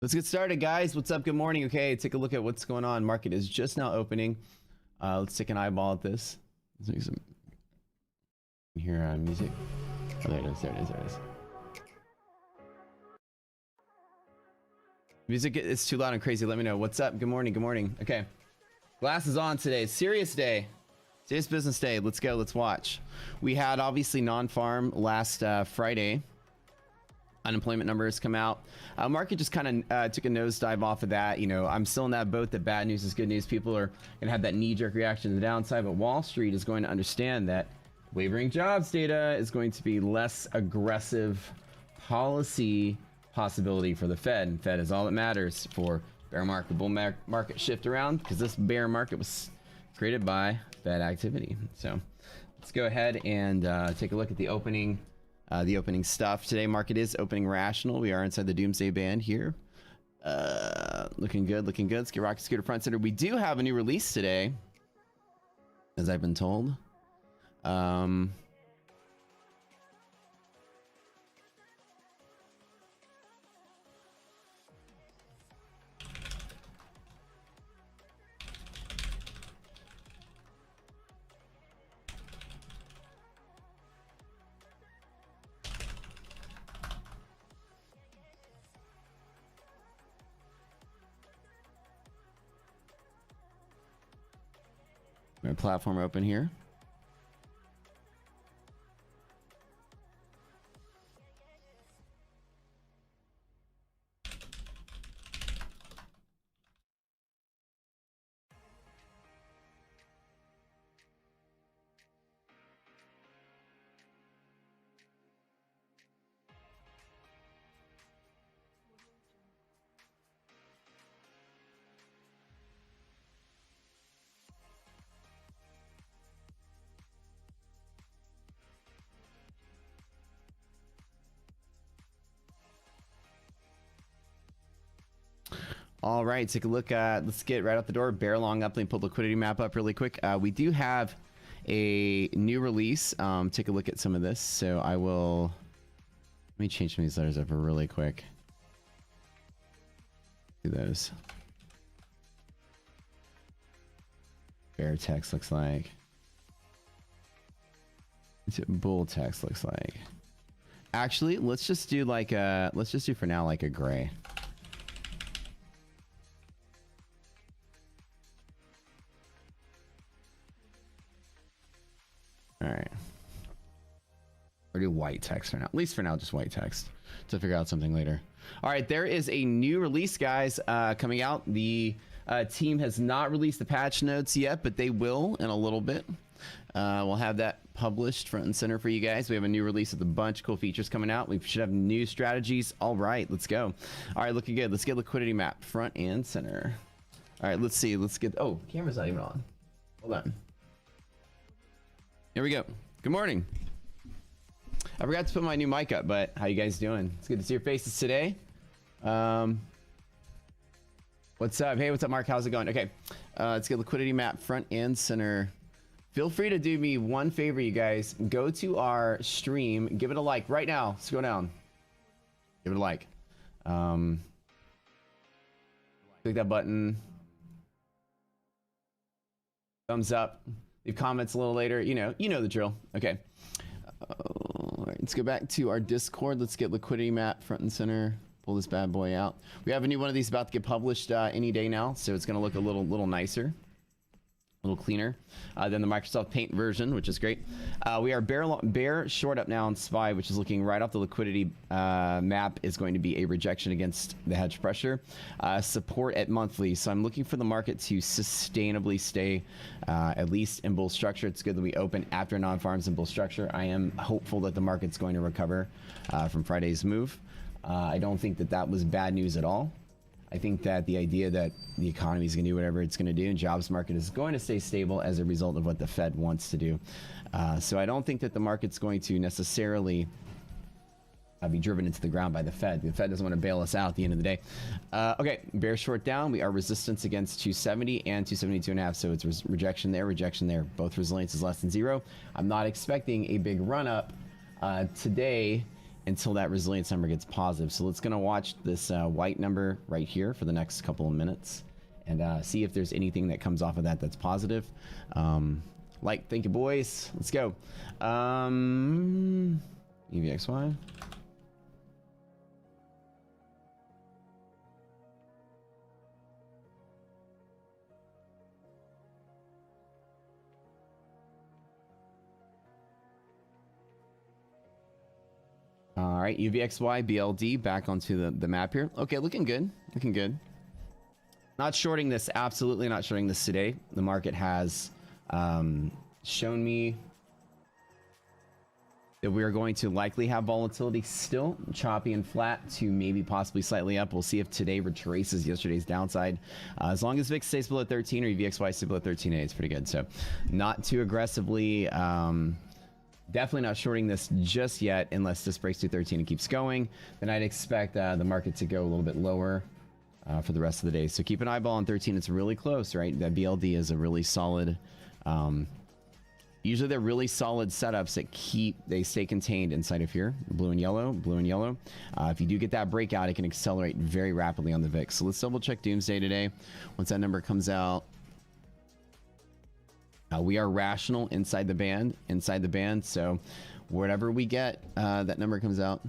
Let's get started, guys. What's up? Good morning. Okay, take a look at what's going on. Market is just now opening. Let's take an eyeball at this. Let's make some hear music. Oh, there it is. There it is. There it is. Music is too loud and crazy. Let me know. What's up? Good morning. Good morning. Okay, glasses on today. Serious day. Serious business day. Let's go. Let's watch. We had obviously non-farm last Friday. Unemployment numbers come out. Market just kind of took a nosedive off of that. You know, I'm still in that boat that bad news is good news. People are gonna have that knee-jerk reaction to the downside, but Wall Street is going to understand that wavering jobs data is going to be less aggressive policy possibility for the Fed. And Fed is all that matters for bear market, bull market shift around, because this bear market was created by Fed activity. So let's go ahead and take a look at the opening stuff. Today market is opening rational. We are inside the doomsday band here. Looking good, looking good. Let's get rocket scooter front center. We do have a new release today, as I've been told. My platform open here. All right, take a look at, let's get right out the door. Bear long up, let me pull the liquidity map up really quick. We do have a new release. Take a look at some of this. So I will, let me change some of these letters up really quick. Do those. Bear text looks like. What's it bull text looks like? Actually, let's just do like a, let's just do for now like a gray. All right. Or do white text for now. At least for now, just white text to figure out something later. All right, there is a new release, guys, coming out. The team has not released the patch notes yet, but they will in a little bit. We'll have that published front and center for you guys. We have a new release with a bunch of cool features coming out. We should have new strategies. All right, let's go. All right, looking good. Let's get liquidity map front and center. All right, let's see. Let's get, oh, camera's not even on. Hold on. Here we go. Good morning. I forgot to put my new mic up, but how you guys doing? It's good to see your faces today. What's up? Hey, what's up, Mark? How's it going? Okay, let's get liquidity map front and center. Feel free to do me one favor, you guys. Go to our stream. Give it a like right now. Scroll down. Give it a like. Click that button. Thumbs up. Leave comments a little later. You know the drill. Okay. All right, let's go back to our Discord. Let's get liquidity map front and center. Pull this bad boy out. We have a new one of these about to get published any day now, so it's going to look a little nicer, a little cleaner than the Microsoft Paint version, which is great. We are bear short up now on SPY, which is looking right off the liquidity map. Is going to be a rejection against the hedge pressure. Support at monthly. So I'm looking for the market to sustainably stay at least in bull structure. It's good that we open after non-farms in bull structure. I am hopeful that the market's going to recover from Friday's move. I don't think that was bad news at all. I think that the idea that the economy is going to do whatever it's going to do and jobs market is going to stay stable as a result of what the Fed wants to do. So I don't think that the market's going to necessarily be driven into the ground by the Fed. The Fed doesn't want to bail us out at the end of the day. Okay, bear short down. We are resistance against 270 and 272.5. So it's rejection there. Both resilience is less than zero. I'm not expecting a big run up today until that resilience number gets positive. So let's gonna watch this white number right here for the next couple of minutes and see if there's anything that comes off of that that's positive. Thank you, boys. Let's go. EVXY. All right, UVXY, BLD, back onto the map here. Okay, looking good, looking good. Not shorting this, absolutely not shorting this today. The market has shown me that we are going to likely have volatility still, choppy and flat to maybe possibly slightly up. We'll see if today retraces yesterday's downside. As long as VIX stays below 13 or UVXY stays below 13A, it's pretty good. So not too aggressively. Definitely not shorting this just yet unless this breaks through 13 and keeps going. Then I'd expect the market to go a little bit lower for the rest of the day. So keep an eyeball on 13. It's really close, right? That BLD is a really solid... usually they're really solid setups that they stay contained inside of here. Blue and yellow, blue and yellow. If you do get that breakout, it can accelerate very rapidly on the VIX. So let's double check Doomsday today. Once that number comes out, we are rational inside the band. So whatever we get, that number comes out.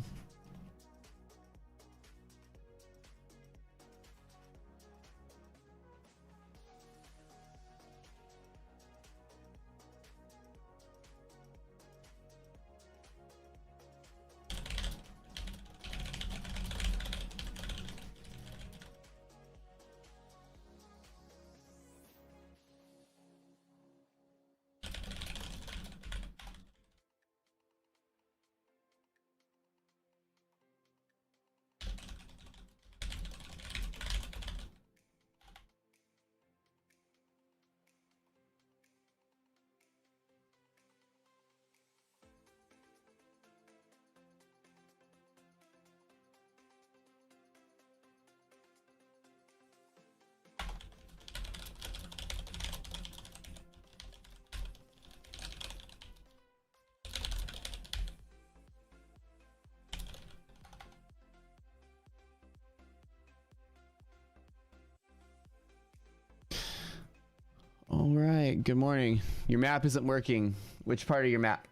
All right, good morning. Your map isn't working. Which part of your map?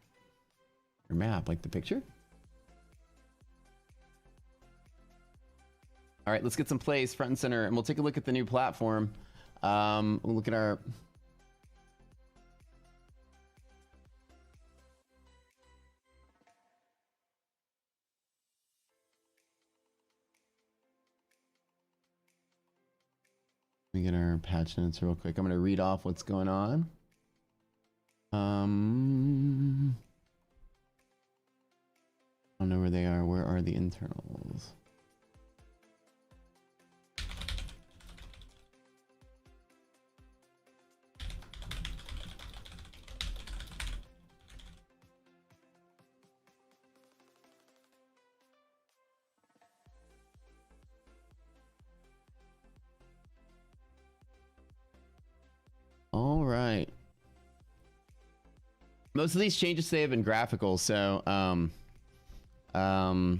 Your map, like the picture? All right, let's get some plays front and center, and we'll take a look at the new platform. We'll look at our... Let me get our patch notes real quick. I'm going to read off what's going on. I don't know where they are. Where are the internals? All right. Most of these changes today have been graphical, so we'll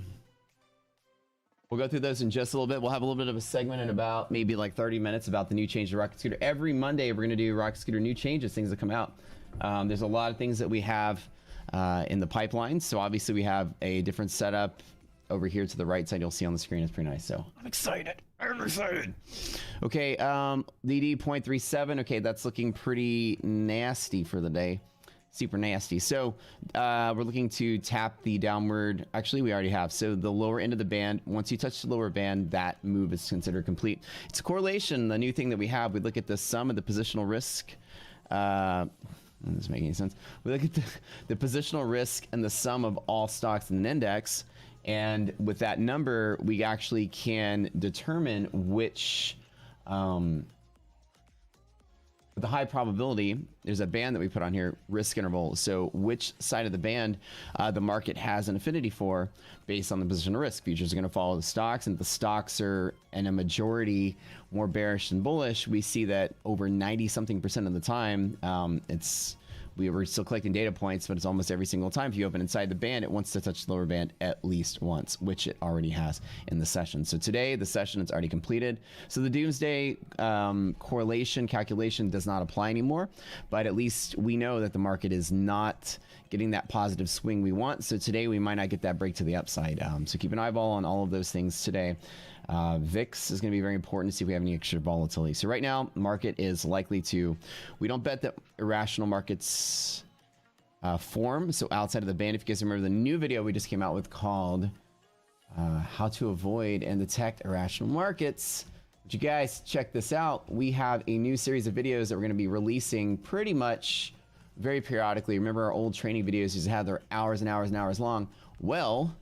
go through those in just a little bit. We'll have a little bit of a segment in about maybe like 30 minutes about the new change to Rocket Scooter. Every Monday, we're going to do Rocket Scooter new changes, things that come out. There's a lot of things that we have in the pipeline. So obviously we have a different setup over here to the right side. You'll see on the screen. It's pretty nice. So I'm excited. I'm excited. Okay, DD 0.37. Okay, that's looking pretty nasty for the day. Super nasty. So we're looking to tap the downward. Actually, we already have. So the lower end of the band, once you touch the lower band, that move is considered complete. It's a correlation. The new thing that we have, we look at the sum of the positional risk. Doesn't make any sense. We look at the positional risk and the sum of all stocks in an index. And with that number, we actually can determine which, with the high probability, there's a band that we put on here, risk interval. So which side of the band the market has an affinity for based on the position of risk. Futures are going to follow the stocks, and if the stocks are in a majority more bearish than bullish, we see that over 90-something% of the time, we were still collecting data points, but it's almost every single time if you open inside the band, it wants to touch the lower band at least once, which it already has in the session. So today, the session is already completed. So the doomsday correlation calculation does not apply anymore, but at least we know that the market is not getting that positive swing we want. So today we might not get that break to the upside. So keep an eyeball on all of those things today. VIX is going to be very important to see if we have any extra volatility. So right now, market is likely to, we don't bet that irrational markets form. So outside of the band, if you guys remember the new video we just came out with called how to avoid and detect irrational markets. But you guys check this out. We have a new series of videos that we're going to be releasing pretty much very periodically. Remember our old training videos used to have their hours and hours and hours long. Well,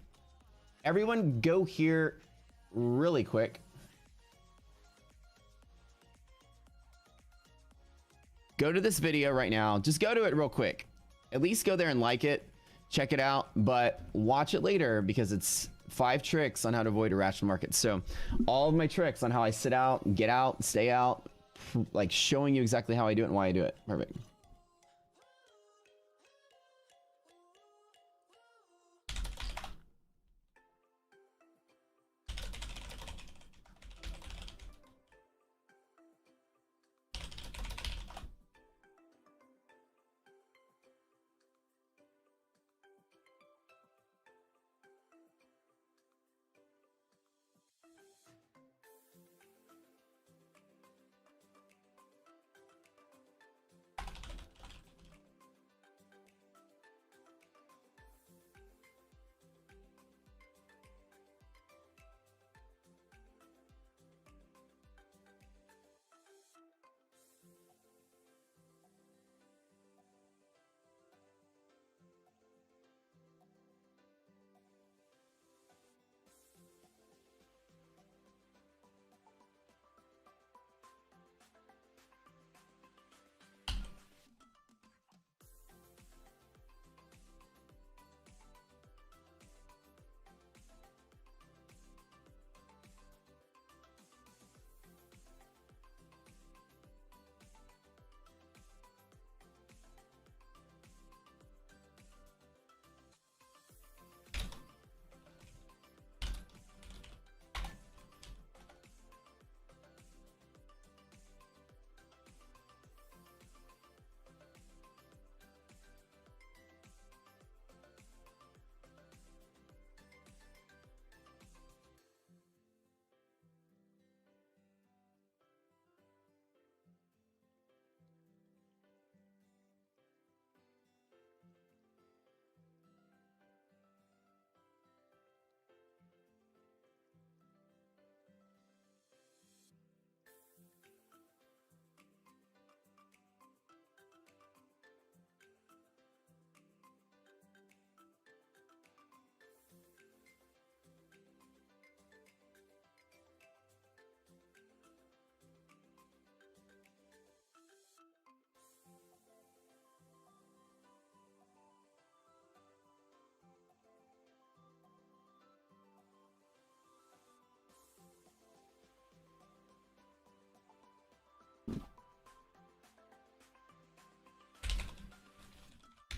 everyone go here really quick. Go to this video right now. Just go to it real quick. At least go there and like it. Check it out, but watch it later because it's 5 tricks on how to avoid irrational markets. So all of my tricks on how I sit out, get out, stay out, like showing you exactly how I do it and why I do it. Perfect.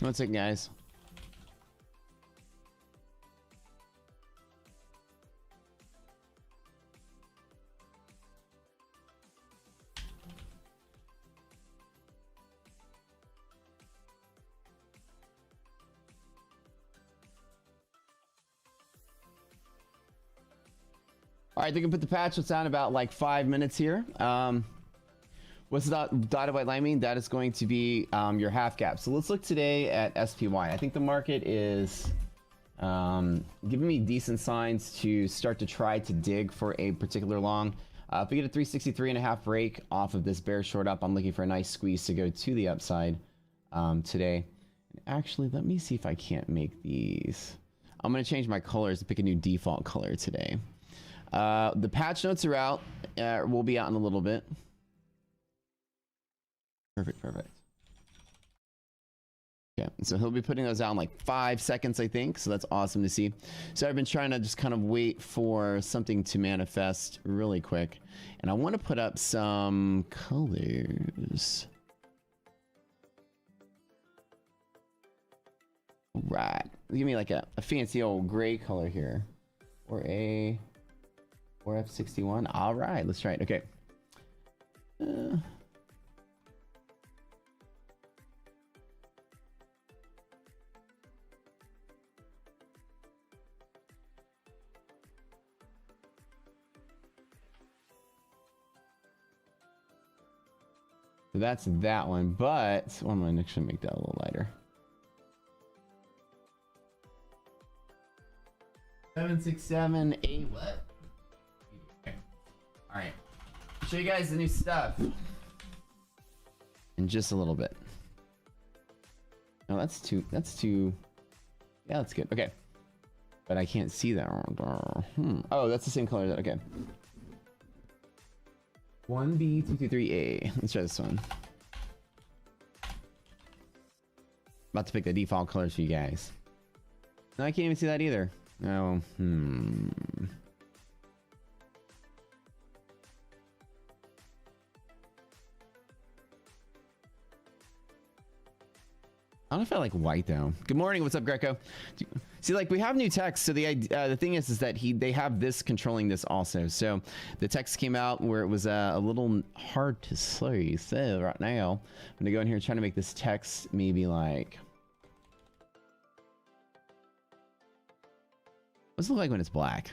One second, guys. All right, they can put the patch. It's on about like 5 minutes here. What's the dotted white line mean? That is going to be your half gap. So let's look today at SPY. I think the market is giving me decent signs to start to try to dig for a particular long. If we get a 363.5 break off of this bear short up, I'm looking for a nice squeeze to go to the upside today. And actually, let me see if I can't make these. I'm going to change my colors to pick a new default color today. The patch notes are out. We'll be out in a little bit. Perfect, perfect. Yeah, so he'll be putting those out in like 5 seconds, I think. So that's awesome to see. So I've been trying to just kind of wait for something to manifest really quick. And I want to put up some colors. Right. Give me like a fancy old gray color here. Or a... Or F61. All right, let's try it. Okay. So that's that one, but I'm gonna actually make that a little lighter. 767 A what? Okay. All right. Show you guys the new stuff in just a little bit. No, that's too. Yeah, that's good. Okay, but I can't see that. Oh, that's the same color. That okay. 1B223A. Let's try this one. About to pick the default colors for you guys. No, I can't even see that either. No. I don't know if I like white though. Good morning. What's up, Greco? See, like we have new text. So the thing is that they have this controlling this also. So the text came out where it was a little hard to say. So right now, I'm gonna go in here and try to make this text maybe like. What's it look like when it's black?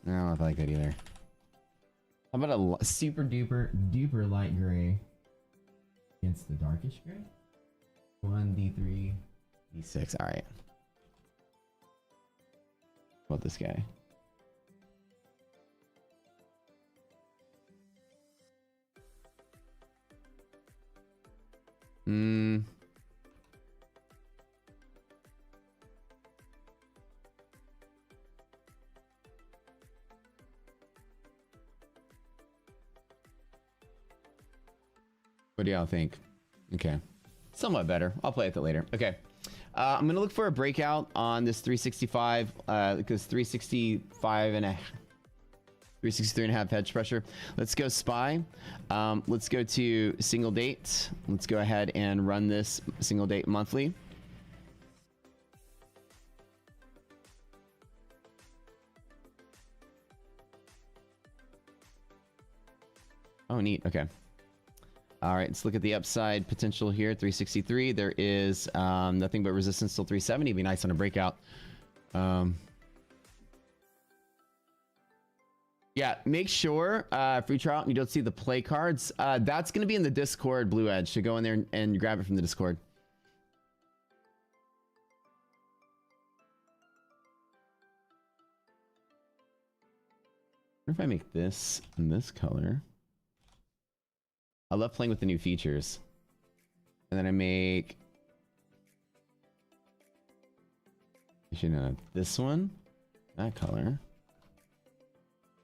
I don't know if I like that either. How about a super duper light gray against the darkish gray? 1D3, D6. All right. What about this guy? What do y'all think? Okay. Somewhat better. I'll play with it later. Okay. I'm going to look for a breakout on this 365 because 365 and a 363 and a half hedge pressure. Let's go SPY. Let's go to single date. Let's go ahead and run this single date monthly. Oh, neat. Okay. All right, let's look at the upside potential here. 363. There is nothing but resistance till 370. Be nice on a breakout. Yeah, make sure free trial you don't see the play cards. That's going to be in the Discord, Blue Edge. So go in there and grab it from the Discord. I wonder if I make this in this color. I love playing with the new features. And then I make... this one, that color.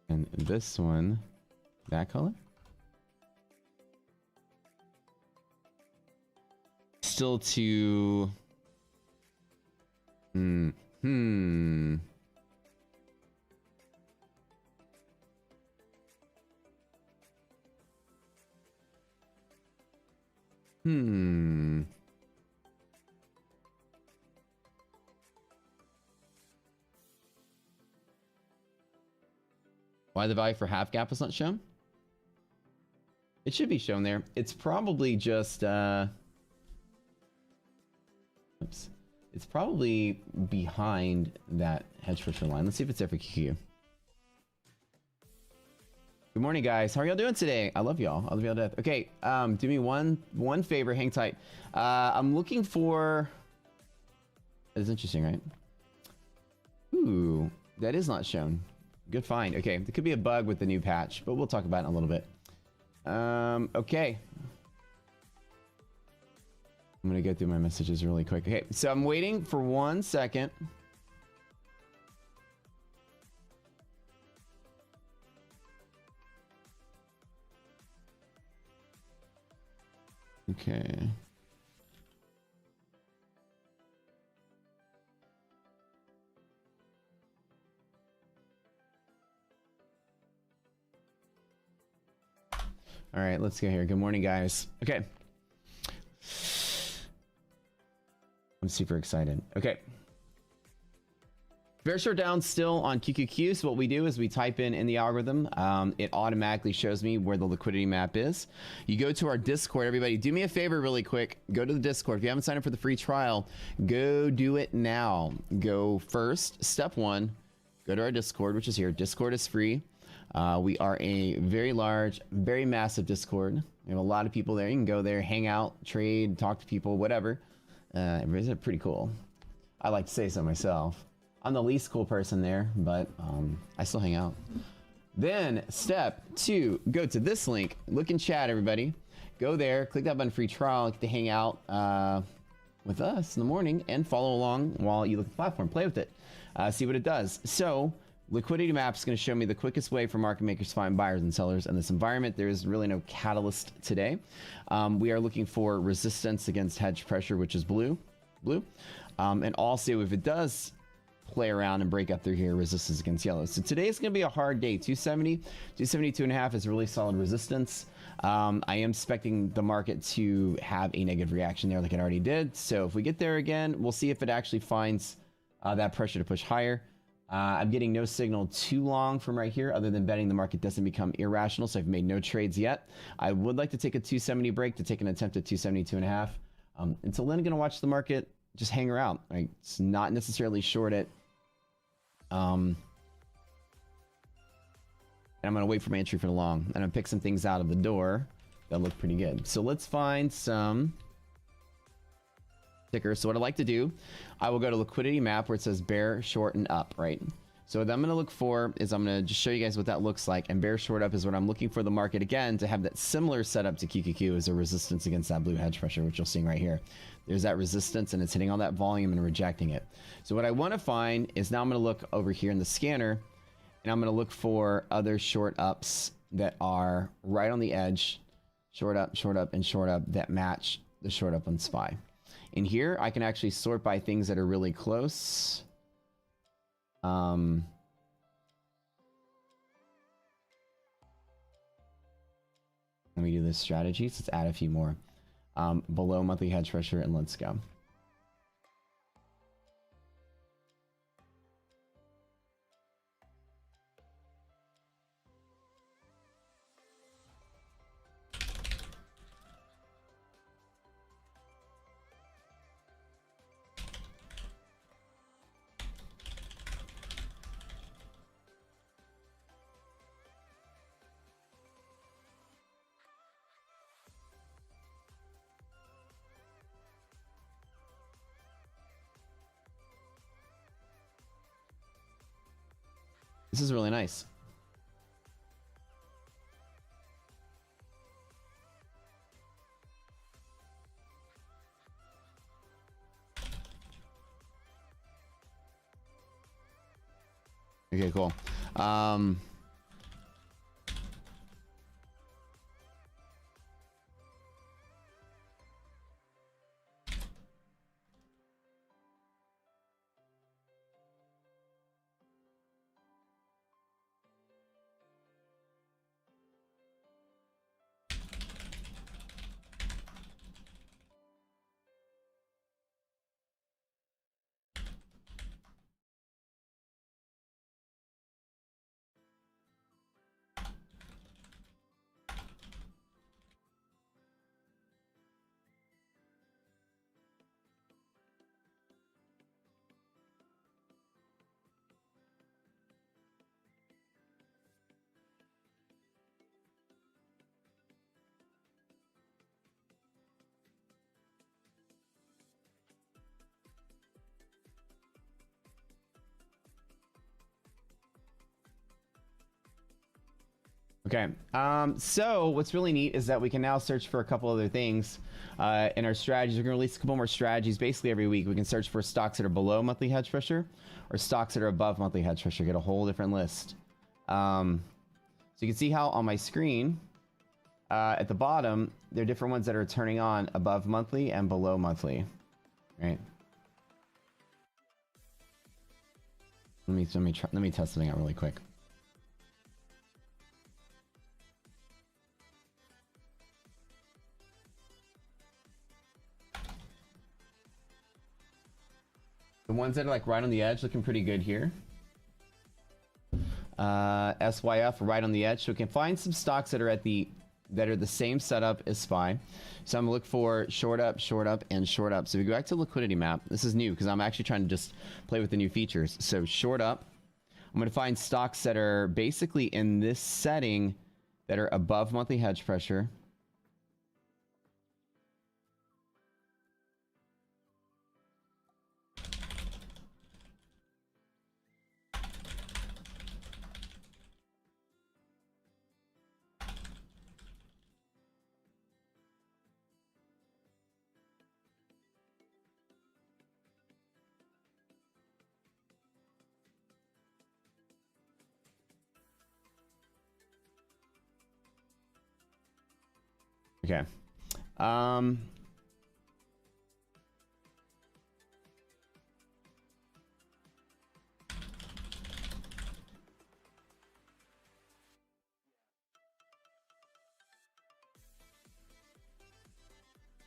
And this one, that color. Still to... Why the value for half gap was not shown? It should be shown there. It's probably just oops. It's probably behind that hedge pressure line. Let's see if it's there for QQ. Good morning, guys. How are y'all doing today? I love y'all. I love y'all to death. Okay, do me one favor. Hang tight. I'm looking for... That is interesting, right? Ooh, that is not shown. Good find. Okay, there could be a bug with the new patch, but we'll talk about it in a little bit. Okay. I'm gonna go through my messages really quick. Okay, so I'm waiting for 1 second. Okay. All right, let's go here. Good morning, guys. Okay. I'm super excited. Okay, Bear short down still on QQQ. So what we do is we type in the algorithm. It automatically shows me where the liquidity map is. You go to our Discord. Everybody, do me a favor really quick. Go to the Discord. If you haven't signed up for the free trial, go do it now. Go first. Step 1, go to our Discord, which is here. Discord is free. We are a very large, very massive Discord. We have a lot of people there. You can go there, hang out, trade, talk to people, whatever. It's pretty cool. I like to say so myself. I'm the least cool person there, but I still hang out. Then step 2, go to this link. Look in chat, everybody. Go there, click that button, free trial, get to hang out with us in the morning and follow along while you look at the platform. Play with it, see what it does. So liquidity map is going to show me the quickest way for market makers to find buyers and sellers in this environment. There is really no catalyst today. We are looking for resistance against hedge pressure, which is blue. And also if it does play around and break up through here, resistance against yellow. So today is going to be a hard day. 270, 272.5 is really solid resistance. I am expecting the market to have a negative reaction there like it already did. So if we get there again, we'll see if it actually finds that pressure to push higher. I'm getting no signal too long from right here other than betting the market doesn't become irrational. So I've made no trades yet. I would like to take a 270 break to take an attempt at 272.5. Until then, I'm going to watch the market just hang around. Right? It's not necessarily short it. And I'm going to wait for my entry for the long. And I'm going to pick some things out of the door that look pretty good. So let's find some tickers. So what I like to do, I will go to liquidity map where it says bear, short, and up, right? So what I'm going to look for is I'm going to just show you guys what that looks like. And bear, short, up is what I'm looking for the market again to have that similar setup to QQQ as a resistance against that blue hedge pressure, which you're seeing right here. There's that resistance and it's hitting all that volume and rejecting it. So what I want to find is now I'm going to look over here in the scanner and I'm going to look for other short ups that are right on the edge, short up, and short up that match the short up on SPY. In here, I can actually sort by things that are really close. Let me do this strategy. So let's add a few more. Below monthly hedge pressure, and let's go. This is really nice. Okay, cool. Okay, so what's really neat is that we can now search for a couple other things in our strategies. We're going to release a couple more strategies basically every week. We can search for stocks that are below monthly hedge pressure or stocks that are above monthly hedge pressure. Get a whole different list. So you can see how on my screen at the bottom, there are different ones that are turning on above monthly and below monthly, right? Let me test something out really quick. The ones that are like right on the edge looking pretty good here. SYF right on the edge. So we can find some stocks that are the same setup as SPY. So I'm gonna look for short up, and short up. So if we go back to liquidity map, this is new because I'm actually trying to just play with the new features. So short up, I'm gonna find stocks that are basically in this setting that are above monthly hedge pressure. Okay.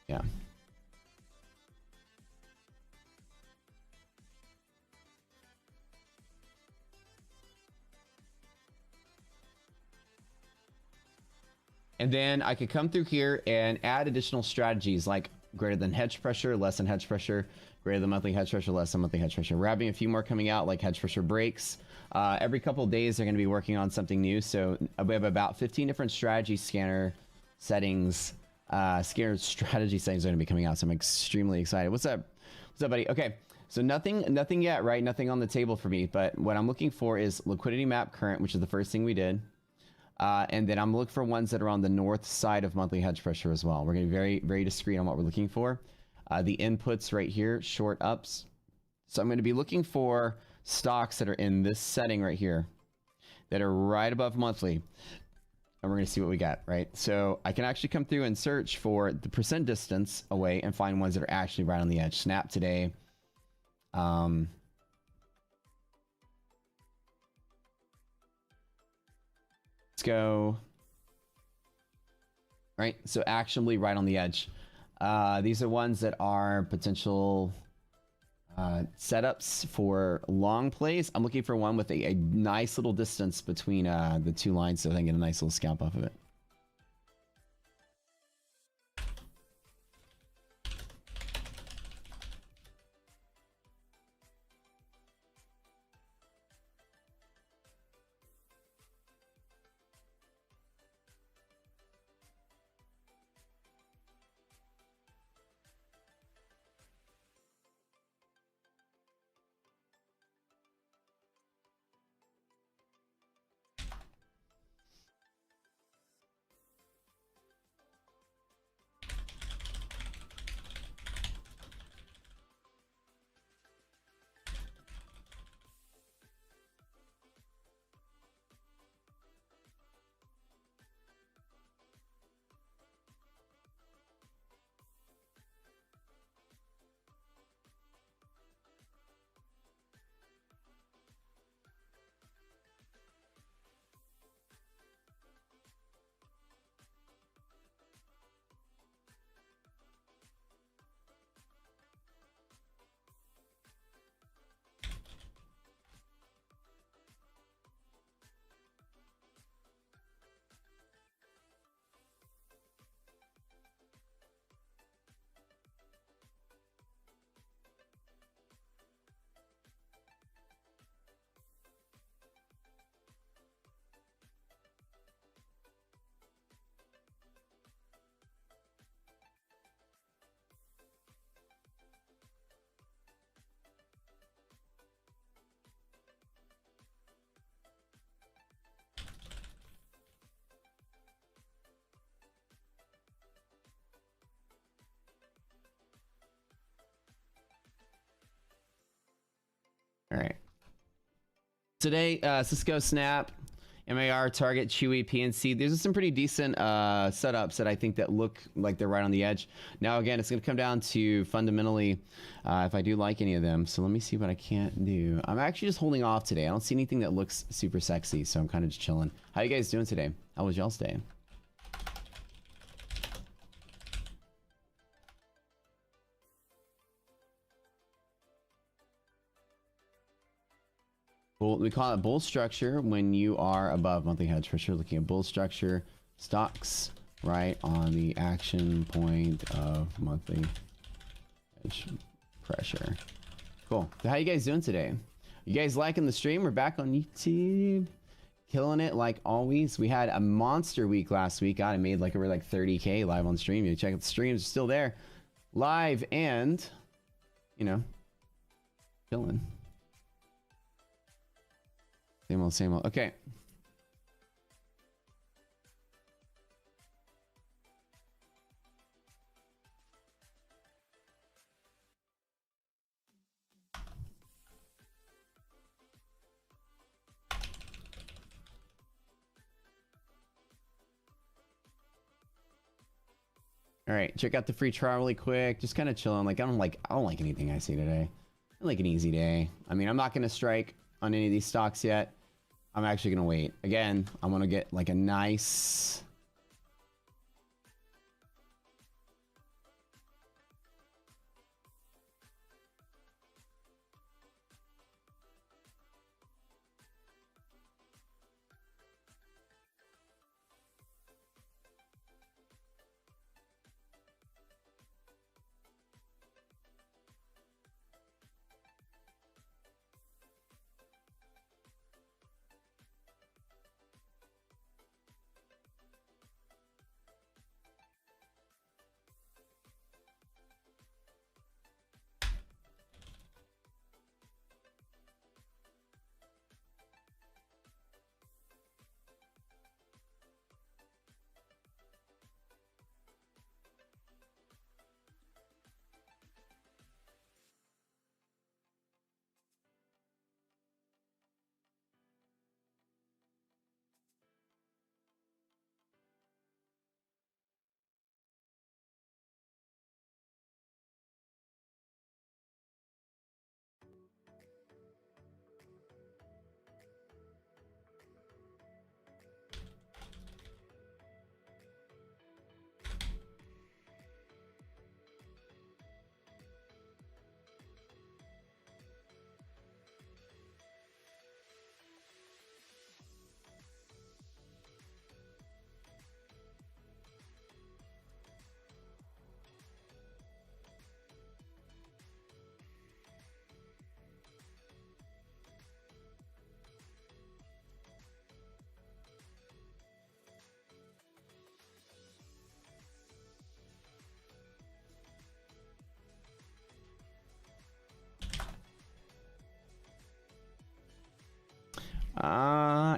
Yeah. And then I could come through here and add additional strategies like greater than hedge pressure, less than hedge pressure, greater than monthly hedge pressure, less than monthly hedge pressure. We're having a few more coming out like hedge pressure breaks. Every couple of days they're going to be working on something new. So we have about 15 different strategy scanner settings, scanner strategy settings are going to be coming out. So I'm extremely excited. What's up? What's up, buddy? Okay. So nothing yet, right? Nothing on the table for me. But what I'm looking for is liquidity map current, which is the first thing we did. And then I'm looking for ones that are on the north side of monthly hedge pressure as well. We're going to be very, very discreet on what we're looking for. The inputs right here, short ups. So I'm going to be looking for stocks that are in this setting right here that are right above monthly. And we're going to see what we got, right? So I can actually come through and search for the percent distance away and find ones that are actually right on the edge. Snap today. Let's go. Right, so actionably right on the edge. These are ones that are potential setups for long plays. I'm looking for one with a nice little distance between the two lines so I can get a nice little scalp off of it. All right. Today, Cisco, Snap, MAR, Target, Chewy, PNC. These are some pretty decent setups that I think that look like they're right on the edge. Now, again, it's going to come down to fundamentally if I do like any of them. So let me see what I can't do. I'm actually just holding off today. I don't see anything that looks super sexy, so I'm kind of just chilling. How you guys doing today? How was y'all's day? We call it bull structure when you are above monthly hedge pressure. Looking at bull structure stocks right on the action point of monthly hedge pressure. Cool. So how you guys doing today? You guys liking the stream? We're back on YouTube. Killing it like always. We had a monster week last week. God, I made like over like 30K live on stream. You check out the streams, still there. Live and, you know, chilling. Same old, same old. Okay. All right, check out the free trial really quick. Just kind of chilling. Like I don't like anything I see today. I like an easy day. I mean, I'm not gonna strike on any of these stocks yet. I'm actually gonna wait. Again, I'm gonna get like a nice.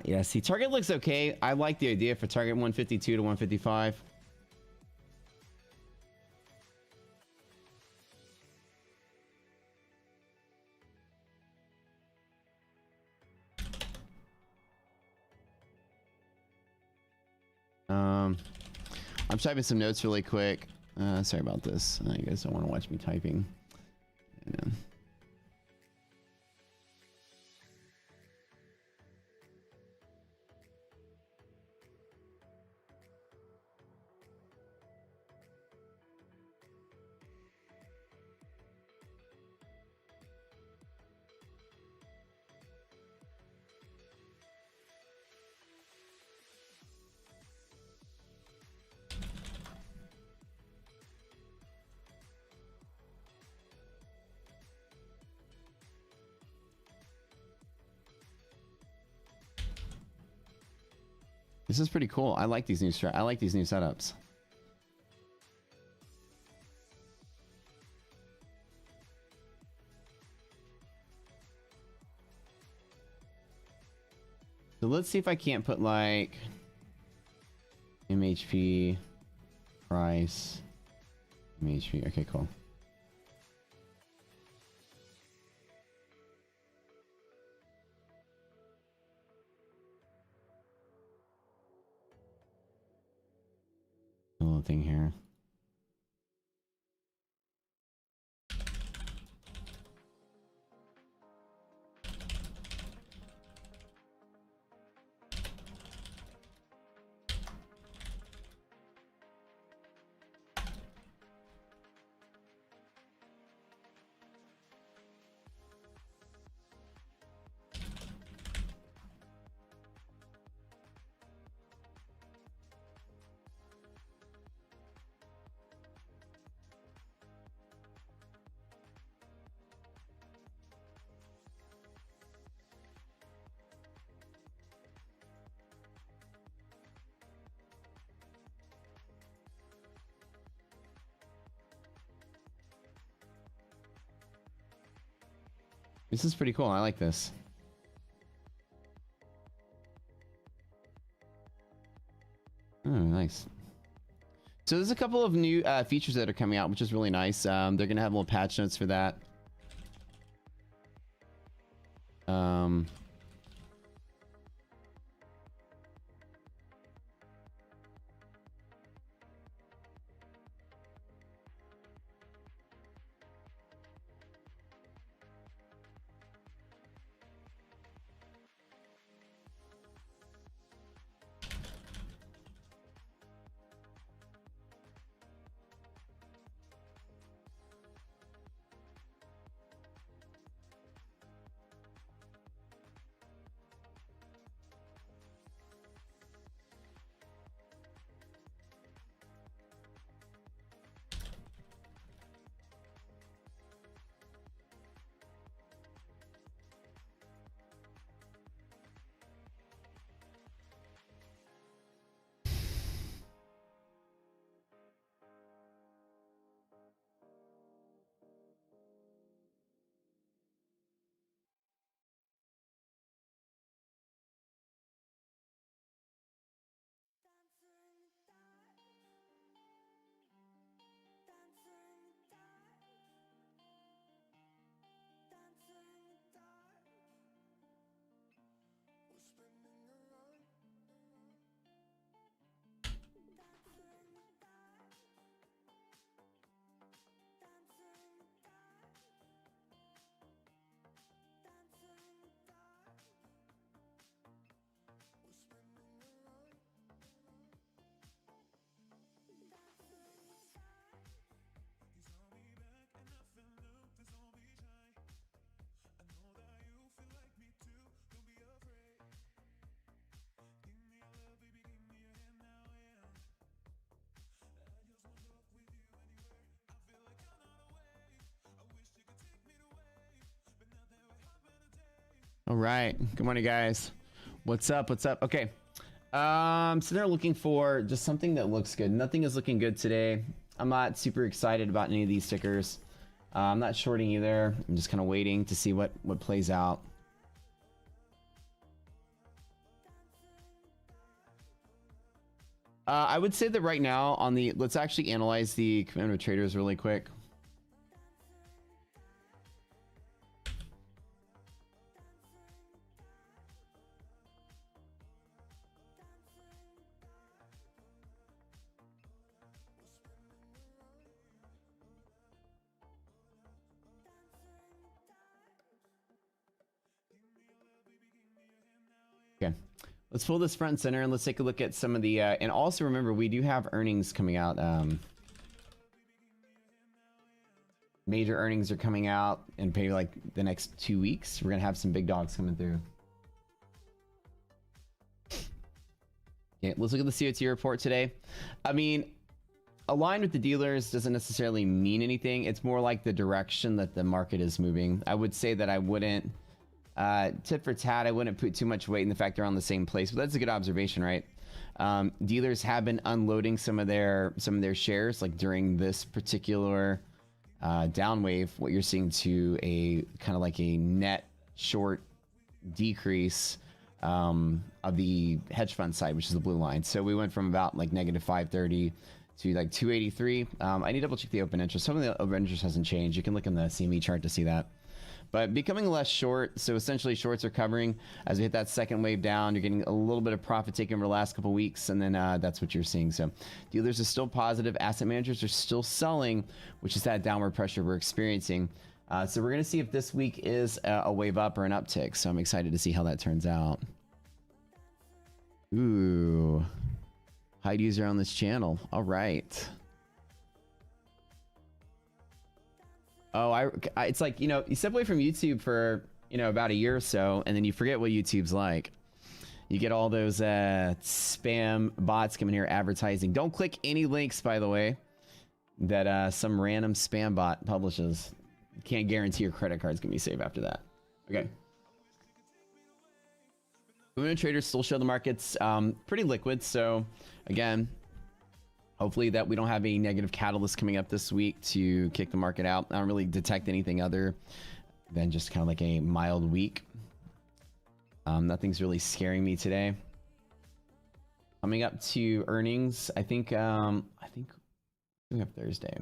Yeah, see, target looks okay. I like the idea for target 152 to 155. I'm typing some notes really quick. Sorry about this. You guys don't want to watch me typing. Yeah. This is pretty cool. I like these new setups. So let's see if I can't put like MHP price MHP. Okay, cool. A little thing here. This is pretty cool. I like this. Oh, nice. So there's a couple of new features that are coming out, which is really nice. They're going to have little patch notes for that. All right. Good morning, guys. What's up? What's up? Okay. So they're looking for just something that looks good. Nothing is looking good today. I'm not super excited about any of these stickers. I'm not shorting either. I'm just kind of waiting to see what plays out. I would say that right now on the, let's actually analyze the commitment of traders really quick. Okay, let's pull this front and center and let's take a look at some of the, and also remember, we do have earnings coming out. Major earnings are coming out in maybe like the next 2 weeks. We're going to have some big dogs coming through. Okay, let's look at the COT report today. I mean, aligned with the dealers doesn't necessarily mean anything. It's more like the direction that the market is moving. I would say that I wouldn't, tit for tat, I wouldn't put too much weight in the fact they're on the same place, but that's a good observation, right? Dealers have been unloading some of their shares, like during this particular down wave. What you're seeing to a kind of like a net short decrease of the hedge fund side, which is the blue line. So we went from about like negative 530 to like 283. I need to double check the open interest. Some of the open interest hasn't changed. You can look in the CME chart to see that. But becoming less short, so essentially shorts are covering. As we hit that second wave down, you're getting a little bit of profit taken over the last couple weeks, and then that's what you're seeing. So dealers are still positive. Asset managers are still selling, which is that downward pressure we're experiencing. So we're going to see if this week is a wave up or an uptick. So I'm excited to see how that turns out. Ooh. Hide user on this channel. All right. Oh, it's like, you know, you step away from YouTube for, you know, about a year or so, and then you forget what YouTube's like. You get all those spam bots coming here advertising. Don't click any links, by the way, that some random spam bot publishes. Can't guarantee your credit card's gonna be safe after that. Okay. Women traders still show the markets pretty liquid. So again, hopefully that we don't have a negative catalyst coming up this week to kick the market out. I don't really detect anything other than just kind of like a mild week. Nothing's really scaring me today. Coming up to earnings, I think we have Thursday.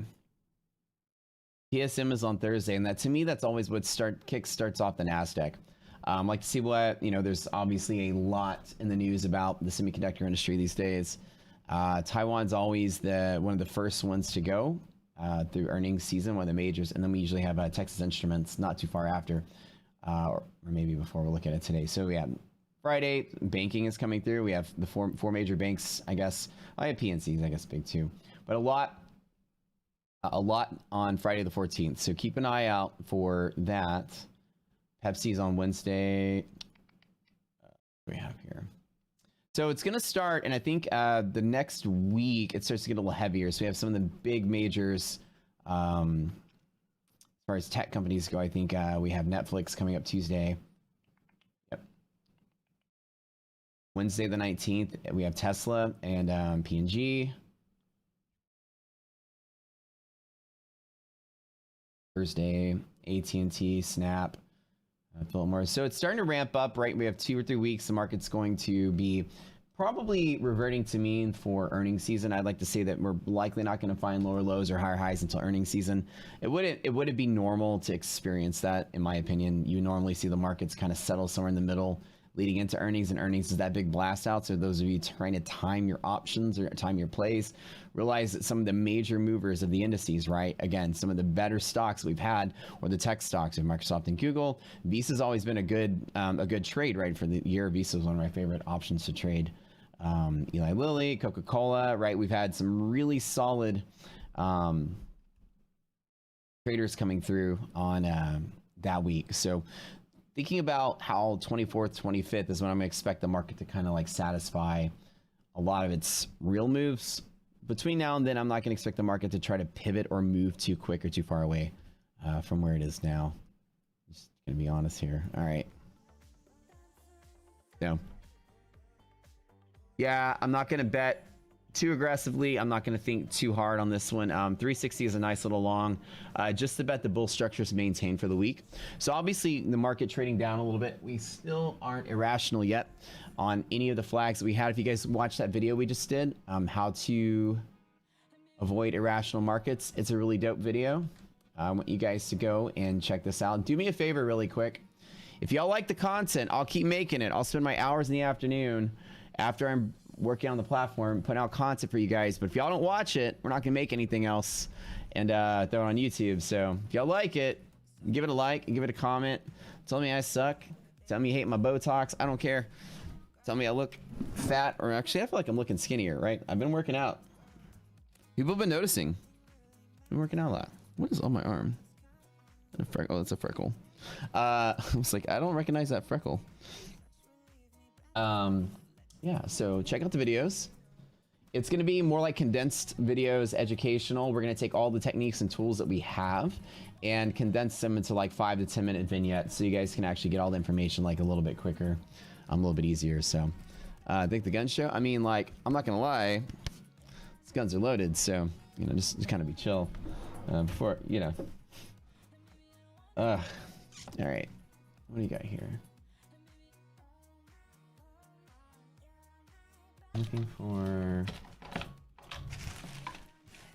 TSM is on Thursday, and that to me, that's always what starts off the Nasdaq. Like to see what, there's obviously a lot in the news about the semiconductor industry these days. Taiwan's always one of the first ones to go through earnings season, one of the majors, and then we usually have Texas Instruments not too far after, or maybe before. We'll look at it today. So we have Friday, banking is coming through. We have the four major banks, I guess. I have PNCs, I guess, big too, but a lot on Friday the 14th. So keep an eye out for that. Pepsi's on Wednesday. What do we have here? So it's going to start, and I think the next week it starts to get a little heavier. So we have some of the big majors. As far as tech companies go, I think we have Netflix coming up Tuesday. Yep. Wednesday the 19th, we have Tesla and P&G. Thursday, AT&T, Snap, Philip Morris. So it's starting to ramp up, right? We have 2 or 3 weeks. The market's going to be probably reverting to mean for earnings season. I'd like to say that we're likely not going to find lower lows or higher highs until earnings season. It wouldn't be normal to experience that, in my opinion. You normally see the markets kind of settle somewhere in the middle leading into earnings, and earnings is that big blast out. So those of you trying to time your options or time your plays, realize that some of the major movers of the indices, right? Again, some of the better stocks we've had, or the tech stocks of Microsoft and Google. Visa's always been a good trade, right? For the year, Visa was one of my favorite options to trade. Eli Lilly, Coca-Cola, right? We've had some really solid traders coming through on that week. So thinking about how 24th, 25th is when I'm going to expect the market to kind of like satisfy a lot of its real moves. Between now and then, I'm not going to expect the market to try to pivot or move too quick or too far away from where it is now. Just going to be honest here. All right. So, yeah, I'm not going to bet too aggressively. I'm not going to think too hard on this one. 360 is a nice little long, just to bet the bull structure is maintained for the week. So obviously the market trading down a little bit. We still aren't irrational yet on any of the flags that we had. If you guys watched that video we just did, how to avoid irrational markets, it's a really dope video. I want you guys to go and check this out. Do me a favor really quick. If y'all like the content, I'll keep making it. I'll spend my hours in the afternoon after I'm working on the platform, putting out content for you guys. But if y'all don't watch it, we're not gonna make anything else and throw it on YouTube. So if y'all like it, give it a like and give it a comment. Tell me I suck. Tell me you hate my Botox. I don't care. Tell me I look fat, or actually I feel like I'm looking skinnier, right? I've been working out. People have been noticing. I've been working out a lot. What is on my arm? Oh, that's a freckle. I was like, I don't recognize that freckle. Yeah, so check out the videos. It's going to be more like condensed videos, educational. We're going to take all the techniques and tools that we have and condense them into like 5 to 10 minute vignettes, so you guys can actually get all the information like a little bit quicker, a little bit easier. So I think the gun show, I mean, like, I'm not going to lie, these guns are loaded, so, just kind of be chill before, all right, what do you got here? Looking for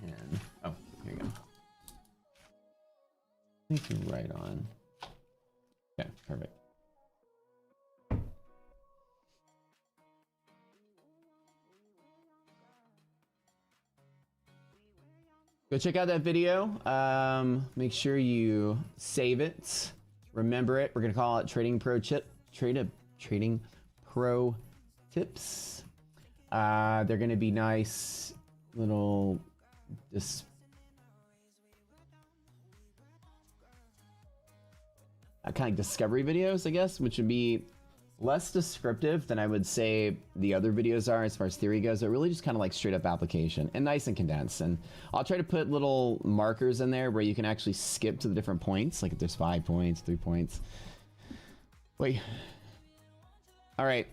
10. Oh, here you go. I think you're right on. Okay, perfect. Go check out that video. Make sure you save it. Remember it. We're gonna call it Trading Pro Trading Pro Tips. They're going to be nice little kind of like discovery videos, I guess, which would be less descriptive than I would say the other videos are as far as theory goes. They're really just kind of like straight up application and nice and condensed. And I'll try to put little markers in there where you can actually skip to the different points. Like if there's 5 points, 3 points. Wait. All right.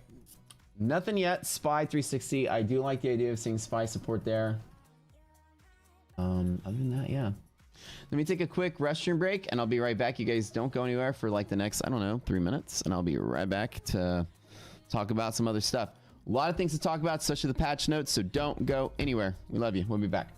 Nothing yet. SPY 360. I do like the idea of seeing SPY support there. Other than that, yeah. Let me take a quick restroom break, and I'll be right back. You guys don't go anywhere for like the next, I don't know, 3 minutes, and I'll be right back to talk about some other stuff. A lot of things to talk about, especially the patch notes, so don't go anywhere. We love you. We'll be back.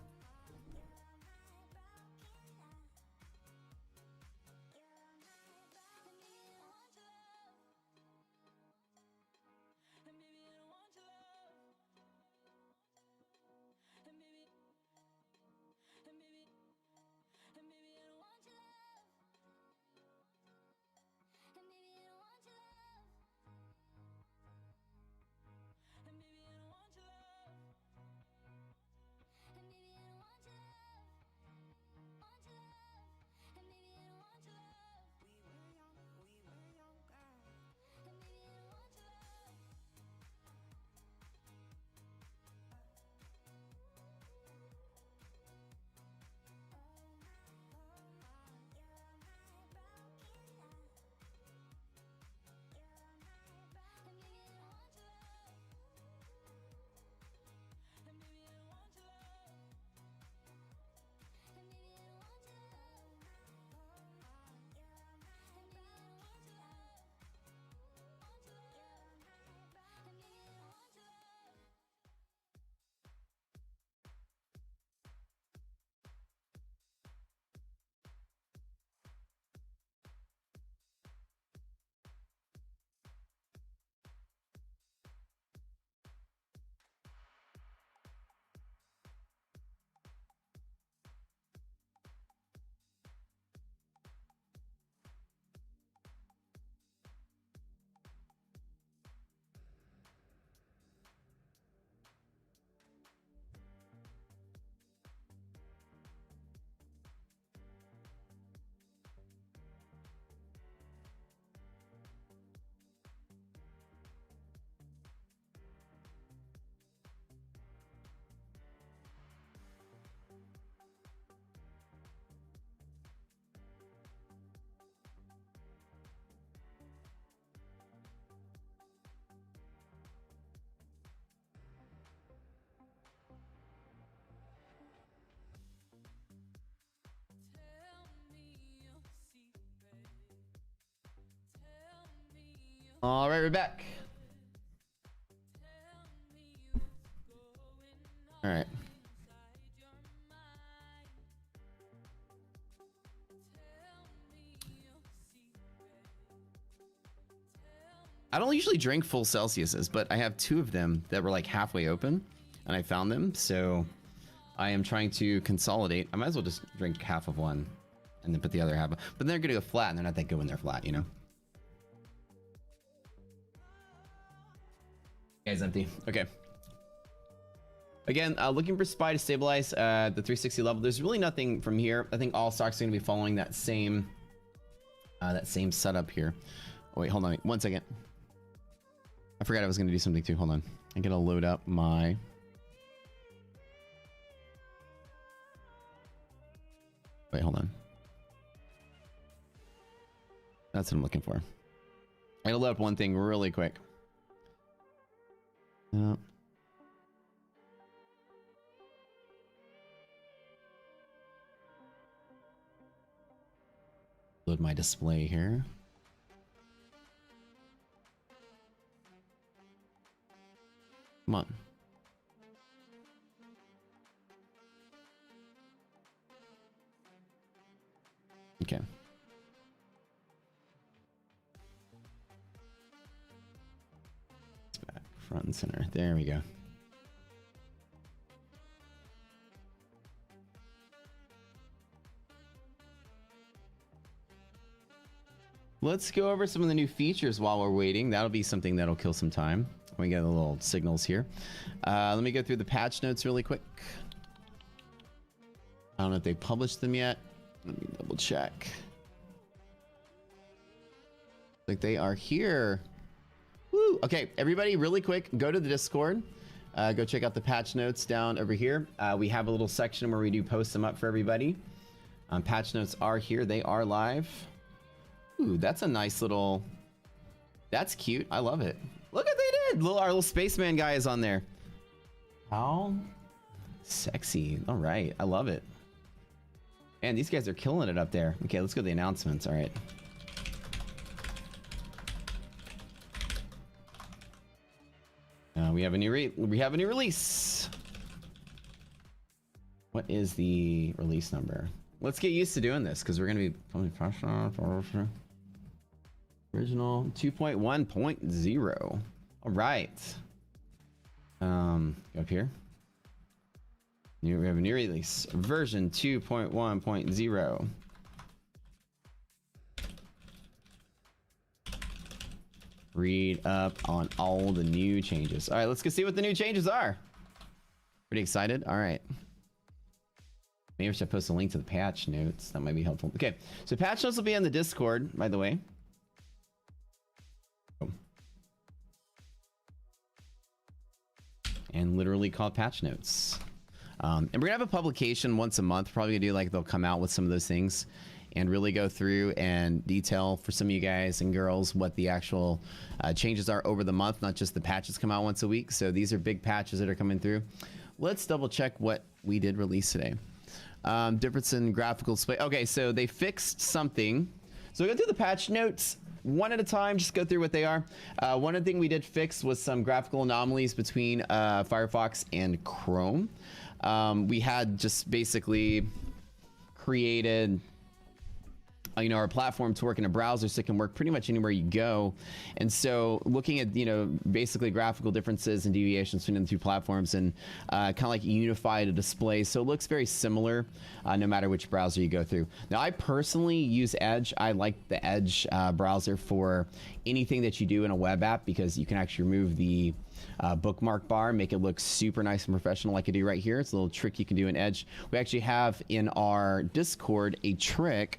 All right, we're back. All right. I don't usually drink full Celsiuses, but I have 2 of them that were like halfway open, and I found them, so I am trying to consolidate. I might as well just drink half of one and then put the other half. But they're gonna go flat, and they're not that good when they're flat, you know? Guys, empty. Okay. Again, looking for SPY to stabilize the 360 level. There's really nothing from here. I think all stocks are going to be following that same setup here. Oh, wait, hold on. 1 second. I forgot I was going to do something too. Hold on. I'm going to load up my... Wait, hold on. That's what I'm looking for. I'm going to load up one thing really quick. Load my display here. Come on. Okay. It's back front and center. There we go. Let's go over some of the new features while we're waiting. That'll be something that'll kill some time. We get the little signals here. Let me go through the patch notes really quick. I don't know if they published them yet. Let me double check. Like they are here. Woo! Okay, everybody, really quick, go to the Discord. Go check out the patch notes down over here. We have a little section where we do post them up for everybody. Patch notes are here. They are live. Ooh, that's a nice little... That's cute. I love it. Look what they did! Our little spaceman guy is on there. How sexy. All right. I love it. Man, these guys are killing it up there. Okay, let's go to the announcements. All right. We have a new release. What is the release number? Let's get used to doing this because we're gonna be original 2.1.0. All right. Go up here. We have a new release, version 2.1.0. Read up on all the new changes. All right, let's go see what the new changes are. Pretty excited. All right. Maybe I should post a link to the patch notes. That might be helpful. Okay, so patch notes will be on the Discord, by the way. And literally called patch notes. And we're gonna have a publication once a month. Probably gonna do like they'll come out with some of those things and really go through and detail for some of you guys and girls what the actual changes are over the month, not just the patches come out once a week. So these are big patches that are coming through. Let's double check what we did release today. Difference in graphical display. Okay, so they fixed something. So we'll go through the patch notes one at a time, just go through what they are. One of the things we did fix was some graphical anomalies between Firefox and Chrome. We had just basically created our platform to work in a browser so it can work pretty much anywhere you go. And so looking at, basically graphical differences and deviations between the two platforms and kind of like unified a display. So it looks very similar no matter which browser you go through. Now, I personally use Edge. I like the Edge browser for anything that you do in a web app because you can actually remove the bookmark bar, make it look super nice and professional like I do right here. It's a little trick you can do in Edge. We actually have in our Discord a trick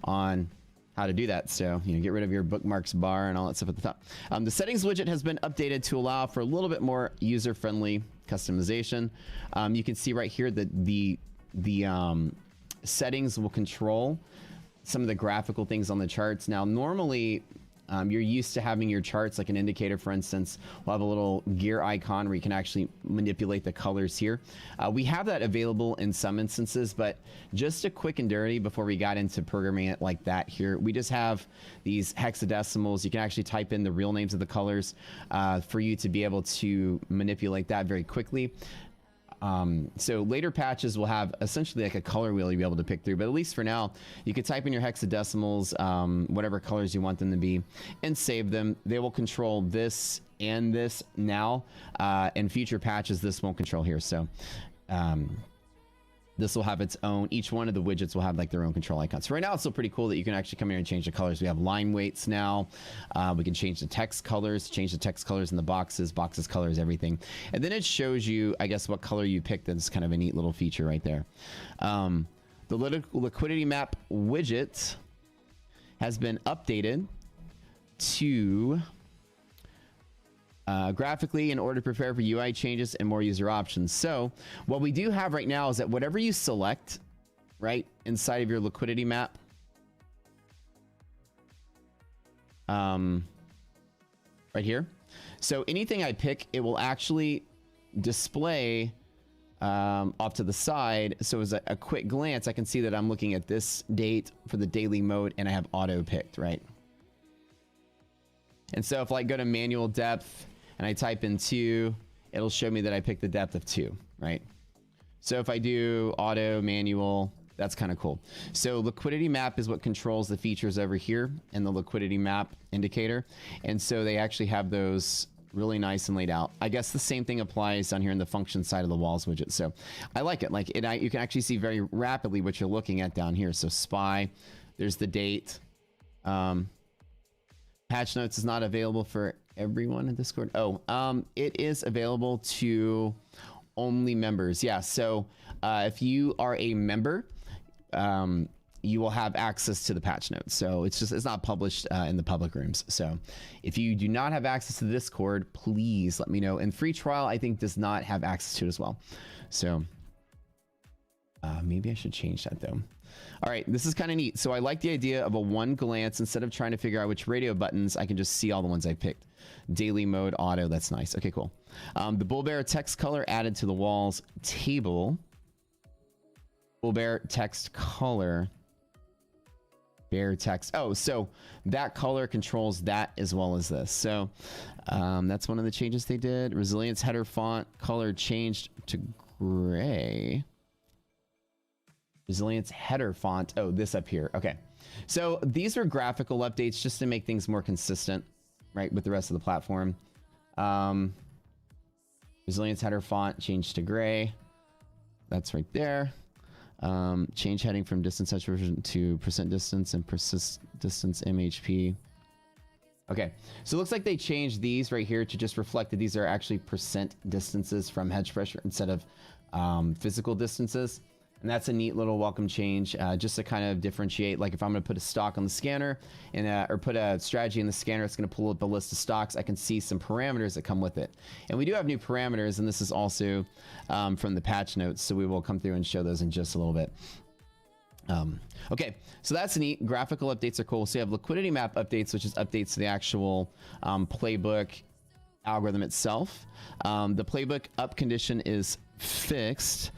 on how to do that. So, get rid of your bookmarks bar and all that stuff at the top. The settings widget has been updated to allow for a little bit more user-friendly customization. You can see right here that the settings will control some of the graphical things on the charts. Now, normally, you're used to having your charts, like an indicator, for instance, will have a little gear icon where you can actually manipulate the colors here. We have that available in some instances, but just a quick and dirty before we got into programming it like that here, we just have these hexadecimals. You can actually type in the real names of the colors for you to be able to manipulate that very quickly. So later patches will have essentially like a color wheel you'll be able to pick through, but at least for now, you can type in your hexadecimals, whatever colors you want them to be, and save them. They will control this and this now. In future patches, this won't control here. So this will have its own, each one of the widgets will have like their own control icons. So right now it's still pretty cool that you can actually come here and change the colors. We have line weights now. We can change the text colors, change the text colors in the boxes colors, everything. And then it shows you, I guess, what color you picked. That's kind of a neat little feature right there. The liquidity map widget has been updated to graphically in order to prepare for UI changes and more user options. So what we do have right now is that whatever you select right inside of your liquidity map, right here. So anything I pick, it will actually display off to the side. So as a quick glance, I can see that I'm looking at this date for the daily mode and I have auto picked, right? And so if I go to manual depth and I type in 2, it'll show me that I picked the depth of 2, right? So if I do auto manual, that's kind of cool. So liquidity map is what controls the features over here in the liquidity map indicator. And so they actually have those really nice and laid out. I guess the same thing applies down here in the function side of the walls widget. So I like it. Like you can actually see very rapidly what you're looking at down here. So SPY, there's the date. Patch notes is not available for everyone in Discord. It is available to only members. Yeah, so if you are a member, you will have access to the patch notes. So it's not published in the public rooms. So if you do not have access to the Discord, please let me know. And free trial, I think, does not have access to it as well. So maybe I should change that though. All right, this is kind of neat. So I like the idea of a one glance. Instead of trying to figure out which radio buttons, I can just see all the ones I picked. Daily mode, auto, that's nice. Okay, cool. The bull bear text color added to the walls table Bull bear text color. Bear text. Oh, so that color controls that as well as this. So that's one of the changes they did. Resilience header font color changed to gray. Resilience header font. Oh, this up here. Okay. So these are graphical updates just to make things more consistent, right, with the rest of the platform. Resilience header font changed to gray. That's right there. Change heading from distance saturation to percent distance and persist distance MHP. Okay, so it looks like they changed these right here to just reflect that these are actually percent distances from hedge pressure instead of physical distances. And that's a neat little welcome change, just to kind of differentiate. Like if I'm going to put a stock on the scanner and or put a strategy in the scanner, it's going to pull up a list of stocks. I can see some parameters that come with it. And we do have new parameters, and this is also from the patch notes. So we will come through and show those in just a little bit. Okay, so that's neat. Graphical updates are cool. So you have liquidity map updates, which is updates to the actual playbook algorithm itself. The playbook up condition is fixed.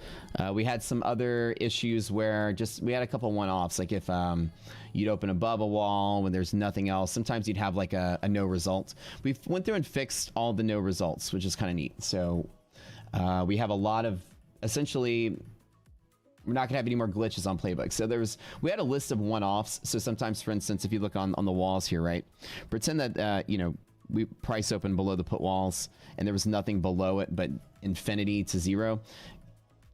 We had some other issues where we had a couple one-offs, like if you'd open above a wall when there's nothing else. Sometimes you'd have like a no result. We went through and fixed all the no results, which is kind of neat. So we have a lot of, essentially, we're not gonna have any more glitches on playbook. So we had a list of one-offs. So sometimes, for instance, if you look on the walls here, right, pretend that you know, we price open below the put walls and there was nothing below it but infinity to zero.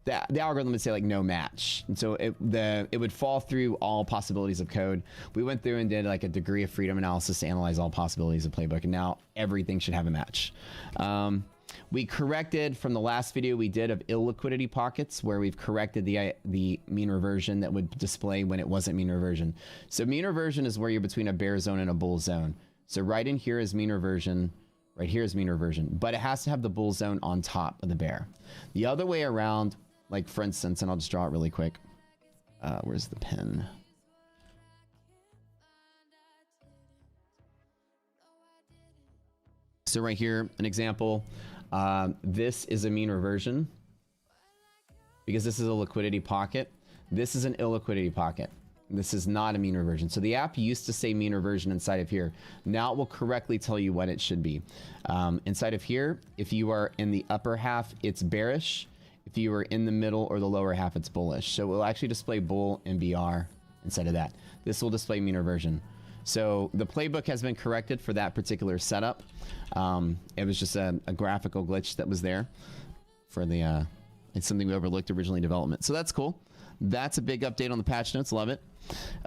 The algorithm would say like no match, and so it would fall through all possibilities of code. We went through and did like a degree of freedom analysis to analyze all possibilities of playbook, and now everything should have a match. We corrected from the last video we did of illiquidity pockets, where we've corrected the mean reversion that would display when it wasn't mean reversion. So mean reversion is where you're between a bear zone and a bull zone. So right in here is mean reversion, right here is mean reversion, but it has to have the bull zone on top of the bear. The other way around, like for instance, and I'll just draw it really quick. Where's the pen? So right here, an example. This is a mean reversion because this is a liquidity pocket. This is an illiquidity pocket. This is not a mean reversion. So the app used to say mean reversion inside of here. Now it will correctly tell you what it should be. Inside of here, if you are in the upper half, it's bearish. If you are in the middle or the lower half, it's bullish. So it will actually display bull and BR instead of that. This will display mean reversion. So the playbook has been corrected for that particular setup. It was just a graphical glitch that was there for the, it's something we overlooked originally in development. So that's cool. That's a big update on the patch notes. Love it.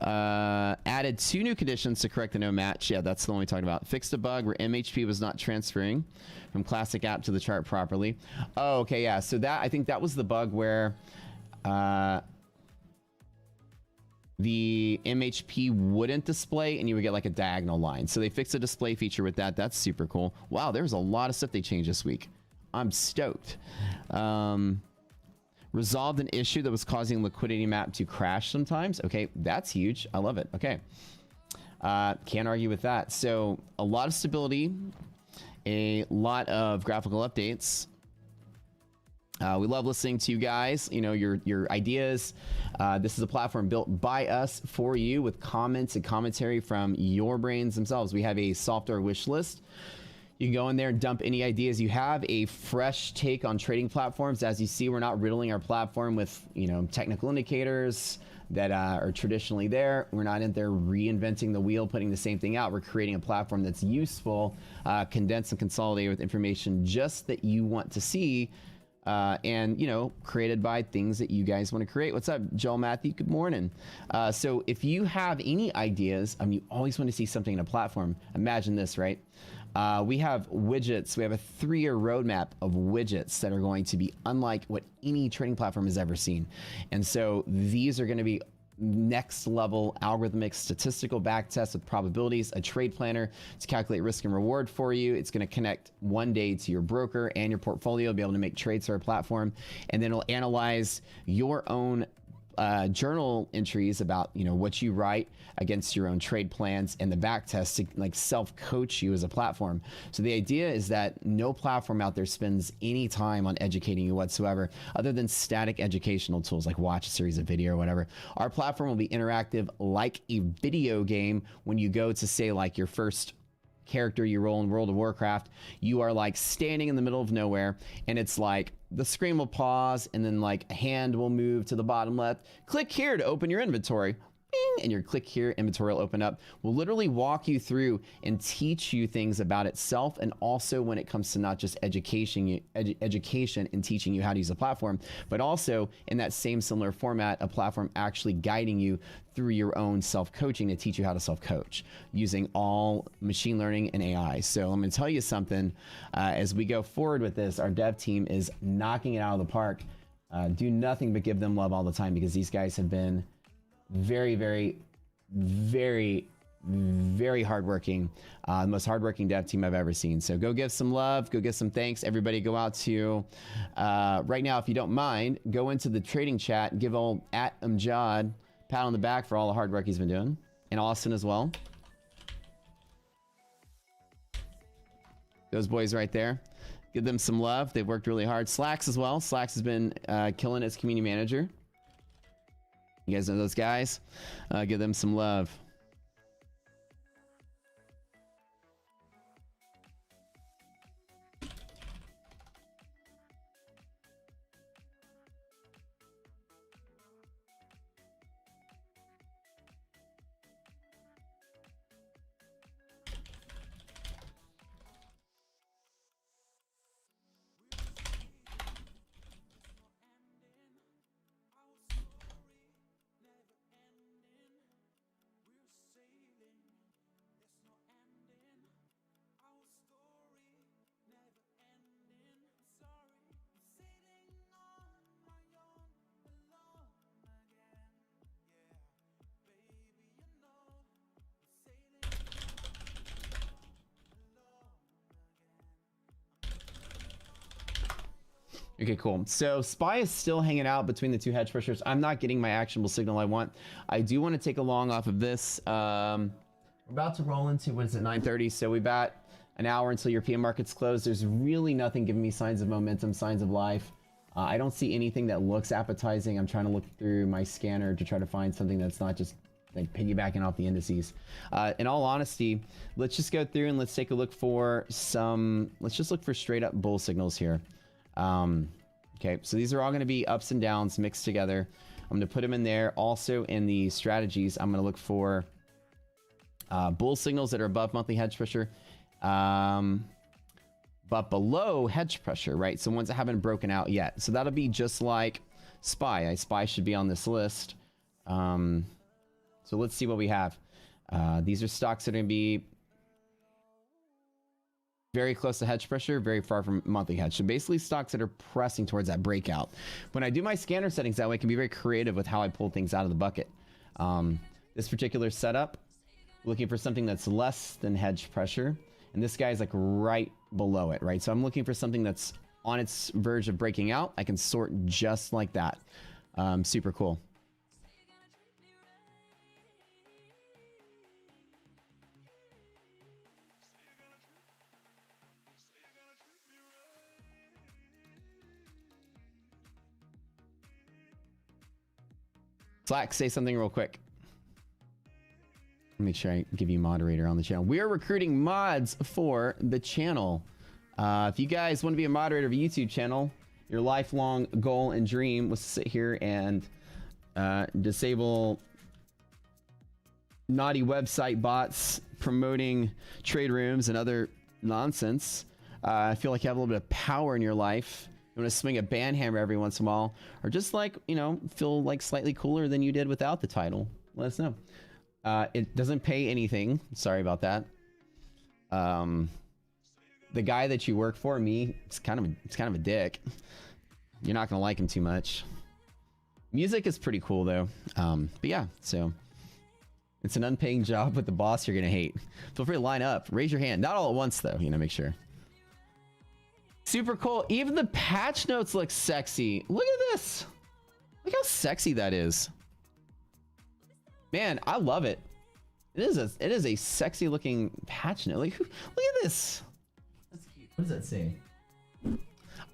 Added 2 new conditions to correct the no match. Yeah, that's the one we talked about. Fixed a bug where MHP was not transferring from classic app to the chart properly. Oh, okay, yeah. So that, I think that was the bug where the MHP wouldn't display and you would get like a diagonal line. So they fixed a display feature with that. That's super cool. Wow, there's a lot of stuff they changed this week. I'm stoked. Resolved an issue that was causing liquidity map to crash sometimes. Okay, that's huge. I love it. Okay. Can't argue with that. So a lot of stability, a lot of graphical updates. We love listening to you guys, you know, your ideas. This is a platform built by us for you with comments and commentary from your brains themselves. We have a software wish list. You can go in there and dump any ideas you have, a fresh take on trading platforms. As you see, we're not riddling our platform with, you know, technical indicators that are traditionally there. We're not in there reinventing the wheel, putting the same thing out. We're creating a platform that's useful, condensed and consolidated with information just that you want to see, and, you know, created by things that you guys want to create. What's up, Joel Matthew? Good morning. So if you have any ideas, you always want to see something in a platform. Imagine this, right? We have widgets. We have a 3-year roadmap of widgets that are going to be unlike what any trading platform has ever seen. And so these are going to be next level algorithmic statistical back tests with probabilities, a trade planner to calculate risk and reward for you. It's going to connect one day to your broker and your portfolio, be able to make trades for our platform, and then it'll analyze your own journal entries about, you know, what you write against your own trade plans and the back test to like self-coach you as a platform. So the idea is that no platform out there spends any time on educating you whatsoever, other than static educational tools like watch a series of video or whatever. Our platform will be interactive like a video game. When you go to say like your first character you roll in World of Warcraft, you are like standing in the middle of nowhere, and it's like the screen will pause and then like a hand will move to the bottom left. Click here to open your inventory. Bing, and your click here inventory will open up. We'll literally walk you through and teach you things about itself, and also when it comes to not just education and teaching you how to use a platform, but also in that same similar format, a platform actually guiding you through your own self-coaching to teach you how to self-coach using all machine learning and AI. So I'm going to tell you something. As we go forward with this, our dev team is knocking it out of the park. Do nothing but give them love all the time, because these guys have been very, very, very, very hardworking. The most hardworking dev team I've ever seen. So go give some love, go give some thanks. Everybody go out to, right now, if you don't mind, go into the trading chat, give old @Amjad pat on the back for all the hard work he's been doing. And Austin as well. Those boys right there. Give them some love. They've worked really hard. Slacks as well. Slacks has been killing as community manager. You guys know those guys? Give them some love. Okay, cool. So SPY is still hanging out between the two hedge pressures. I'm not getting my actionable signal I want. I do want to take a long off of this. We're about to roll into, what is it, 9:30. So we got an hour until European markets close. There's really nothing giving me signs of momentum, signs of life. I don't see anything that looks appetizing. I'm trying to look through my scanner to try to find something that's not just like piggybacking off the indices. In all honesty, let's just go through and let's take a look for some, let's just look for straight up bull signals here. Okay, so these are all going to be ups and downs mixed together. I'm going to put them in there. Also in the strategies, I'm going to look for bull signals that are above monthly hedge pressure, but below hedge pressure, right? So ones that haven't broken out yet. So that'll be just like SPY. SPY should be on this list. So let's see what we have. These are stocks that are going to be very close to hedge pressure, very far from monthly hedge. So basically stocks that are pressing towards that breakout. When I do my scanner settings that way, I can be very creative with how I pull things out of the bucket. This particular setup, looking for something that's less than hedge pressure. And this guy is like right below it, right? So I'm looking for something that's on its verge of breaking out. I can sort just like that. Super cool. Slack, say something real quick. Make sure I give you moderator on the channel. We are recruiting mods for the channel. If you guys want to be a moderator of a YouTube channel, your lifelong goal and dream was to sit here and disable naughty website bots promoting trade rooms and other nonsense. I feel like you have a little bit of power in your life. You want to swing a band hammer every once in a while, or just like, you know, feel like slightly cooler than you did without the title. Let us know. It doesn't pay anything. Sorry about that. The guy that you work for, me, it's kind of a dick. You're not gonna like him too much. Music is pretty cool though. But yeah, so it's an unpaying job with the boss you're gonna hate. Feel free to line up, raise your hand. Not all at once though, you know, make sure. Super cool. Even the patch notes look sexy. Look at this. Look how sexy that is. Man, I love it. It is a sexy looking patch note. Like, look at this. That's cute. What does that say?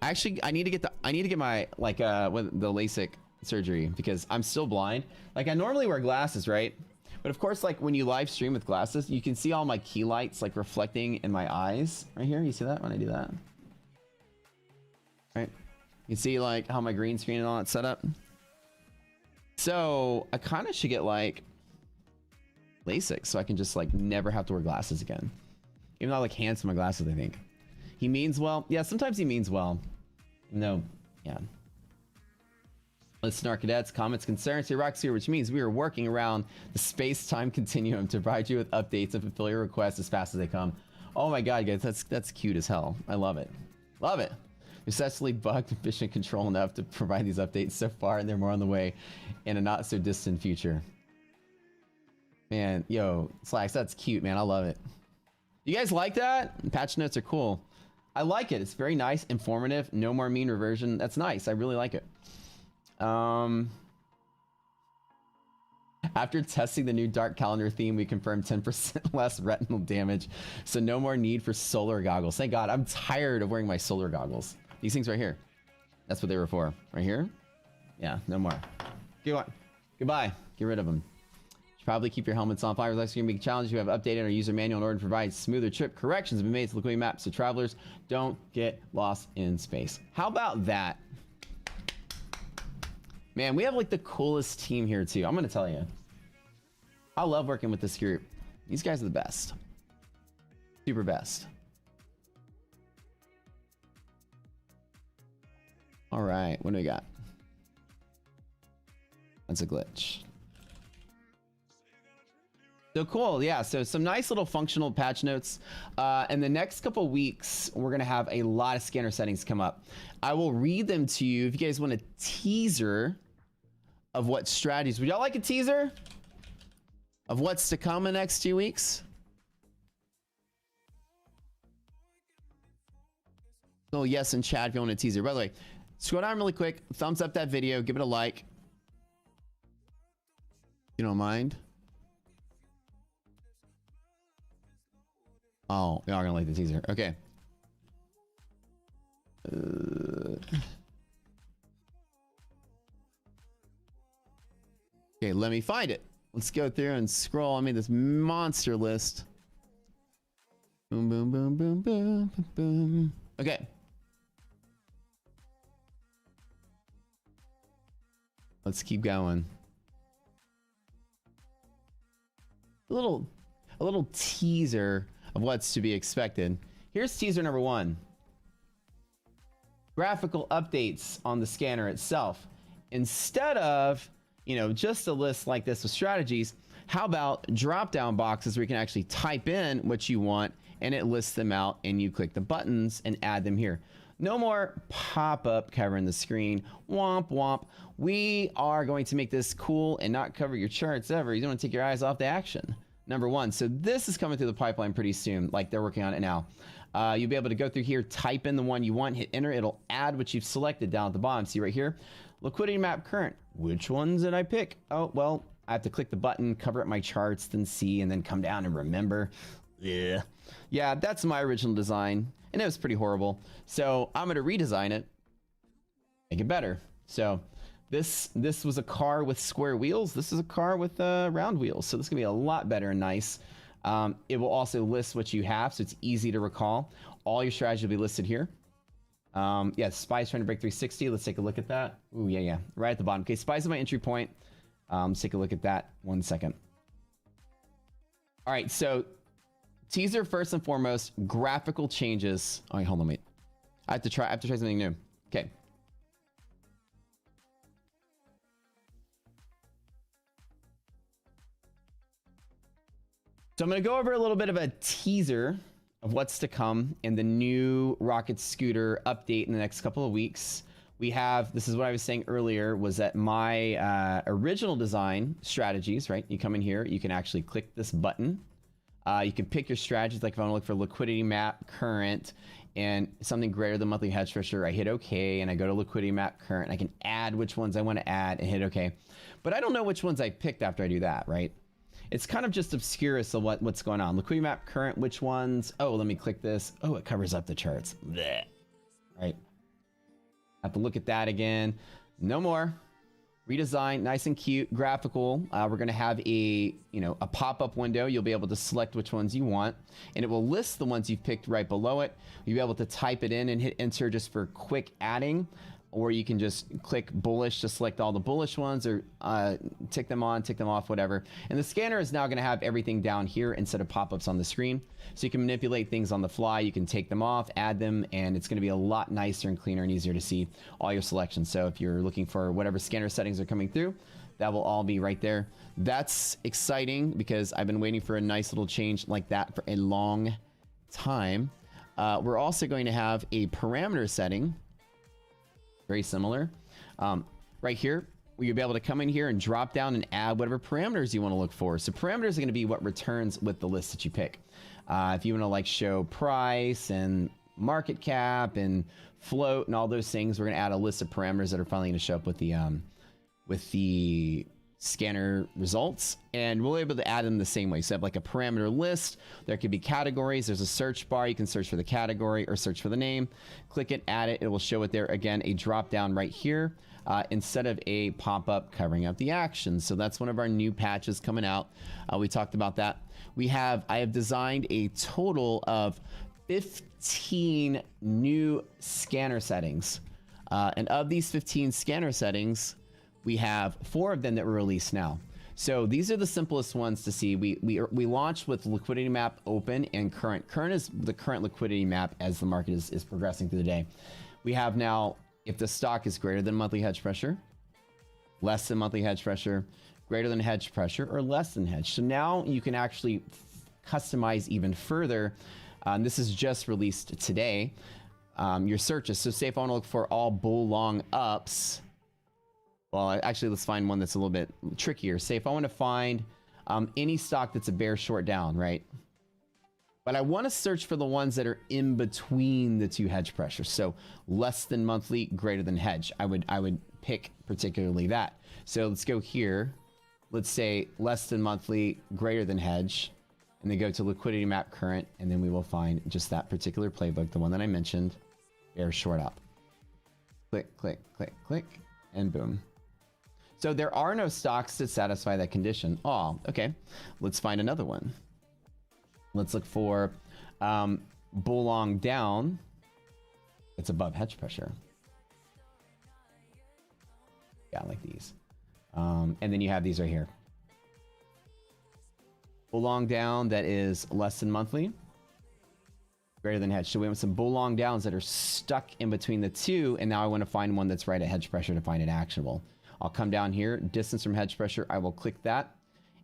I need to get my like with the LASIK surgery because I'm still blind. Like I normally wear glasses, right? But of course, like when you live stream with glasses, you can see all my key lights like reflecting in my eyes right here. You see that when I do that? Right? You see like how my green screen and all that set up? So I kind of should get like LASIK so I can just like never have to wear glasses again. Even though I like hands for my glasses, I think. He means well. Yeah, sometimes he means well. No, yeah. Listener cadets, comments, concerns. Here, Rock's here, which means we are working around the space-time continuum to provide you with updates and fulfill your requests as fast as they come. Oh my god, guys, that's cute as hell. I love it. Love it. We've successfully bugged mission control enough to provide these updates so far, and they're more on the way in a not-so-distant future. Man, yo, Slacks, that's cute, man. I love it. You guys like that? Patch notes are cool. I like it. It's very nice, informative. No more mean reversion. That's nice. I really like it. After testing the new dark calendar theme, we confirmed 10% less retinal damage, so no more need for solar goggles. Thank God. I'm tired of wearing my solar goggles. These things right here. That's what they were for. Right here? Yeah, no more. Goodbye. Get rid of them. Should probably keep your helmets on. Flyers Live Stream Big Challenge. You have updated our user manual in order to provide smoother trip. Corrections have been made to liquidity maps so travelers don't get lost in space. How about that? Man, we have like the coolest team here too. I'm gonna tell you. I love working with this group. These guys are the best. Super best. All right, what do we got? That's a glitch. So cool, yeah, so some nice little functional patch notes. In the next couple weeks, we're gonna have a lot of scanner settings come up. I will read them to you if you guys want a teaser of what strategies. Would y'all like a teaser of what's to come in the next 2 weeks? Oh, yes, in chat if you want a teaser. By the way, scroll down really quick, thumbs up that video, give it a like. You don't mind? Oh, y'all are gonna like the teaser. Okay. Okay, let me find it. Let's go through and scroll. I made this monster list. Boom, boom, boom, boom, boom, boom, boom. Okay. Let's keep going. A little teaser of what's to be expected. Here's teaser number 1. Graphical updates on the scanner itself. Instead of, you know, just a list like this with strategies, how about drop-down boxes where you can actually type in what you want and it lists them out and you click the buttons and add them here. No more pop-up covering the screen. Womp womp. We are going to make this cool and not cover your charts ever. You don't want to take your eyes off the action. Number 1. So this is coming through the pipeline pretty soon, like they're working on it now. You'll be able to go through here, type in the one you want, hit enter. It'll add what you've selected down at the bottom. See right here, liquidity map current. Which ones did I pick? Oh, well, I have to click the button, cover up my charts, then see, and then come down and remember. Yeah, that's my original design, and it was pretty horrible. So I'm going to redesign it, make it better. So this was a car with square wheels. This is a car with round wheels. So this is going to be a lot better and nice. It will also list what you have, so it's easy to recall. All your strategies will be listed here. Yeah, Spy's trying to break 360. Let's take a look at that. Ooh, yeah. Right at the bottom. Okay, Spy's is my entry point. Let's take a look at that. 1 second. All right, so teaser first and foremost, graphical changes. Oh, wait, hold on, wait. I have to try something new. Okay. So I'm going to go over a little bit of a teaser of what's to come in the new Rocket Scooter update in the next couple of weeks. We have, this is what I was saying earlier, was that my original design strategies, right? You come in here, you can actually click this button. You can pick your strategies, like if I want to look for liquidity map, current, and something greater than monthly hedge pressure, I hit OK, and I go to liquidity map current. I can add which ones I want to add and hit OK. But I don't know which ones I picked after I do that, right? It's kind of just obscure as to what's going on. Liquidity map current, which ones? Oh, let me click this. Oh, it covers up the charts. Blech. Right. Have to look at that again. No more. Redesign, nice and cute, graphical. We're going to have a pop-up window. You'll be able to select which ones you want, and it will list the ones you've picked right below it. You'll be able to type it in and hit enter just for quick adding, or you can just click bullish to select all the bullish ones, or tick them on, tick them off, whatever. And the scanner is now going to have everything down here instead of pop-ups on the screen. So you can manipulate things on the fly. You can take them off, add them, and it's going to be a lot nicer and cleaner and easier to see all your selections. So if you're looking for whatever scanner settings are coming through, that will all be right there. That's exciting because I've been waiting for a nice little change like that for a long time. We're also going to have a parameter setting. Very similar. Right here, where you'll be able to come in here and drop down and add whatever parameters you want to look for. So parameters are going to be what returns with the list that you pick. If you want to like show price and market cap and float and all those things, we're going to add a list of parameters that are finally going to show up with the scanner results, and we'll be able to add them the same way. So have like a parameter list. There could be categories. There's a search bar. You can search for the category or search for the name. Click it, add it. It will show it there. Again, a drop down right here instead of a pop-up covering up the actions. So that's one of our new patches coming out. We talked about that. I have designed a total of 15 new scanner settings. And of these 15 scanner settings, we have 4 of them that were released now. So these are the simplest ones to see. We launched with liquidity map open and current. Current is the current liquidity map as the market is progressing through the day. We have now, if the stock is greater than monthly hedge pressure, less than monthly hedge pressure, greater than hedge pressure, or less than hedge. So now you can actually customize even further. This is just released today. Your searches. So say if I want to look for all bull long ups, well, actually, let's find one that's a little bit trickier. Say if I want to find any stock that's a bear short down, right? But I want to search for the ones that are in between the two hedge pressures. So less than monthly, greater than hedge. I would pick particularly that. So let's go here. Let's say less than monthly, greater than hedge. And then go to liquidity map current. And then we will find just that particular playbook, the one that I mentioned, bear short up. Click, click, click, click, and boom. So there are no stocks that satisfy that condition. Oh, okay. Let's find another one. Let's look for bull long down. It's above hedge pressure. Yeah, like these. And then you have these right here. Bull long down that is less than monthly, greater than hedge. So we have some bull long downs that are stuck in between the two. And now I want to find one that's right at hedge pressure to find it actionable. I'll come down here, distance from hedge pressure. I will click that,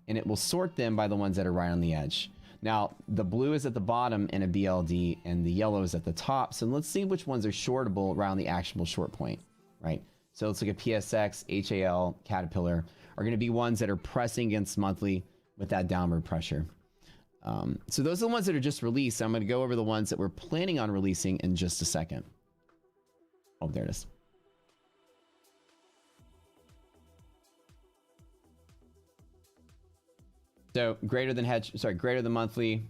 and it will sort them by the ones that are right on the edge. Now, the blue is at the bottom in a BLD, and the yellow is at the top. So let's see which ones are shortable around the actionable short point, right? So let's look at PSX, HAL, Caterpillar are going to be ones that are pressing against monthly with that downward pressure. So those are the ones that are just released. I'm going to go over the ones that we're planning on releasing in just a second. Oh, there it is. So greater than hedge, sorry, greater than monthly.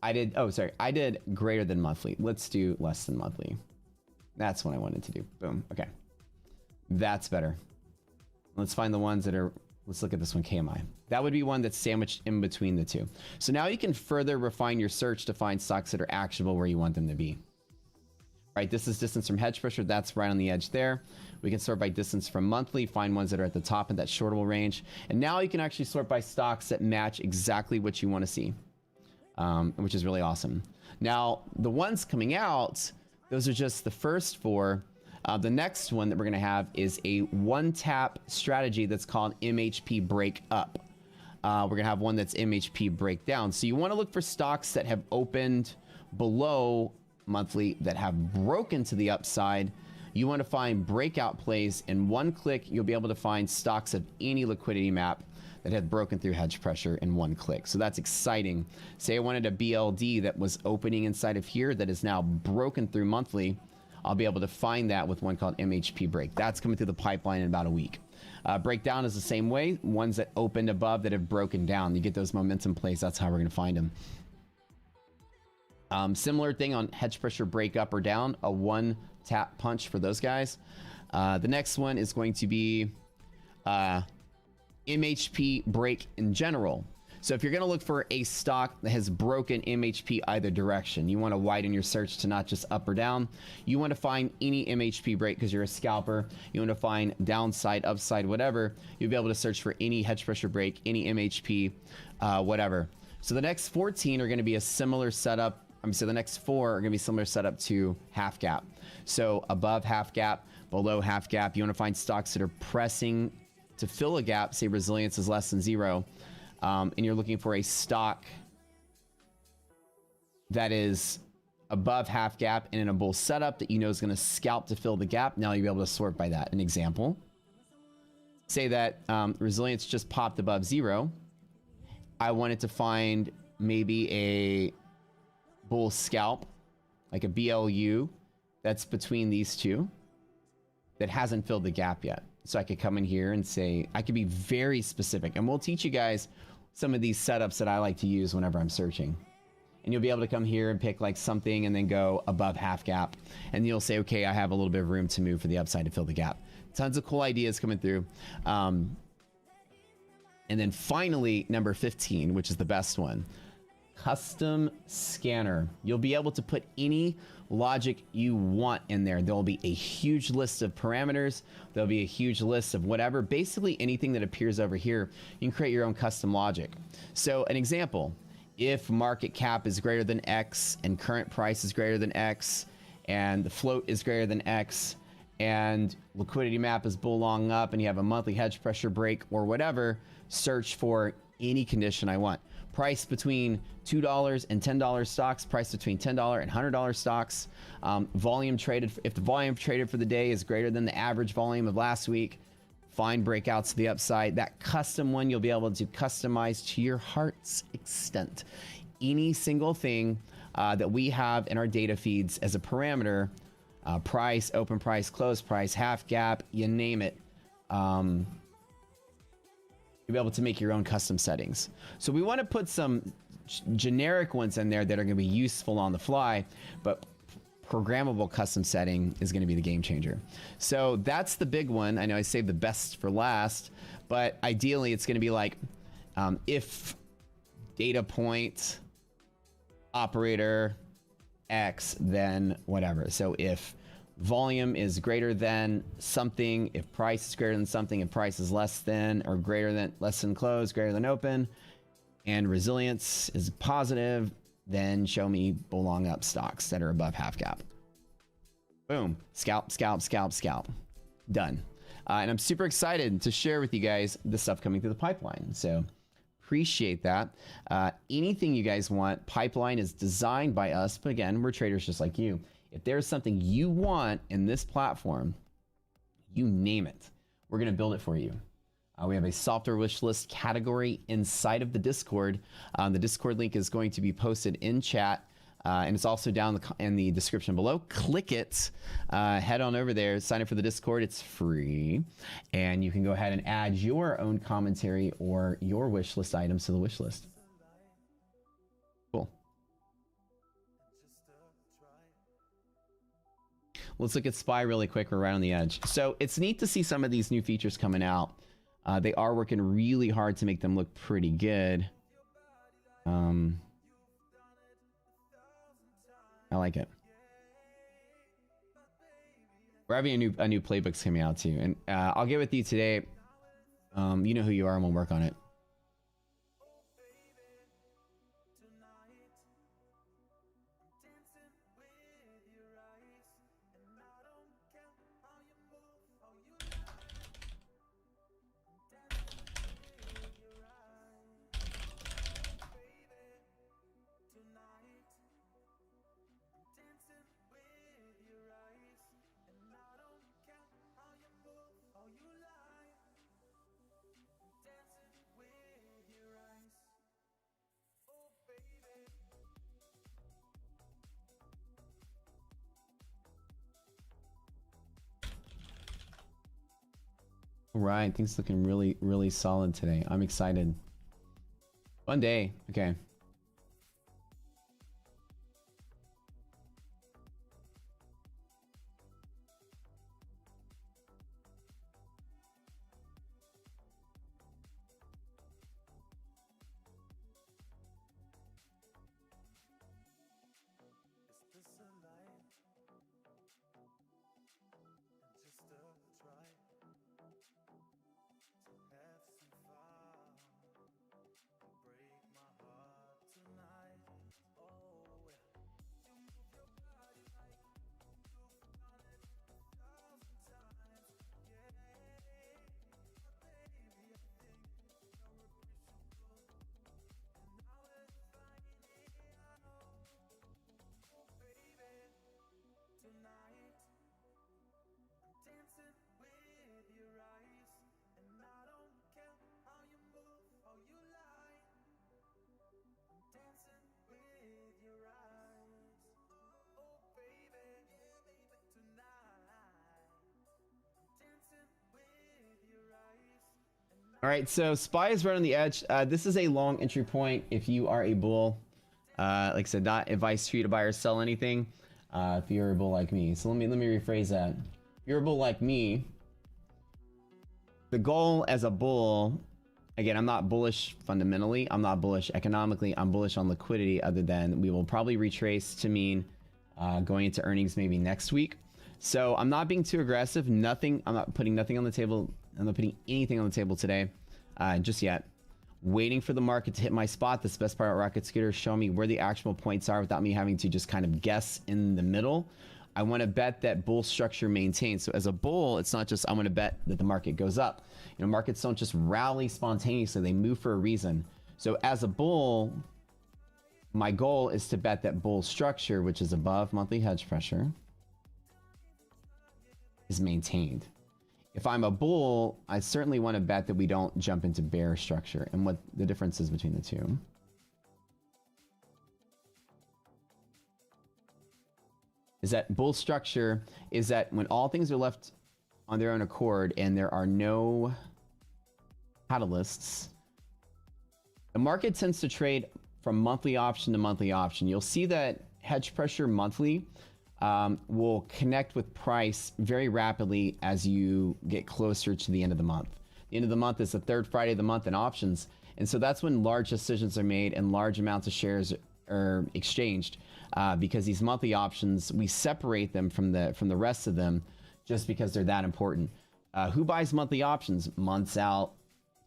I did greater than monthly. Let's do less than monthly. That's what I wanted to do. Boom. Okay. That's better. Let's find the ones that are, let's look at this one, KMI. That would be one that's sandwiched in between the two. So now you can further refine your search to find stocks that are actionable where you want them to be. Right, this is distance from hedge pressure. That's right on the edge there. We can sort by distance from monthly, find ones that are at the top of that shortable range. And now you can actually sort by stocks that match exactly what you want to see, which is really awesome. Now, the ones coming out, those are just the first 4. The next one that we're going to have is a one-tap strategy that's called MHP break up. We're going to have one that's MHP breakdown. So you want to look for stocks that have opened below monthly, that have broken to the upside. You want to find breakout plays. In one click, you'll be able to find stocks of any liquidity map that had broken through hedge pressure in one click. So that's exciting. Say I wanted a BLD that was opening inside of here that is now broken through monthly. I'll be able to find that with one called MHP break. That's coming through the pipeline in about a week. Breakdown is the same way. Ones that opened above that have broken down. You get those momentum plays. That's how we're going to find them. Similar thing on hedge pressure break up or down. A one tap punch for those guys. The next one is going to be MHP break in general. So if you're going to look for a stock that has broken MHP either direction, you want to widen your search to not just up or down. You want to find any MHP break because you're a scalper. You want to find downside, upside, whatever. You'll be able to search for any hedge pressure break, any MHP, whatever. So the next 14 are going to be a similar setup. So the next 4 are going to be similar setup to half gap. So above half gap, below half gap, you want to find stocks that are pressing to fill a gap. Say resilience is less than 0. And you're looking for a stock that is above half gap and in a bull setup that you know is going to scalp to fill the gap. Now you'll be able to sort by that. An example, say that resilience just popped above 0. I wanted to find maybe a bull scalp, like a BLU that's between these two that hasn't filled the gap yet. So I could come in here and say, I could be very specific, and we'll teach you guys some of these setups that I like to use whenever I'm searching. And you'll be able to come here and pick like something and then go above half gap. And you'll say, okay, I have a little bit of room to move for the upside to fill the gap. Tons of cool ideas coming through. And then finally, number 15, which is the best one. Custom scanner. You'll be able to put any logic you want in there. There'll be a huge list of parameters. There'll be a huge list of whatever. Basically anything that appears over here, you can create your own custom logic. So an example, if market cap is greater than X and current price is greater than X and the float is greater than X and liquidity map is bull long up and you have a monthly hedge pressure break or whatever, search for any condition I want. Price between $2 and $10 stocks, price between $10 and $100 stocks, volume traded. If the volume traded for the day is greater than the average volume of last week, find breakouts to the upside. That custom one you'll be able to customize to your heart's extent. Any single thing that we have in our data feeds as a parameter, price, open price, close price, half gap, you name it. You'll be able to make your own custom settings. So we want to put some generic ones in there that are going to be useful on the fly, but programmable custom setting is going to be the game changer. So that's the big one. I know I saved the best for last, but ideally it's going to be like if data point operator X, then whatever. So if volume is greater than something, if price is greater than something, if price is less than or greater than, less than close, greater than open, and resilience is positive, then show me bull long up stocks that are above half gap. Boom. Scalp, scalp, scalp, scalp. Done. And I'm super excited to share with you guys the stuff coming through the pipeline. So appreciate that. Anything you guys want, pipeline is designed by us, but again, we're traders just like you. If there's something you want in this platform, you name it, we're going to build it for you. We have a software wish list category inside of the Discord. The Discord link is going to be posted in chat, and it's also down in the description below. Click it, head on over there, sign up for the Discord. It's free, and you can go ahead and add your own commentary or your wish list items to the wish list. Cool. Let's look at SPY really quick. We're right on the edge. So it's neat to see some of these new features coming out. They are working really hard to make them look pretty good. I like it. We're having a new playbooks coming out too, and I'll get with you today. You know who you are, and we'll work on it. All right, things looking really, really solid today. I'm excited. Fun day. Okay. All right, so SPY is right on the edge. This is a long entry point if you are a bull. Like I said, not advice for you to buy or sell anything if you're a bull like me. So let me rephrase that. If you're a bull like me, the goal as a bull, again, I'm not bullish fundamentally. I'm not bullish economically. I'm bullish on liquidity, other than we will probably retrace to mean going into earnings maybe next week. So I'm not being too aggressive. I'm not putting nothing on the table. I'm not putting anything on the table today just yet. Waiting for the market to hit my spot. That's the best part about Rocket Scooter. Show me where the actual points are without me having to just kind of guess in the middle. I want to bet that bull structure maintains. So as a bull, it's not just I want to bet that the market goes up. You know, markets don't just rally spontaneously. They move for a reason. So as a bull, my goal is to bet that bull structure, which is above monthly hedge pressure, is maintained. If I'm a bull, I certainly want to bet that we don't jump into bear structure, and what the difference is between the two. Is that bull structure is that when all things are left on their own accord and there are no catalysts, the market tends to trade from monthly option to monthly option. You'll see that hedge pressure monthly will connect with price very rapidly as you get closer to the end of the month. The end of the month is the third Friday of the month in options. And so that's when large decisions are made and large amounts of shares are exchanged because these monthly options, we separate them from the rest of them just because they're that important. Who buys monthly options? Months out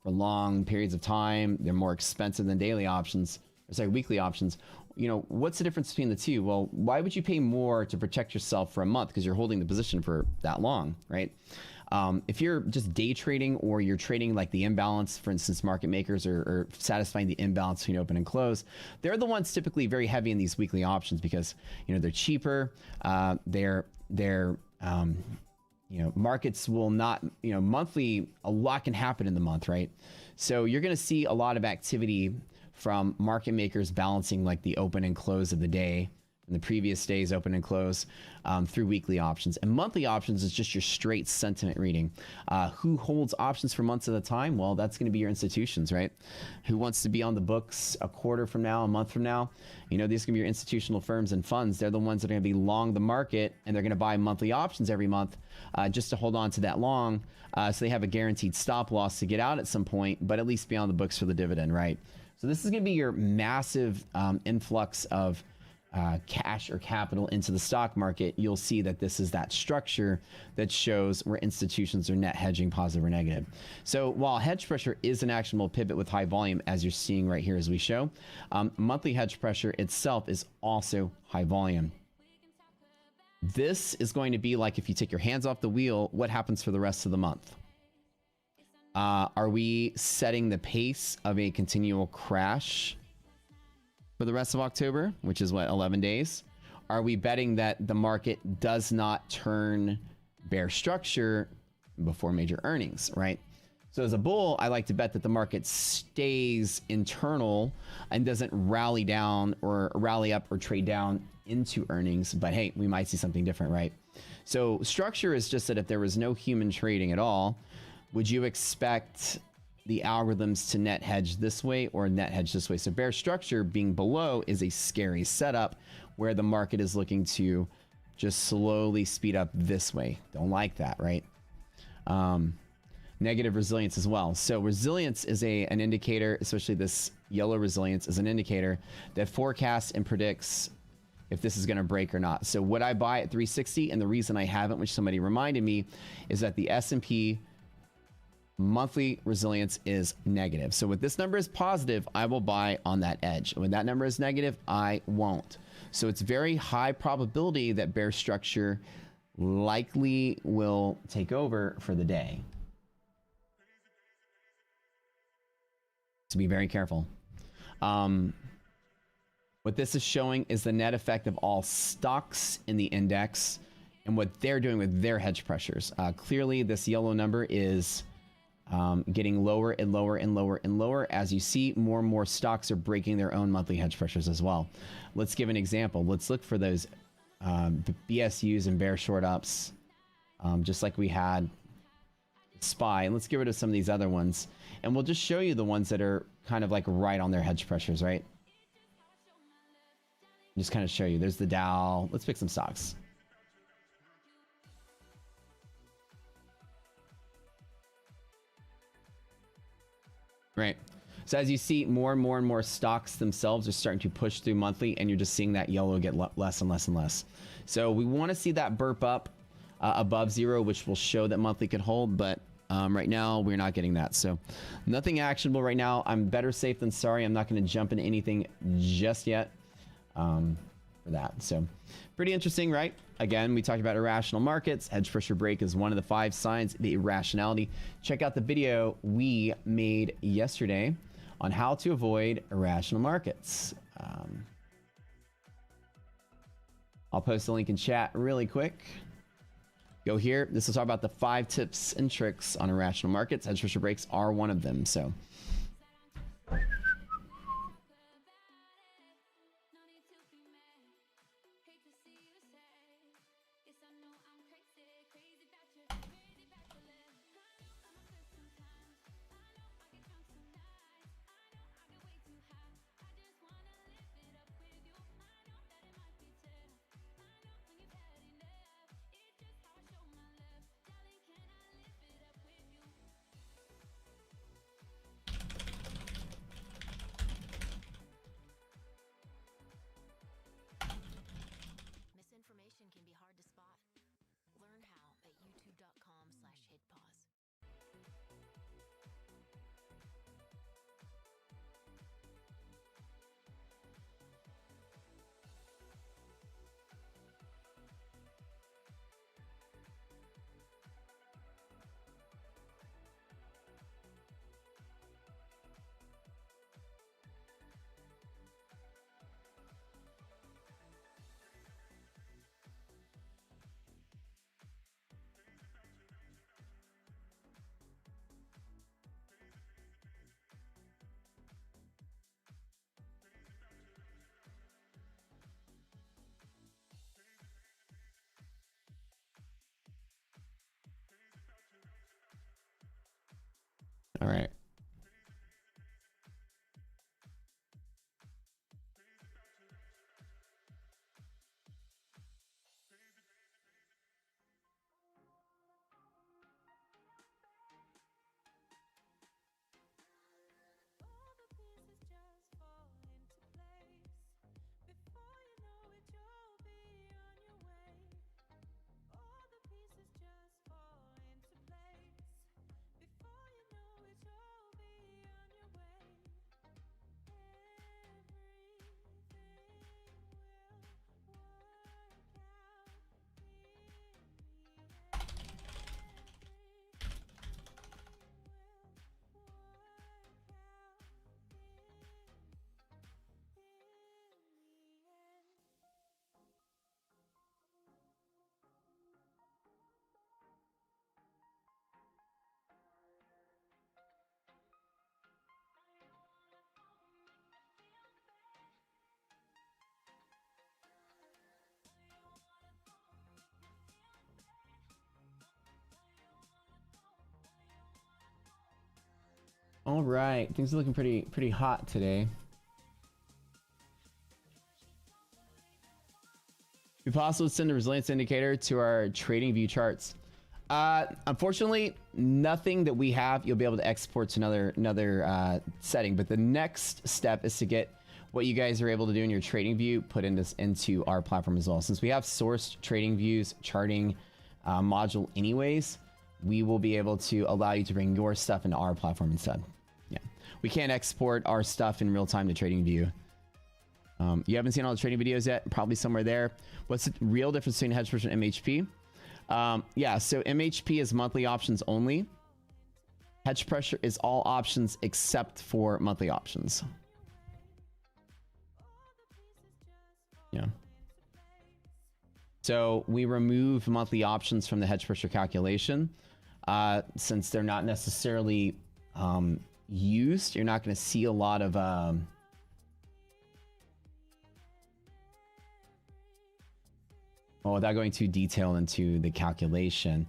for long periods of time. They're more expensive than daily options, or sorry, weekly options. You know, what's the difference between the two? Well, why would you pay more to protect yourself for a month? Because you're holding the position for that long, right? If you're just day trading or you're trading like the imbalance, for instance, market makers are satisfying the imbalance between open and close, they're the ones typically very heavy in these weekly options because, you know, they're cheaper. You know, markets will not, you know, monthly, a lot can happen in the month, right? So you're going to see a lot of activity from market makers balancing like the open and close of the day and the previous day's open and close through weekly options. And monthly options is just your straight sentiment reading. Who holds options for months at a time? Well, that's going to be your institutions, right? Who wants to be on the books a quarter from now, a month from now? You know, these are going to be your institutional firms and funds. They're the ones that are going to be long the market, and they're going to buy monthly options every month just to hold on to that long. So they have a guaranteed stop loss to get out at some point, but at least be on the books for the dividend, right? So this is going to be your massive influx of cash or capital into the stock market. You'll see that this is that structure that shows where institutions are net hedging, positive or negative. So while hedge pressure is an actionable pivot with high volume, as you're seeing right here as we show, monthly hedge pressure itself is also high volume. This is going to be like if you take your hands off the wheel, what happens for the rest of the month? Are we setting the pace of a continual crash for the rest of October, which is what, 11 days? Are we betting that the market does not turn bear structure before major earnings, right? So as a bull, I like to bet that the market stays internal and doesn't rally down or rally up or trade down into earnings. But hey, we might see something different, right? So structure is just that if there was no human trading at all, would you expect the algorithms to net hedge this way or net hedge this way? So bear structure being below is a scary setup where the market is looking to just slowly speed up this way. Don't like that, right? Negative resilience as well. So resilience is an indicator, especially this yellow resilience is an indicator that forecasts and predicts if this is going to break or not. So would I buy at 360? And the reason I haven't, which somebody reminded me, is that the S&P monthly resilience is negative. So when this number is positive, I will buy on that edge. When that number is negative, I won't. So it's very high probability that bear structure likely will take over for the day. So be very careful. What this is showing is the net effect of all stocks in the index and what they're doing with their hedge pressures. Clearly, this yellow number is getting lower and lower and lower and lower. As you see, more and more stocks are breaking their own monthly hedge pressures as well. Let's give an example. Let's look for those BSUs and bear short ups, just like we had SPY. And let's get rid of some of these other ones. And we'll just show you the ones that are kind of like right on their hedge pressures, right? Just kind of show you. There's the Dow. Let's pick some stocks. Right. So as you see, more and more and more stocks themselves are starting to push through monthly, and you're just seeing that yellow get less and less and less. So we want to see that burp up above zero, which will show that monthly could hold, but right now we're not getting that. So nothing actionable right now. I'm better safe than sorry. I'm not going to jump into anything just yet for that. So pretty interesting, right? Again, we talked about irrational markets. Hedge pressure break is one of the 5 signs of irrationality. Check out the video we made yesterday on how to avoid irrational markets. I'll post the link in chat really quick. Go here. This will talk about the 5 tips and tricks on irrational markets. Hedge pressure breaks are one of them. So can be hard to spot. Learn how at youtube.com/hitpause. all right. All right, things are looking pretty hot today. Be possible to send a resilience indicator to our trading view charts. Unfortunately, nothing that we have you'll be able to export to another setting. But the next step is to get what you guys are able to do in your trading view put into our platform as well. Since we have sourced trading views charting module anyways, we will be able to allow you to bring your stuff into our platform instead. Yeah, we can't export our stuff in real time to trading view. You haven't seen all the trading videos yet, probably somewhere there. What's the real difference between hedge pressure and MHP? Yeah, so MHP is monthly options only. Hedge pressure is all options except for monthly options. Yeah. So we remove monthly options from the hedge pressure calculation. Since they're not necessarily used, you're not going to see a lot of... well, without going too detailed into the calculation,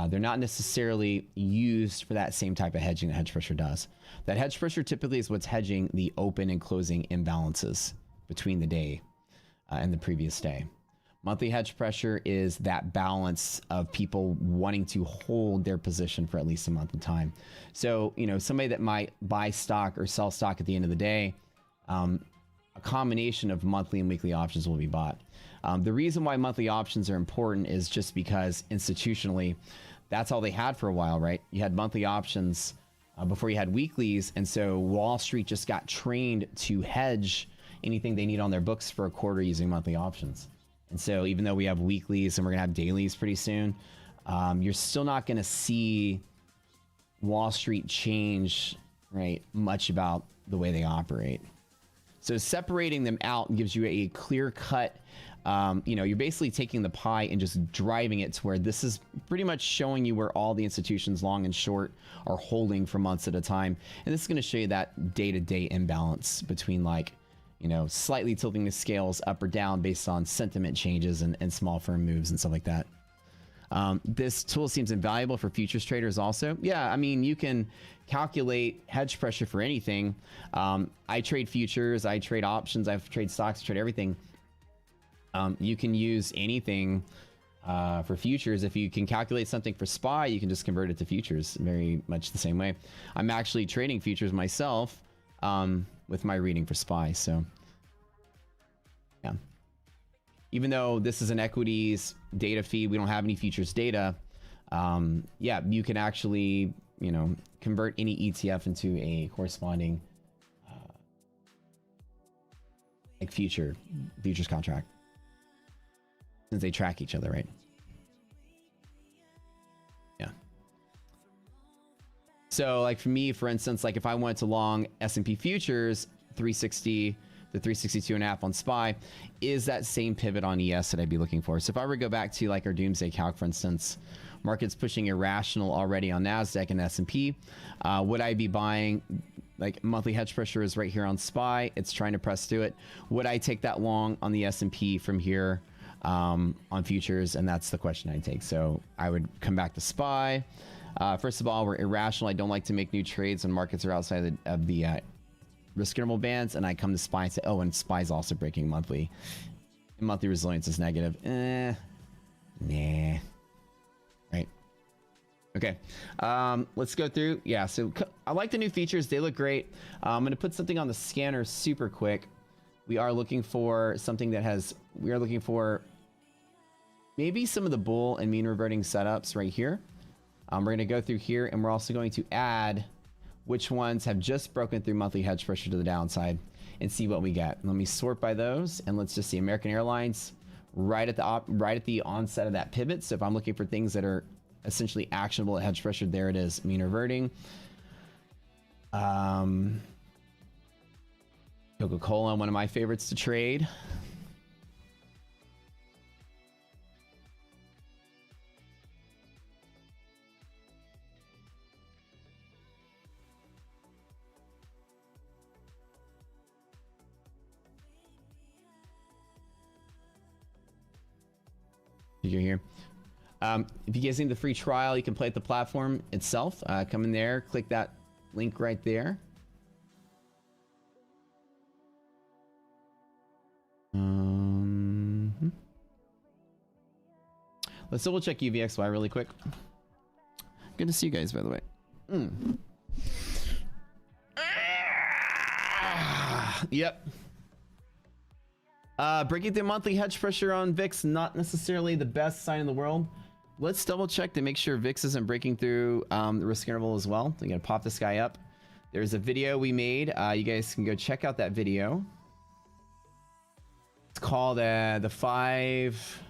they're not necessarily used for that same type of hedging that hedge pressure does. That hedge pressure typically is what's hedging the open and closing imbalances between the day and the previous day. Monthly hedge pressure is that balance of people wanting to hold their position for at least a month in time. So, you know, somebody that might buy stock or sell stock at the end of the day, a combination of monthly and weekly options will be bought. The reason why monthly options are important is just because institutionally, that's all they had for a while, right? You had monthly options before you had weeklies. And so Wall Street just got trained to hedge anything they need on their books for a quarter using monthly options. And so even though we have weeklies and we're going to have dailies pretty soon, you're still not going to see Wall Street change, right, much about the way they operate. So separating them out gives you a clear cut, you know, you're basically taking the pie and just driving it to where this is pretty much showing you where all the institutions long and short are holding for months at a time. And this is going to show you that day-to-day imbalance between, like, you know, slightly tilting the scales up or down based on sentiment changes and small firm moves and stuff like that. This tool seems invaluable for futures traders also. Yeah, I mean, you can calculate hedge pressure for anything. I trade futures, I trade options, I trade stocks, I trade everything. You can use anything for futures. If you can calculate something for SPY, you can just convert it to futures very much the same way. I'm actually trading futures myself with my reading for SPY. So, yeah. Even though this is an equities data feed, we don't have any futures data. Yeah, you can actually, you know, convert any ETF into a corresponding like futures contract, since they track each other, right? Yeah. So, like for me, for instance, like if I went to long S&P futures 360 to 362.5 on SPY, is that same pivot on ES that I'd be looking for. So if I were to go back to like our Doomsday Calc, for instance, market's pushing irrational already on NASDAQ and S&P. Would I be buying, like monthly hedge pressure is right here on SPY. It's trying to press through it. Would I take that long on the S&P from here on futures? And that's the question I take. So I would come back to SPY. First of all, we're irrational. I don't like to make new trades when markets are outside of the risk interval bands, and I come to SPY and say, oh, and SPY is also breaking monthly. Monthly resilience is negative. Nah. Right. Okay. Let's go through. Yeah, so I like the new features. They look great. I'm going to put something on the scanner super quick. We are looking for something that has, we are looking for maybe some of the bull and mean reverting setups right here. We're going to go through here, and we're also going to add which ones have just broken through monthly hedge pressure to the downside and see what we get. Let me sort by those, and let's just see American Airlines right at the onset of that pivot. So if I'm looking for things that are essentially actionable at hedge pressure, there it is, mean reverting. Coca-Cola, one of my favorites to trade. You're here. If you guys need the free trial, you can play at the platform itself. Come in there, click that Link right there. Let's double check UVXY really quick. Good to see you guys, by the way. Yep. Breaking the monthly hedge pressure on VIX, not necessarily the best sign in the world. Let's double check to make sure VIX isn't breaking through the risk interval as well. I'm gonna pop this guy up. There's a video we made. You guys can go check out that video. It's called the 5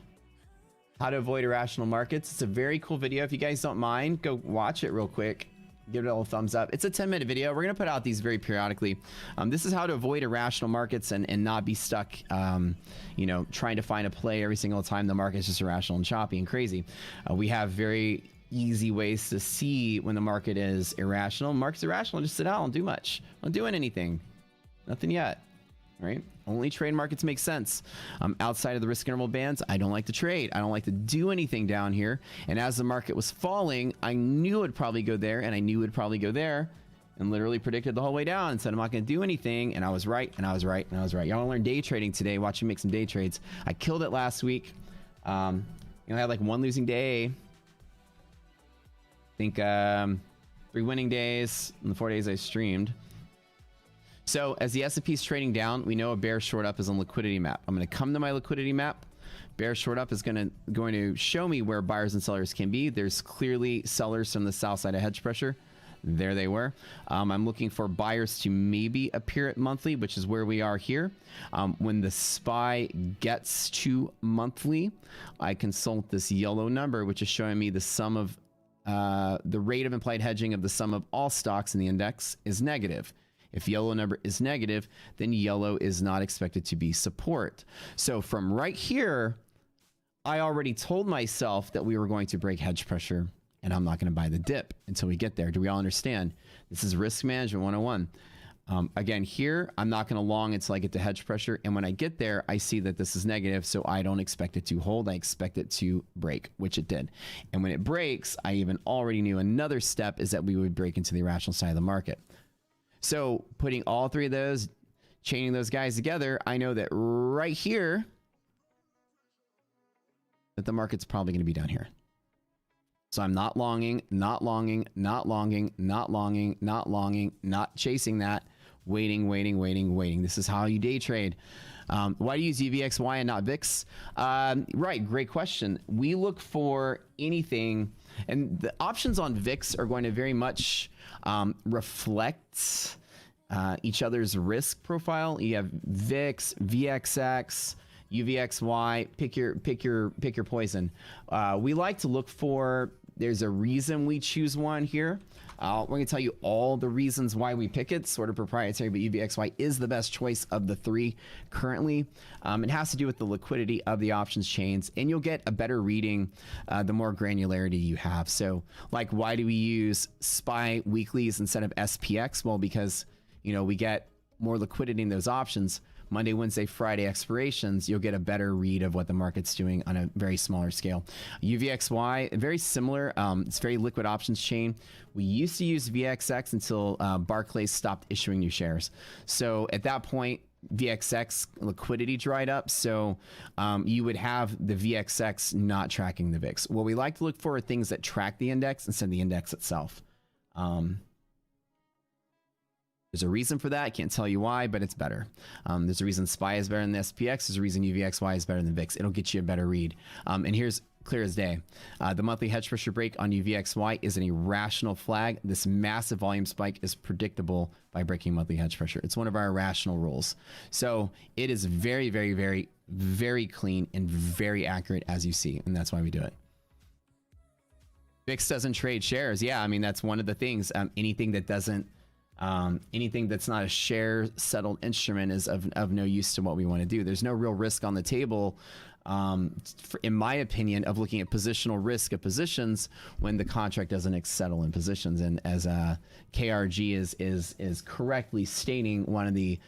How to Avoid Irrational Markets. It's a very cool video. If you guys don't mind, go watch it real quick. Give it a little thumbs up. It's a 10-minute video. We're going to put out these very periodically. This is how to avoid irrational markets and not be stuck, you know, trying to find a play every single time the market's just irrational and choppy and crazy. We have very easy ways to see when the market is irrational. Market's irrational, just sit out, don't do much. Not doing anything. Nothing yet. Right? Only trade markets make sense. Outside of the risk interval bands, I don't like to trade. I don't like to do anything down here. And as the market was falling, I knew it would probably go there, and I knew it would probably go there, and literally predicted the whole way down and said I'm not going to do anything. And I was right, and I was right, and I was right. Y'all want to learn day trading today? Watch me make some day trades. I killed it last week. You know, I had like one losing day. I think 3 winning days in the 4 days I streamed. So as the S&P is trading down, we know a bear short up is on liquidity map. I'm going to come to my liquidity map. Bear short up is going to show me where buyers and sellers can be. There's clearly sellers from the south side of hedge pressure. There they were. I'm looking for buyers to maybe appear at monthly, which is where we are here. When the SPY gets to monthly, I consult this yellow number, which is showing me the sum of the rate of implied hedging of the sum of all stocks in the index is negative. If yellow number is negative, then yellow is not expected to be support. So from right here, I already told myself that we were going to break hedge pressure, and I'm not going to buy the dip until we get there. Do we all understand? This is risk management 101. Again, here, I'm not going to long until I get to hedge pressure. And when I get there, I see that this is negative, so I don't expect it to hold. I expect it to break, which it did. And when it breaks, I even already knew another step is that we would break into the irrational side of the market. So putting all three of those, chaining those guys together, I know that right here, that the market's probably going to be down here. So I'm not longing, not longing, not longing, not longing, not longing, not chasing that, waiting, waiting, waiting, waiting. This is how you day trade. Why do you use UVXY and not VIX? Right, great question. We look for anything, and the options on VIX are going to very much reflect each other's risk profile. You have VIX, VXX, UVXY. Pick your poison. We like to look for. There's a reason we choose one here. We're going to tell you all the reasons why we pick it, sort of proprietary, but UVXY is the best choice of the three currently. It has to do with the liquidity of the options chains, and you'll get a better reading the more granularity you have. So, like, why do we use SPY weeklies instead of SPX? Well, because, you know, we get more liquidity in those options. Monday, Wednesday, Friday expirations, you'll get a better read of what the market's doing on a very smaller scale. UVXY, very similar. It's very liquid options chain. We used to use VXX until Barclays stopped issuing new shares. So at that point, VXX liquidity dried up. So you would have the VXX not tracking the VIX. What we like to look for are things that track the index instead of the index itself. There's a reason for that. I can't tell you why, but it's better. There's a reason SPY is better than the SPX. There's a reason UVXY is better than VIX. It'll get you a better read. And here's clear as day. The monthly hedge pressure break on UVXY is an irrational flag. This massive volume spike is predictable by breaking monthly hedge pressure. It's one of our irrational rules. So it is very, very, very, very clean and very accurate, as you see. And that's why we do it. VIX doesn't trade shares. Yeah, I mean, that's one of the things. Anything that doesn't anything that's not a share settled instrument is of no use to what we want to do. There's no real risk on the table, in my opinion, of looking at positional risk of positions when the contract doesn't settle in positions. And as KRG is correctly stating, one of the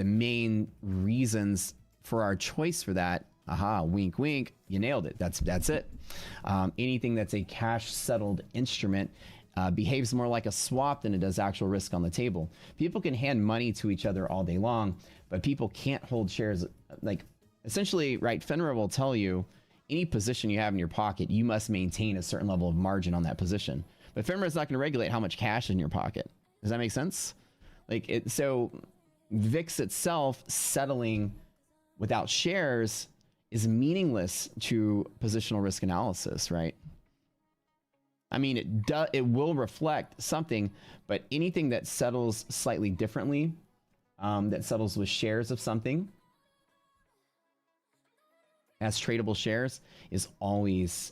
main reasons for our choice for that. Aha, wink, wink. You nailed it. That's it. Anything that's a cash settled instrument behaves more like a swap than it does actual risk on the table. People can hand money to each other all day long, but people can't hold shares. Like, essentially, right, FINRA will tell you any position you have in your pocket, you must maintain a certain level of margin on that position. But FINRA is not going to regulate how much cash is in your pocket. Does that make sense? So VIX itself settling without shares is meaningless to positional risk analysis, right? I mean, it will reflect something, but anything that settles slightly differently, that settles with shares of something, as tradable shares, is always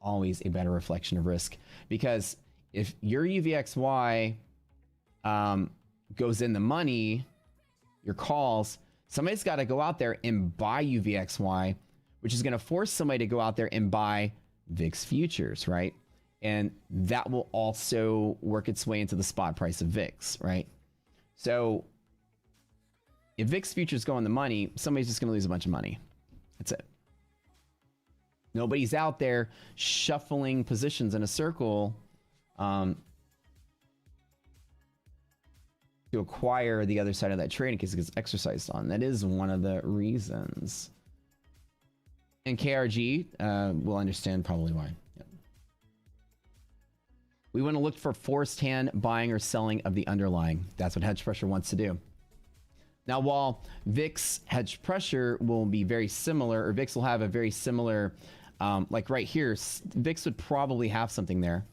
a better reflection of risk. Because if your UVXY goes in the money, your calls, somebody's got to go out there and buy UVXY, which is going to force somebody to go out there and buy VIX futures, right? And that will also work its way into the spot price of VIX, right? So if VIX futures go in the money, somebody's just going to lose a bunch of money. That's it. Nobody's out there shuffling positions in a circle to acquire the other side of that trade in case it gets exercised on. That is one of the reasons. And KRG will understand probably why. Yep. We want to look for forced hand buying or selling of the underlying. That's what hedge pressure wants to do. Now, while VIX hedge pressure will be very similar, or VIX will have a very similar, like right here, VIX would probably have something there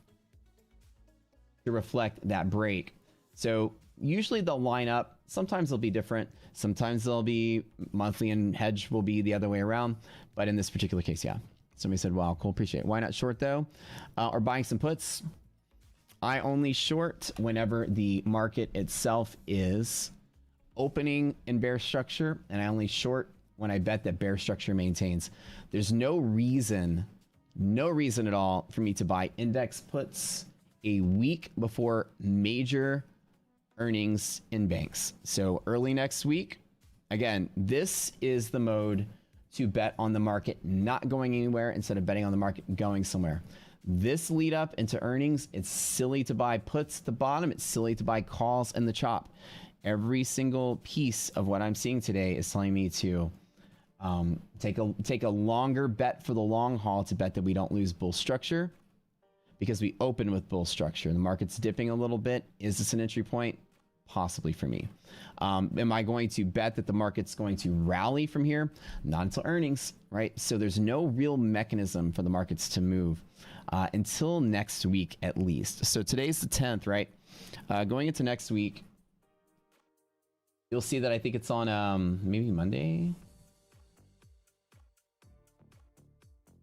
to reflect that break. So usually they'll line up. Sometimes they'll be different. Sometimes they'll be monthly and hedge will be the other way around. But in this particular case, yeah. Somebody said, wow, cool, appreciate it. Why not short though? Or buying some puts? I only short whenever the market itself is opening in bear structure, and I only short when I bet that bear structure maintains. There's no reason at all for me to buy index puts a week before major earnings in banks. So early next week, again, this is the mode to bet on the market not going anywhere instead of betting on the market going somewhere. This lead up into earnings, it's silly to buy puts at the bottom. It's silly to buy calls in the chop. Every single piece of what I'm seeing today is telling me to take a longer bet for the long haul to bet that we don't lose bull structure because we open with bull structure. The market's dipping a little bit. Is this an entry point? Possibly for me. Am I going to bet that the market's going to rally from here? Not until earnings, right? So there's no real mechanism for the markets to move until next week at least. So today's the 10th, right? Going into next week, you'll see that I think it's on maybe Monday.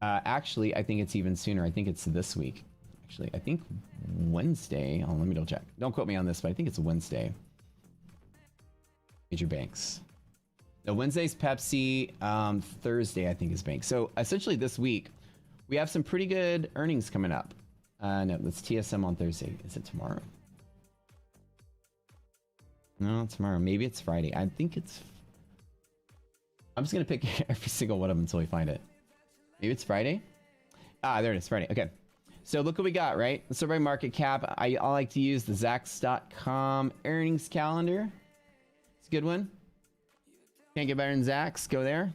Actually, I think it's even sooner. I think it's this week. Actually, I think Wednesday. Oh, let me double check. Don't quote me on this, but I think it's Wednesday. Major banks. No, Wednesday's Pepsi. Thursday, I think, is bank. So essentially this week, we have some pretty good earnings coming up. No, that's TSM on Thursday. Is it tomorrow? No, tomorrow. Maybe it's Friday. I think it's... I'm just going to pick every single one of them until we find it. Maybe it's Friday? Ah, there it is. Friday. Okay. So look what we got, right? Survey market cap. I like to use the Zacks.com earnings calendar. It's a good one. Can't get better than Zacks. Go there.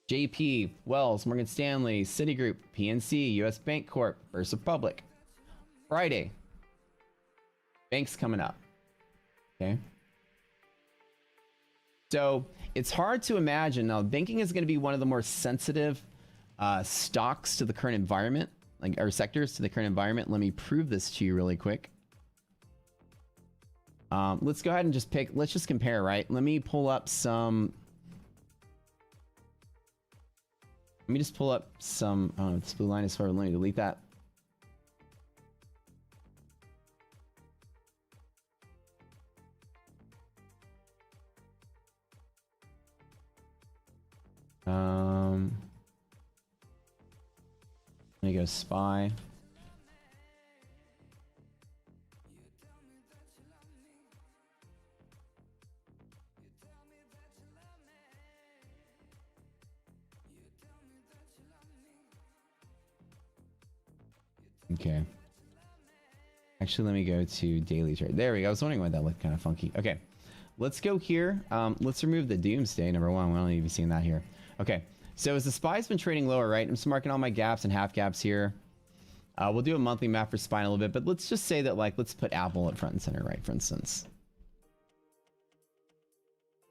JP, Wells, Morgan Stanley, Citigroup, PNC, US Bank Corp, First Republic. Friday. Banks coming up. Okay. So it's hard to imagine. Now, banking is going to be one of the more sensitive stocks to the current environment, like or sectors to the current environment. Let me prove this to you really quick. Let's go ahead and just pick. Let's just compare, right? Let me pull up some. Let me just pull up some. Oh, this blue line is forward. Let me delete that. Let me go spy. Okay. Actually, let me go to daily trade. There we go. I was wondering why that looked kind of funky. Okay, let's go here. Let's remove the doomsday, number one. We don't even see that here. Okay, so as the SPY's been trading lower, right? I'm just marking all my gaps and half gaps here. We'll do a monthly map for SPY in a little bit, but let's just say that, like, let's put Apple at front and center, right? For instance.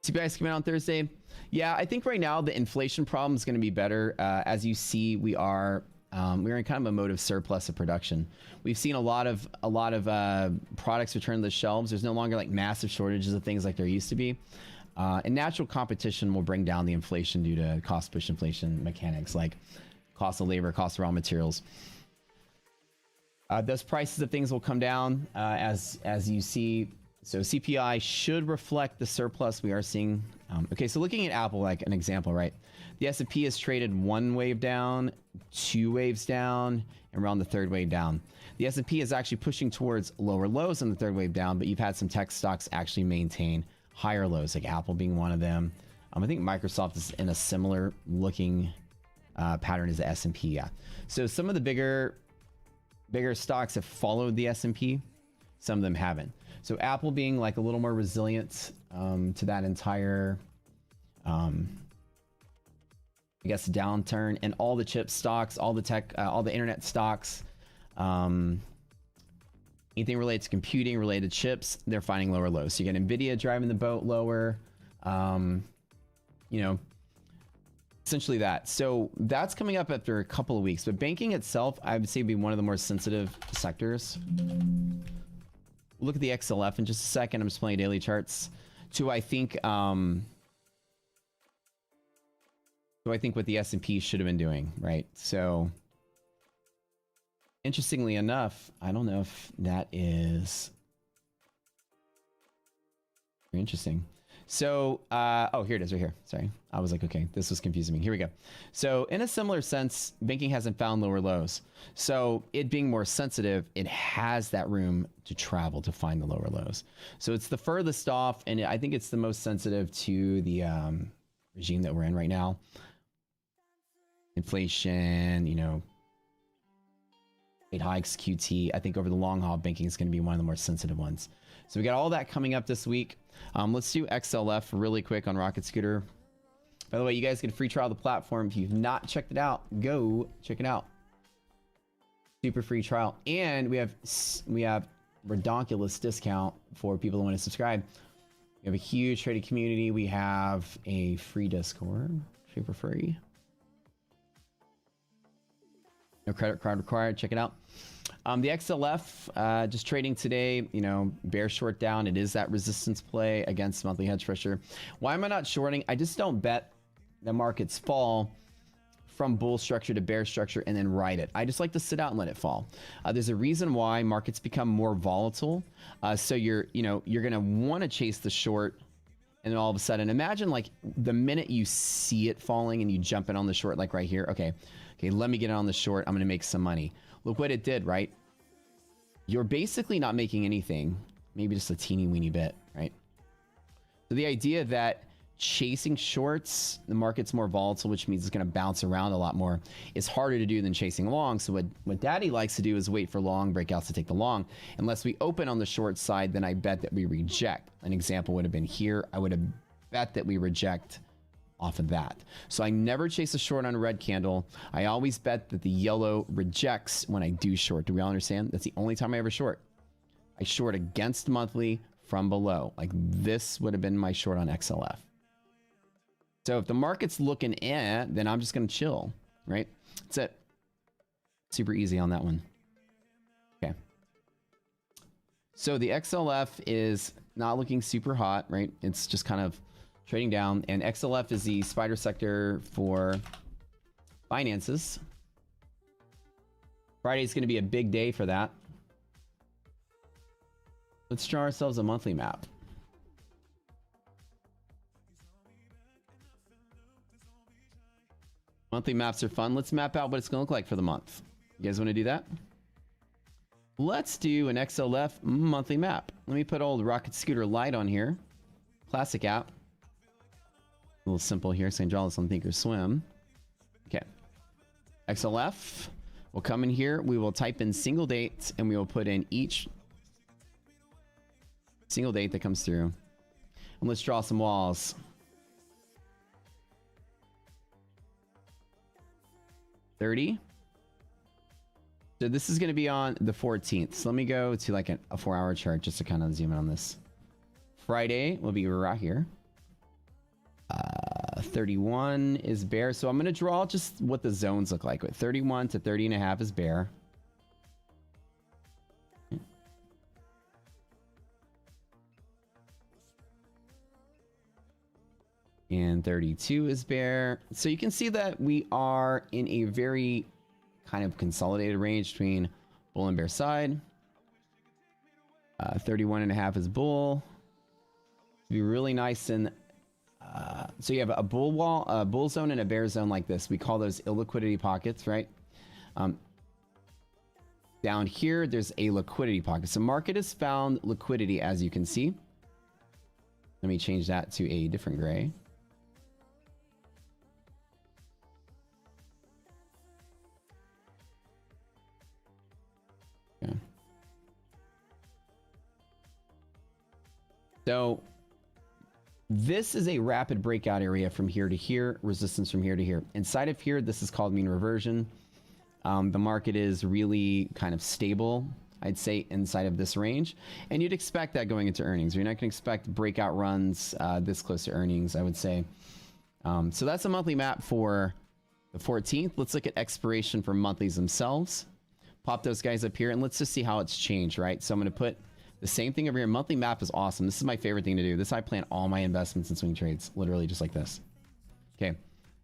CPI is coming out on Thursday. Yeah, I think right now the inflation problem is going to be better. As you see, we're in kind of a mode of surplus of production. We've seen a lot of products return to the shelves. There's no longer like massive shortages of things like there used to be. And natural competition will bring down the inflation due to cost push inflation mechanics like cost of labor, cost of raw materials. Those prices of things will come down as you see. So CPI should reflect the surplus we are seeing. Okay, so looking at Apple like an example, right? The S&P has traded one wave down, two waves down, and we're on the third wave down. The S&P is actually pushing towards lower lows on the third wave down, but you've had some tech stocks actually maintain higher lows, like Apple being one of them. I think Microsoft is in a similar looking pattern as the S&P, yeah. So some of the bigger stocks have followed the S&P, some of them haven't. So Apple being like a little more resilient to that entire, I guess, downturn, and all the chip stocks, all the tech, all the internet stocks, anything related to computing, related to chips, they're finding lower lows. So you get Nvidia driving the boat lower, you know, essentially that. So that's coming up after a couple of weeks. But banking itself, I would say, would be one of the more sensitive sectors. Look at the XLF in just a second. I'm just playing daily charts. Do I think what the S&P should have been doing, right? So interestingly enough, I don't know if that is very interesting. So, oh, here it is right here. Sorry. I was like, okay, this was confusing me. Here we go. So in a similar sense, banking hasn't found lower lows. So it being more sensitive, it has that room to travel to find the lower lows. So it's the furthest off, and I think it's the most sensitive to the regime that we're in right now. Inflation, you know, rate hikes, QT. I think over the long haul, banking is going to be one of the more sensitive ones. So we got all that coming up this week. Let's do XLF really quick on Rocket Scooter. By the way, you guys get a free trial of the platform. If you've not checked it out, go check it out. Super free trial. And we have redonkulous discount for people who want to subscribe. We have a huge trading community. We have a free Discord, super free. No credit card required. Check it out. The XLF, just trading today, you know, bear short down. It is that resistance play against monthly hedge pressure. Why am I not shorting? I just don't bet the markets fall from bull structure to bear structure and then ride it. I just like to sit out and let it fall. There's a reason why markets become more volatile. So you're going to want to chase the short, and then all of a sudden, imagine like the minute you see it falling and you jump in on the short, like right here. Okay, let me get on the short. I'm going to make some money. Look what it did, right? You're basically not making anything, maybe just a teeny weeny bit, right? So the idea that chasing shorts, the market's more volatile, which means it's going to bounce around a lot more, is harder to do than chasing long. So what Daddy likes to do is wait for long breakouts to take the long. Unless we open on the short side, then I bet that we reject. An example would have been here. I would have bet that we reject off of that. So I never chase a short on a red candle. I always bet that the yellow rejects when I do short. Do we all understand? That's the only time I ever short. I short against monthly from below. Like this would have been my short on XLF. So if the market's looking in, then I'm just going to chill, right? That's it. Super easy on that one. Okay. So the XLF is not looking super hot, right? It's just kind of trading down, and XLF is the spider sector for finances. Friday is going to be a big day for that. Let's draw ourselves a monthly map. Monthly maps are fun. Let's map out what it's going to look like for the month. You guys want to do that? Let's do an XLF monthly map. Let me put old Rocket Scooter Lite on here. Classic app. A little simple here, so I can draw this on Thinkorswim. Okay. XLF. We'll come in here. We will type in single dates, and we will put in each single date that comes through. And let's draw some walls. $30. So this is going to be on the 14th. So let me go to like a 4-hour chart just to kind of zoom in on this. Friday will be right here. 31 is bear. So I'm going to draw just what the zones look like. With 31 to 30.5 is bear. And 32 is bear. So you can see that we are in a very kind of consolidated range between bull and bear side. 31.5 is bull. Be really nice and so you have a bull wall, a bull zone, and a bear zone like this. We call those illiquidity pockets, right? Down here, there's a liquidity pocket. So market has found liquidity, as you can see. Let me change that to a different gray. Okay. So this is a rapid breakout area from here to here, resistance from here to here. Inside of here, this is called mean reversion. The market is really kind of stable, I'd say, inside of this range. And you'd expect that going into earnings. You're not going to expect breakout runs this close to earnings, I would say. So that's a monthly map for the 14th. Let's look at expiration for monthlies themselves. Pop those guys up here, and let's just see how it's changed, right? So I'm going to put the same thing over here. Monthly map is awesome. This is my favorite thing to do. This I plan all my investments and swing trades, literally just like this. Okay,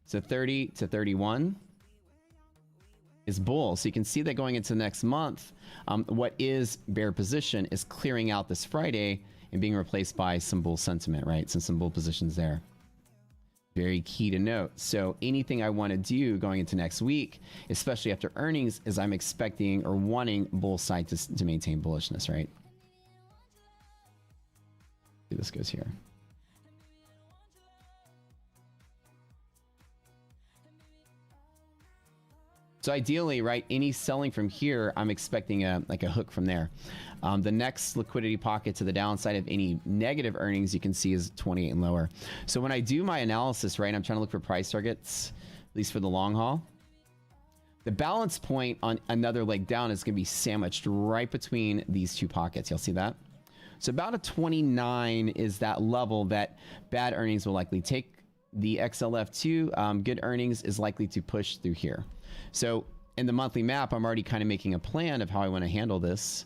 so 30 to 31 is bull. So you can see that going into next month, what is bear position is clearing out this Friday and being replaced by some bull sentiment, right? So some bull positions there. Very key to note. So anything I want to do going into next week, especially after earnings, is I'm expecting or wanting bull side to maintain bullishness, right? See, this goes here. So ideally, right, any selling from here, I'm expecting a hook from there. The next liquidity pocket to the downside of any negative earnings you can see is 28 and lower. So when I do my analysis, right, I'm trying to look for price targets, at least for the long haul. The balance point on another leg down is going to be sandwiched right between these two pockets. You'll see that. So about a 29 is that level that bad earnings will likely take the XLF to. Good earnings is likely to push through here. So in the monthly map, I'm already kind of making a plan of how I want to handle this.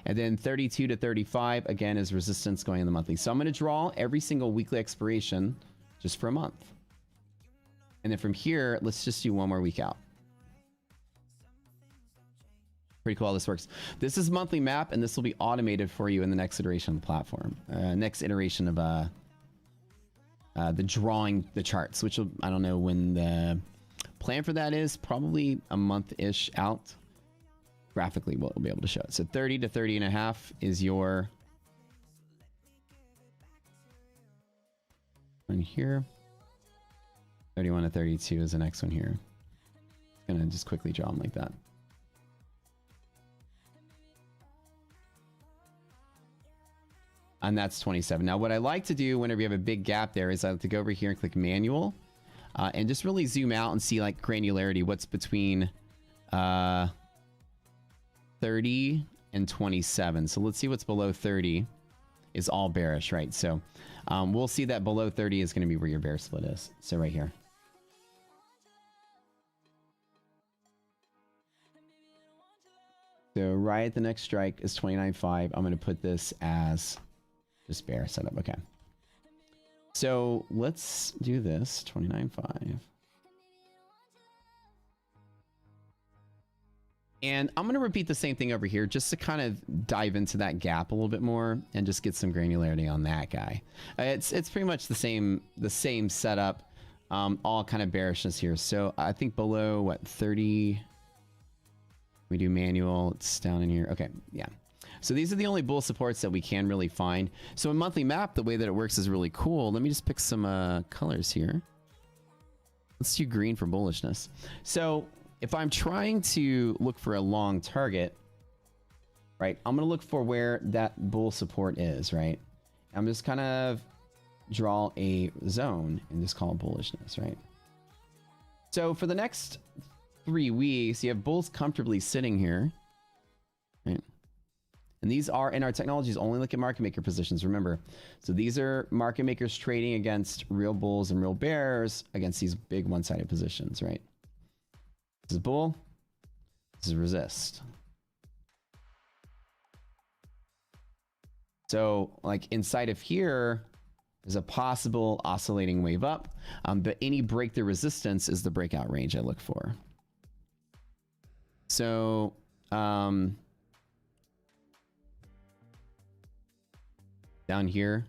And then 32 to 35, again, is resistance going in the monthly. So I'm going to draw every single weekly expiration just for a month. And then from here, let's just do one more week out. Pretty cool how this works. This is monthly map, and this will be automated for you in the next iteration of the platform. Next iteration of the drawing the charts, which will, I don't know when the plan for that is. Probably a month-ish out. Graphically, we'll be able to show it. So 30 to 30.5 is your one here. 31 to 32 is the next one here. Gonna just quickly draw them like that. And that's 27. Now, what I like to do whenever you have a big gap there is I like to go over here and click manual and just really zoom out and see like granularity, what's between 30 and 27. So let's see what's below 30 is all bearish, right? So we'll see that below 30 is going to be where your bear split is. So right here. So right at the next strike is 29.5. I'm going to put this as just bear setup. Okay. So let's do this. 29.5. And I'm going to repeat the same thing over here just to kind of dive into that gap a little bit more and just get some granularity on that guy. It's pretty much the same setup, all kind of bearishness here. So I think below what 30, we do manual, it's down in here. Okay, yeah. So these are the only bull supports that we can really find. So a monthly map, the way that it works is really cool. Let me just pick some colors here. Let's do green for bullishness. So if I'm trying to look for a long target, right, I'm going to look for where that bull support is, right? I'm just kind of draw a zone and just call it bullishness, right? So for the next 3 weeks, you have bulls comfortably sitting here, right? And these are, in our technologies, only look at market maker positions, remember. So these are market makers trading against real bulls and real bears against these big one-sided positions, right? This is bull, this is resist. So like inside of here, there's a possible oscillating wave up, but any breakthrough resistance is the breakout range I look for. So, down here.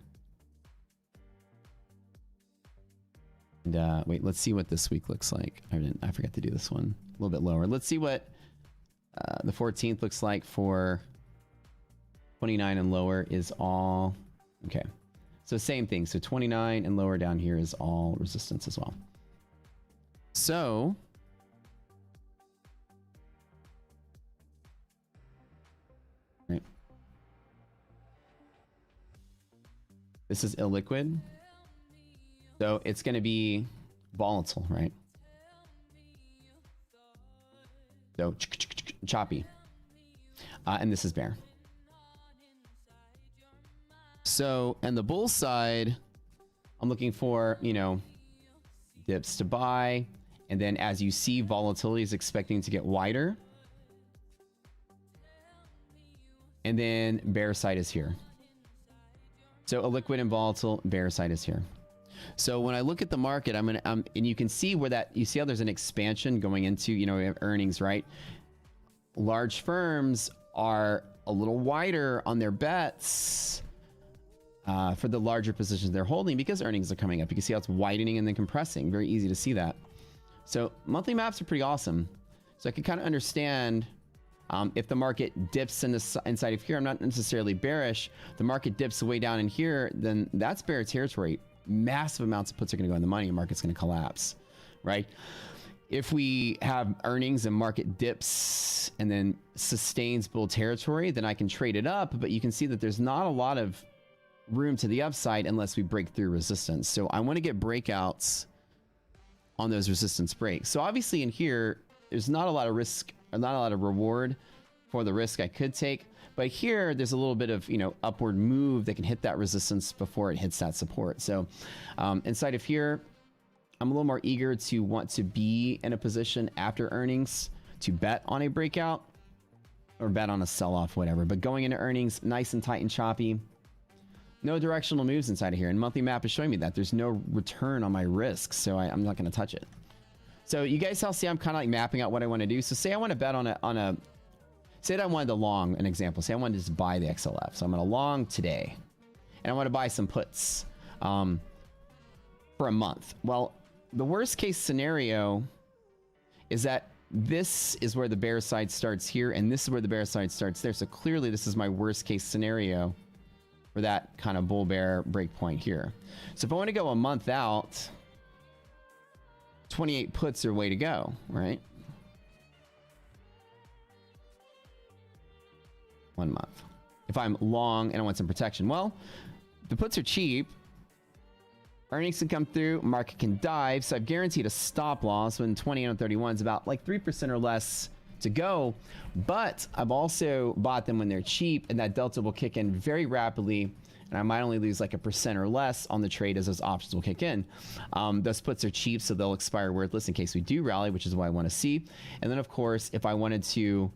And wait, let's see what this week looks like. I forgot to do this one a little bit lower. Let's see what the 14th looks like for 29 and lower is all, okay. So same thing. So 29 and lower down here is all resistance as well. So right. This is illiquid. So it's going to be volatile, right? So choppy. And this is bear. So, and the bull side, I'm looking for, you know, dips to buy. And then as you see, volatility is expecting to get wider. And then bear side is here. So a liquid and volatile, bear side is here. So when I look at the market, I'm gonna, and you can see where that, you see how there's an expansion going into, you know, we have earnings, right? Large firms are a little wider on their bets for the larger positions they're holding because earnings are coming up. You can see how it's widening and then compressing. Very easy to see that. So monthly maps are pretty awesome. So I can kind of understand if the market dips in the inside of here, I'm not necessarily bearish. The market dips way down in here, then that's bear territory. Massive amounts of puts are going to go in the money and market's going to collapse, right? If we have earnings and market dips and then sustains bull territory, then I can trade it up. But you can see that there's not a lot of room to the upside unless we break through resistance. So I want to get breakouts on those resistance breaks. So obviously in here, there's not a lot of risk, or not a lot of reward for the risk I could take. But here, there's a little bit of, you know, upward move that can hit that resistance before it hits that support. So inside of here, I'm a little more eager to want to be in a position after earnings to bet on a breakout or bet on a sell-off, whatever. But going into earnings, nice and tight and choppy. No directional moves inside of here. And monthly map is showing me that there's no return on my risk. So I'm not going to touch it. So you guys all see I'm kind of like mapping out what I want to do. So say I want to bet on a say that I wanted to long, an example. Say I wanted to just buy the XLF. So I'm going to long today. And I want to buy some puts for a month. Well, the worst case scenario is that this is where the bear side starts here. And this is where the bear side starts there. So clearly this is my worst case scenario for that kind of bull bear break point here. So if I want to go a month out, 28 puts are way to go, right? 1 month. If I'm long and I want some protection, well, the puts are cheap. Earnings can come through, market can dive, so I've guaranteed a stop loss when 20 and 31 is about like 3% or less to go. But I've also bought them when they're cheap, and that delta will kick in very rapidly, and I might only lose like 1% or less on the trade as those options will kick in. Those puts are cheap, so they'll expire worthless in case we do rally, which is what I want to see. And then, of course, if I wanted to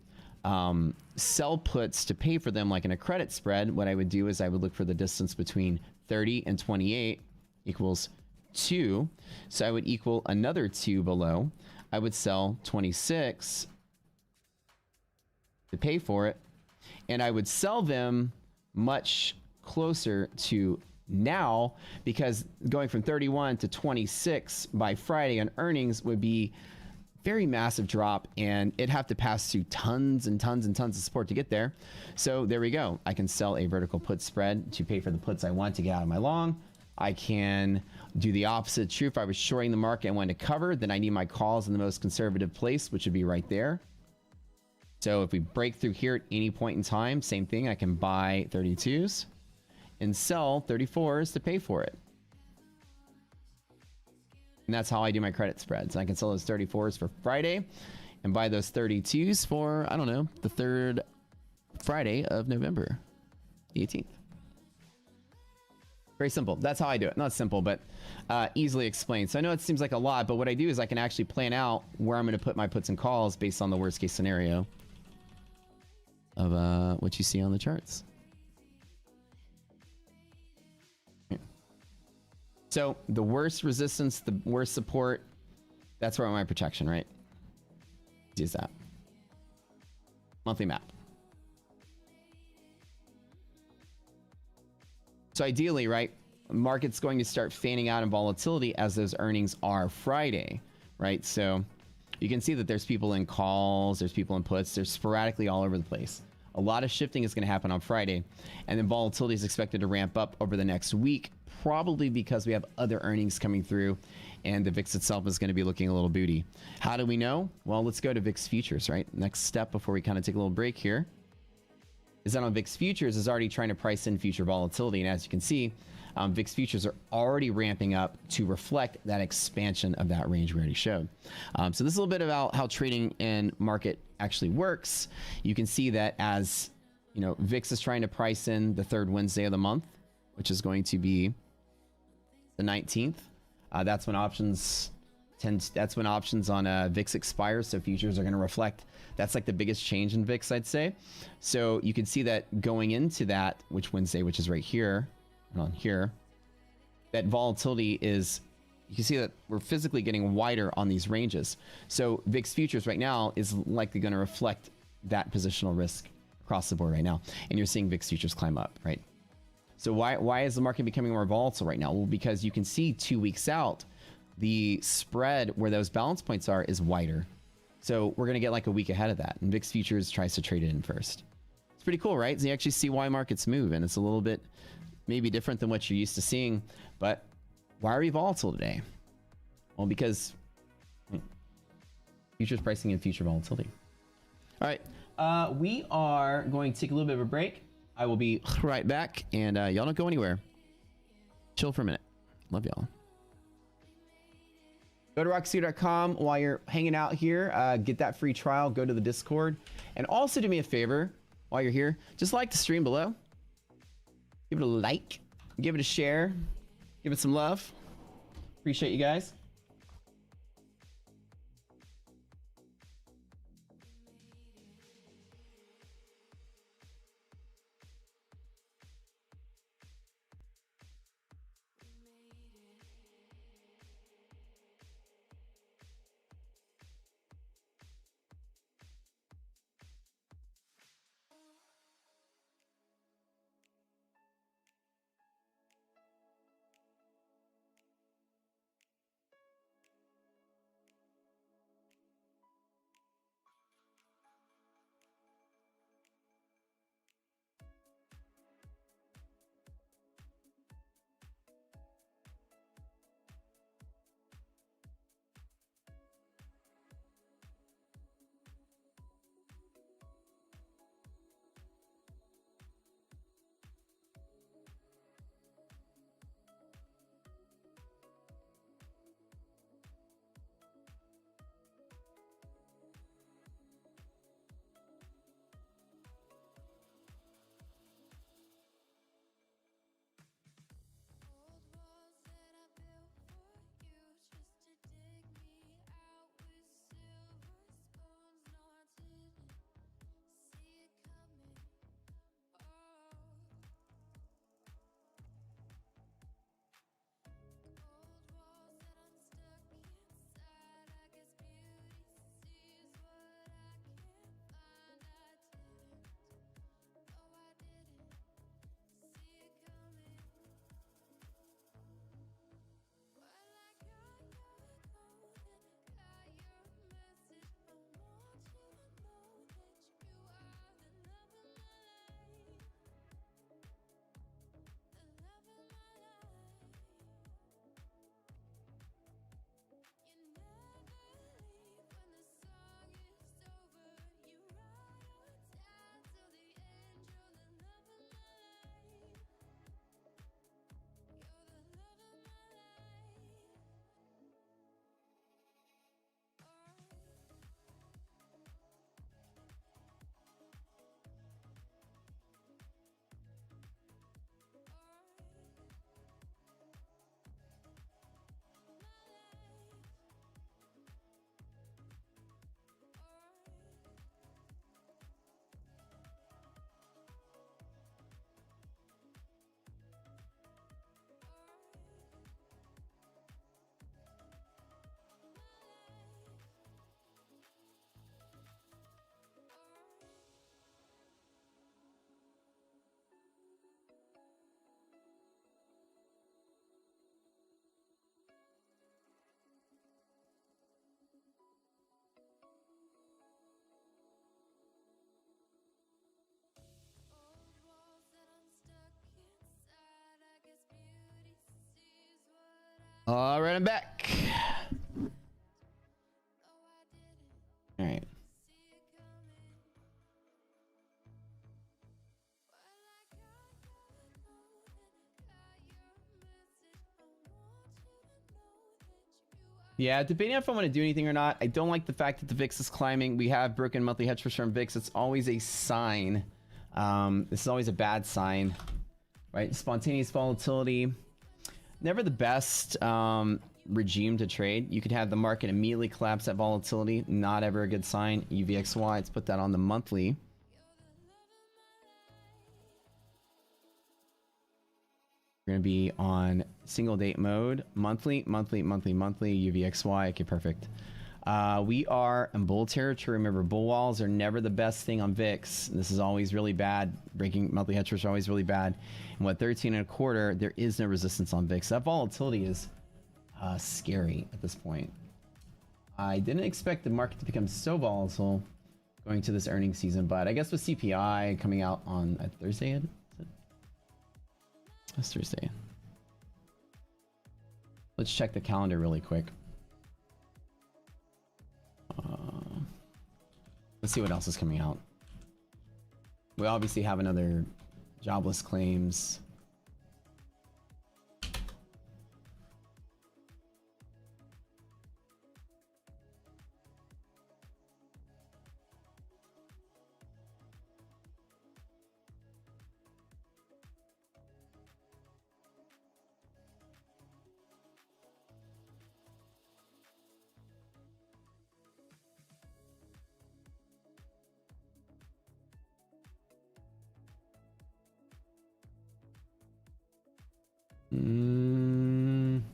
sell puts to pay for them like in a credit spread, what I would do is I would look for the distance between 30 and 28 equals 2. So I would equal another 2 below. I would sell 26 to pay for it, and I would sell them much closer to now, because going from 31 to 26 by Friday on earnings would be very massive drop, and it'd have to pass through tons and tons and tons of support to get there. So there we go. I can sell a vertical put spread to pay for the puts I want to get out of my long. I can do the opposite true. If I was shorting the market and wanted to cover, then I need my calls in the most conservative place, which would be right there. So if we break through here at any point in time, same thing. I can buy 32s and sell 34s to pay for it. And that's how I do my credit spreads. I can sell those 34s for Friday and buy those 32s for, I don't know, the third Friday of November, the 18th. Very simple. That's how I do it. Not simple, but easily explained. So I know it seems like a lot, but what I do is I can actually plan out where I'm going to put my puts and calls based on the worst case scenario of what you see on the charts. So the worst resistance, the worst support, that's where I want my protection, right? Is that monthly map. So ideally, right, market's going to start fanning out in volatility as those earnings are Friday, right? So you can see that there's people in calls, there's people in puts, there's sporadically all over the place. A lot of shifting is going to happen on Friday, and then volatility is expected to ramp up over the next week, probably because we have other earnings coming through, and the VIX itself is going to be looking a little booty. How do we know? Well, let's go to VIX futures, right? Next step before we kind of take a little break here is that on VIX futures is already trying to price in future volatility, and as you can see, VIX futures are already ramping up to reflect that expansion of that range we already showed. So this is a little bit about how trading and market actually works. You can see that as you know, VIX is trying to price in the third Wednesday of the month, which is going to be the 19th. That's when options on VIX expires, so futures are going to reflect. That's like the biggest change in VIX, I'd say. So you can see that going into that, which Wednesday, which is right here, on here, that volatility is, you can see that we're physically getting wider on these ranges. So VIX futures right now is likely going to reflect that positional risk across the board right now. And you're seeing VIX futures climb up, right? So why is the market becoming more volatile right now? Well, because you can see 2 weeks out, the spread where those balance points are is wider. So we're going to get like a week ahead of that. And VIX futures tries to trade it in first. It's pretty cool, right? So you actually see why markets move. And it's a little bit maybe different than what you're used to seeing. But why are we volatile today? Well, because futures pricing in future volatility. All right. We are going to take a little bit of a break. I will be right back. And y'all don't go anywhere. Chill for a minute. Love y'all. Go to rockstudio.com while you're hanging out here. Get that free trial. Go to the Discord. And also do me a favor while you're here. Just like the stream below. Give it a like. Give it a share. Give it some love. Appreciate you guys. All right, I'm back. All right. Yeah, debating if I want to do anything or not. I don't like the fact that the VIX is climbing. We have broken monthly hedge from VIX. It's always a sign. This is always a bad sign, right? Spontaneous volatility, never the best regime to trade. You could have the market immediately collapse at volatility. Not ever a good sign. UVXY, let's put that on the monthly. We're going to be on single date mode, monthly, UVXY. Okay, perfect. We are in bull territory. Remember, bull walls are never the best thing on VIX. This is always really bad. Breaking monthly hedge are always really bad. And what 13 and a quarter, there is no resistance on VIX. That volatility is scary at this point. I didn't expect the market to become so volatile going to this earnings season, but I guess with CPI coming out on Thursday, it's Thursday. Let's check the calendar really quick. Let's see what else is coming out. We obviously have another jobless claims.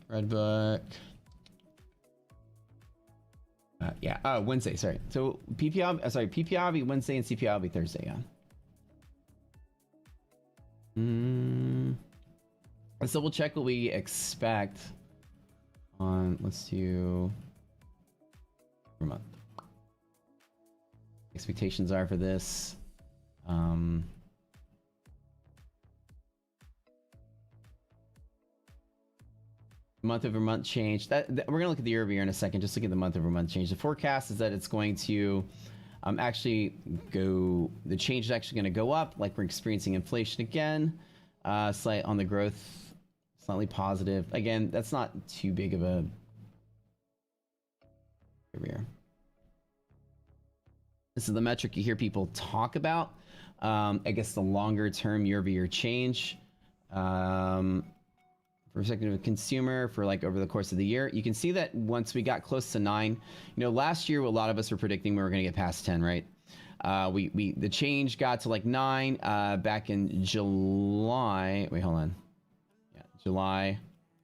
Redbook. Yeah. Oh, Wednesday. Sorry. So PPI. Sorry. PPI will be Wednesday and CPI will be Thursday. Yeah. Let's double check what we expect on. Let's do per month. Expectations are for this. Month over month change. That we're gonna look at the year over year in a second. Just look at the month over month change. The forecast is that it's going to actually go. The change is actually going to go up. Like we're experiencing inflation again. Slight on the growth, slightly positive. Again, that's not too big of a. Here we are. This is the metric you hear people talk about. I guess the longer term year over year change. Perspective of consumer for like over the course of the year, you can see that once we got close to 9, you know, last year a lot of us were predicting we were going to get past 10, right? The change got to like 9 back in July. Wait, hold on. Yeah, July,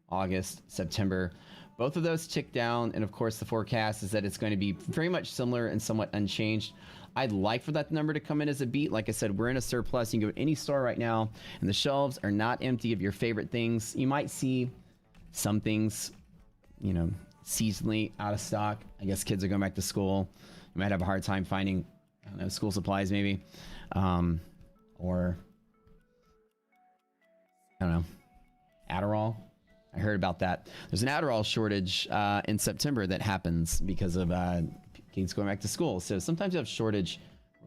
August, September. Both of those ticked down, and of course the forecast is that it's going to be very much similar and somewhat unchanged. I'd like for that number to come in as a beat. Like I said, we're in a surplus. You can go to any store right now, and the shelves are not empty of your favorite things. You might see some things, you know, seasonally out of stock. I guess kids are going back to school. You might have a hard time finding, I don't know, school supplies maybe. Or, I don't know, Adderall. I heard about that. There's an Adderall shortage in September that happens because of kids going back to school. So sometimes you have shortage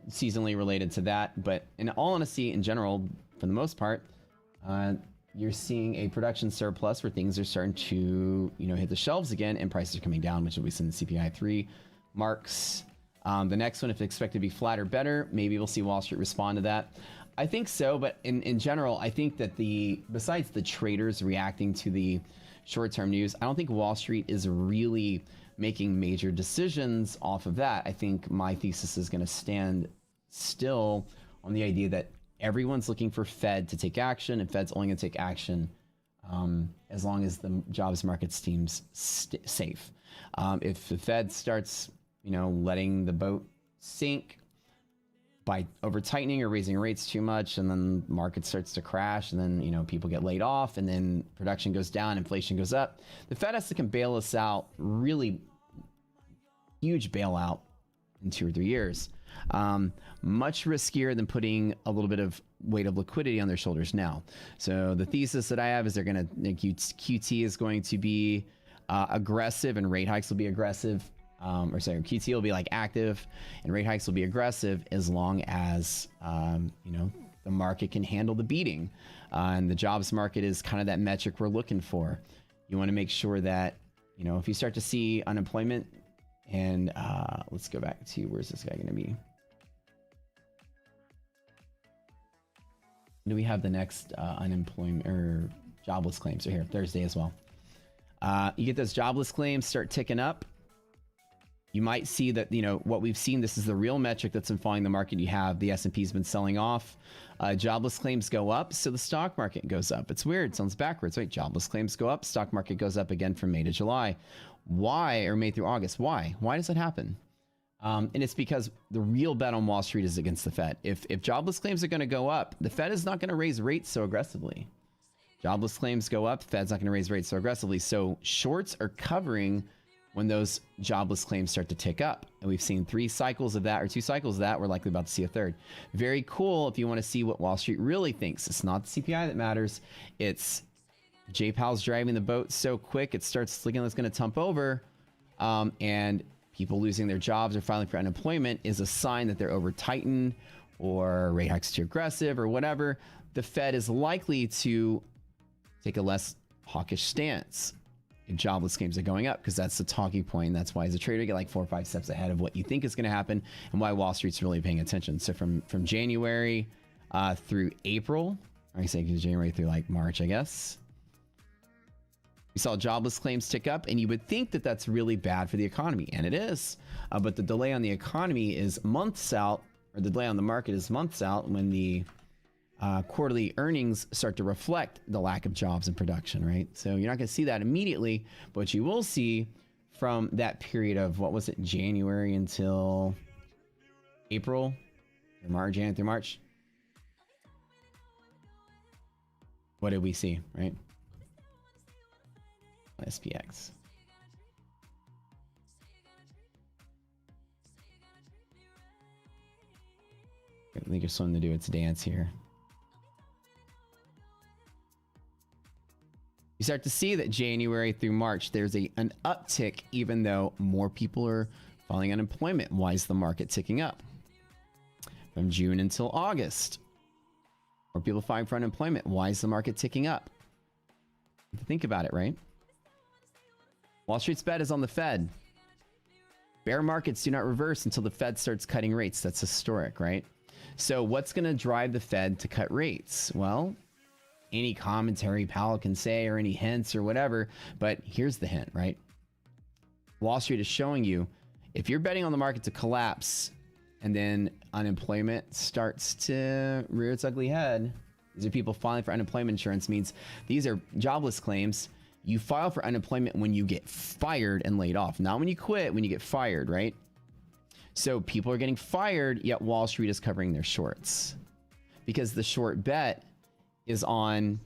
seasonally related to that. But in all honesty, in general, for the most part, you're seeing a production surplus where things are starting to, you know, hit the shelves again and prices are coming down, which will be in the CPI 3 marks. The next one, if it's expected to be flat or better, maybe we'll see Wall Street respond to that. I think so, but in general, I think that besides the traders reacting to the short-term news, I don't think Wall Street is really making major decisions off of that. I think my thesis is going to stand still on the idea that everyone's looking for Fed to take action, and Fed's only going to take action as long as the jobs market seems safe. If the Fed starts, you know, letting the boat sink by over tightening or raising rates too much, and then market starts to crash, and then, you know, people get laid off, and then production goes down, inflation goes up, the Fed has to come bail us out, really huge bailout in 2 or 3 years. Much riskier than putting a little bit of weight of liquidity on their shoulders now. So the thesis that I have is they're going to, QT is going to be aggressive and rate hikes will be aggressive. Or sorry, QT will be like active and rate hikes will be aggressive as long as, you know, the market can handle the beating. And the jobs market is kind of that metric we're looking for. You want to make sure that, you know, if you start to see unemployment and let's go back to where's this guy going to be? Do we have the next unemployment or jobless claims are here Thursday as well? You get those jobless claims start ticking up. You might see that, you know, what we've seen, this is the real metric that's been following the market. You have the S&P's been selling off. Jobless claims go up, so the stock market goes up. It's weird. It sounds backwards, right? Jobless claims go up, stock market goes up again from May to July. Why? Or May through August. Why? Why does that happen? And it's because the real bet on Wall Street is against the Fed. If jobless claims are going to go up, the Fed is not going to raise rates so aggressively. Jobless claims go up, the Fed's not going to raise rates so aggressively. So shorts are covering when those jobless claims start to tick up. And we've seen 3 cycles of that, or 2 cycles of that. We're likely about to see a third. Very cool if you want to see what Wall Street really thinks. It's not the CPI that matters. It's Jay Powell's driving the boat so quick, it starts looking like it's going to tump over. And people losing their jobs or filing for unemployment is a sign that they're over tightened or rate hikes too aggressive or whatever. The Fed is likely to take a less hawkish stance. Jobless claims are going up because that's the talking point. That's why as a trader you get like 4 or 5 steps ahead of what you think is going to happen and why Wall Street's really paying attention. So from January through April, or I say January through like March, I guess, we saw jobless claims tick up, and you would think that that's really bad for the economy, and it is. But the delay on the economy is months out, or the delay on the market is months out when the quarterly earnings start to reflect the lack of jobs and production, right? So you're not going to see that immediately, but you will see from that period of, what was it, January until April, or March, January through March. What did we see, right? SPX. I think it's something to do its dance here. You start to see that January through March, there's an uptick, even though more people are filing unemployment. Why is the market ticking up? From June until August, more people filing for unemployment. Why is the market ticking up? Think about it, right? Wall Street's bet is on the Fed. Bear markets do not reverse until the Fed starts cutting rates. That's historic, right? So what's going to drive the Fed to cut rates? Well, any commentary Powell can say or any hints or whatever, but here's the hint, right? Wall Street is showing you, if you're betting on the market to collapse and then unemployment starts to rear its ugly head, these are people filing for unemployment insurance, means these are jobless claims. You file for unemployment when you get fired and laid off, not when you quit, when you get fired, right? So people are getting fired, yet Wall Street is covering their shorts because the short bet is on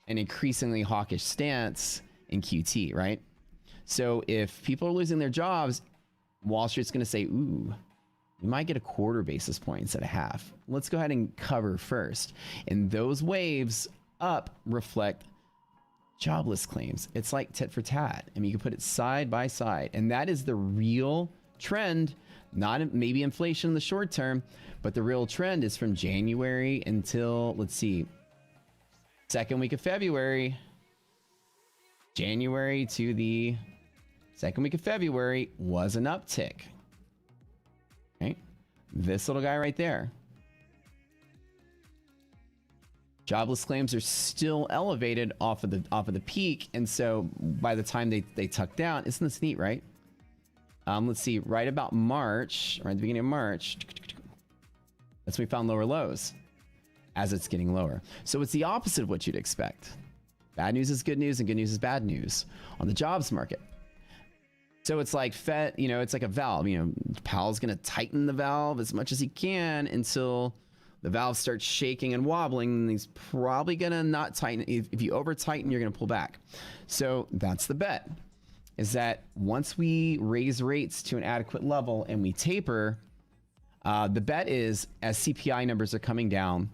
an increasingly hawkish stance in QT, right? So if people are losing their jobs, Wall Street's going to say, ooh, you might get a 1/4 basis point instead of half. Let's go ahead and cover first. And those waves up reflect jobless claims. It's like tit for tat. I mean, you can put it side by side. And that is the real trend, not maybe inflation in the short term, but the real trend is from January until, let's see, second week of February. January to the second week of February was an uptick. Right? This little guy right there. Jobless claims are still elevated off of the peak, and so by the time they tuck down, isn't this neat, right? Let's see, right about March, right at the beginning of March, that's when we found lower lows as it's getting lower. So it's the opposite of what you'd expect. Bad news is good news and good news is bad news on the jobs market. So it's like Fed, you know, it's like a valve. You know, Powell's going to tighten the valve as much as he can until the valve starts shaking and wobbling, and he's probably going to not tighten. If you over tighten, you're going to pull back. So that's the bet, is that once we raise rates to an adequate level and we taper, The bet is as CPI numbers are coming down,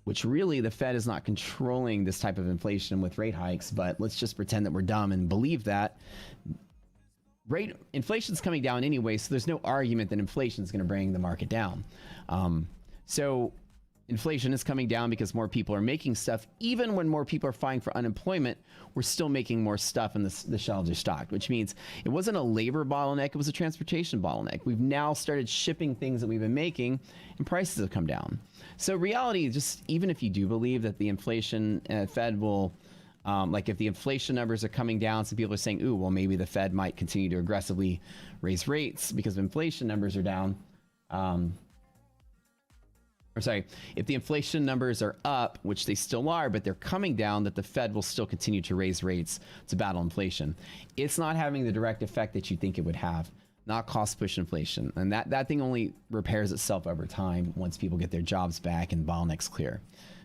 which really the Fed is not controlling this type of inflation with rate hikes, but let's just pretend that we're dumb and believe that. Inflation's coming down anyway, so there's no argument that inflation is going to bring the market down. So inflation is coming down because more people are making stuff. Even when more people are fighting for unemployment, we're still making more stuff and the shelves are stocked, which means it wasn't a labor bottleneck, it was a transportation bottleneck. We've now started shipping things that we've been making and prices have come down. So reality, just even if you do believe that the inflation Fed will, like if the inflation numbers are coming down, some people are saying, ooh, well, maybe the Fed might continue to aggressively raise rates because inflation numbers are down. Or sorry, if the inflation numbers are up, which they still are, but they're coming down, that the Fed will still continue to raise rates to battle inflation. It's not having the direct effect that you think it would have, not cost push inflation. And that thing only repairs itself over time once people get their jobs back and bottlenecks clear.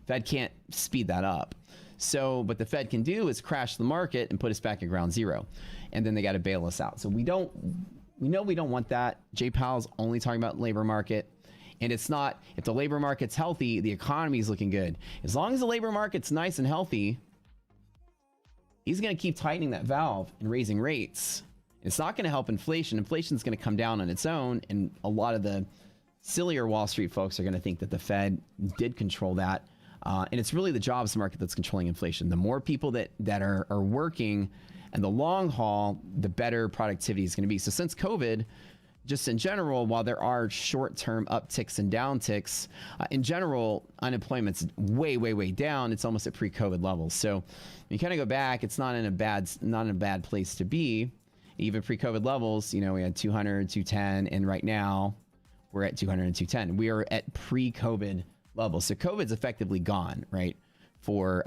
Fed can't speed that up. So what the Fed can do is crash the market and put us back at ground zero. And then they got to bail us out. So we know we don't want that. Jay Powell's only talking about labor market. And it's not, if the labor market's healthy, the economy is looking good. As long as the labor market's nice and healthy, he's going to keep tightening that valve and raising rates. It's not going to help inflation. Inflation's going to come down on its own. And a lot of the sillier Wall Street folks are going to think that the Fed did control that. And it's really the jobs market that's controlling inflation. The more people that are working and the long haul, the better productivity is going to be. So since COVID, just in general, while there are short-term upticks and downticks, in general, unemployment's way, way, way down. It's almost at pre-COVID levels. So when you kind of go back, it's not in a bad place to be. Even pre-COVID levels, you know, we had 200, 210, and right now we're at 200 and 210. We are at pre-COVID levels. So COVID's effectively gone, right? For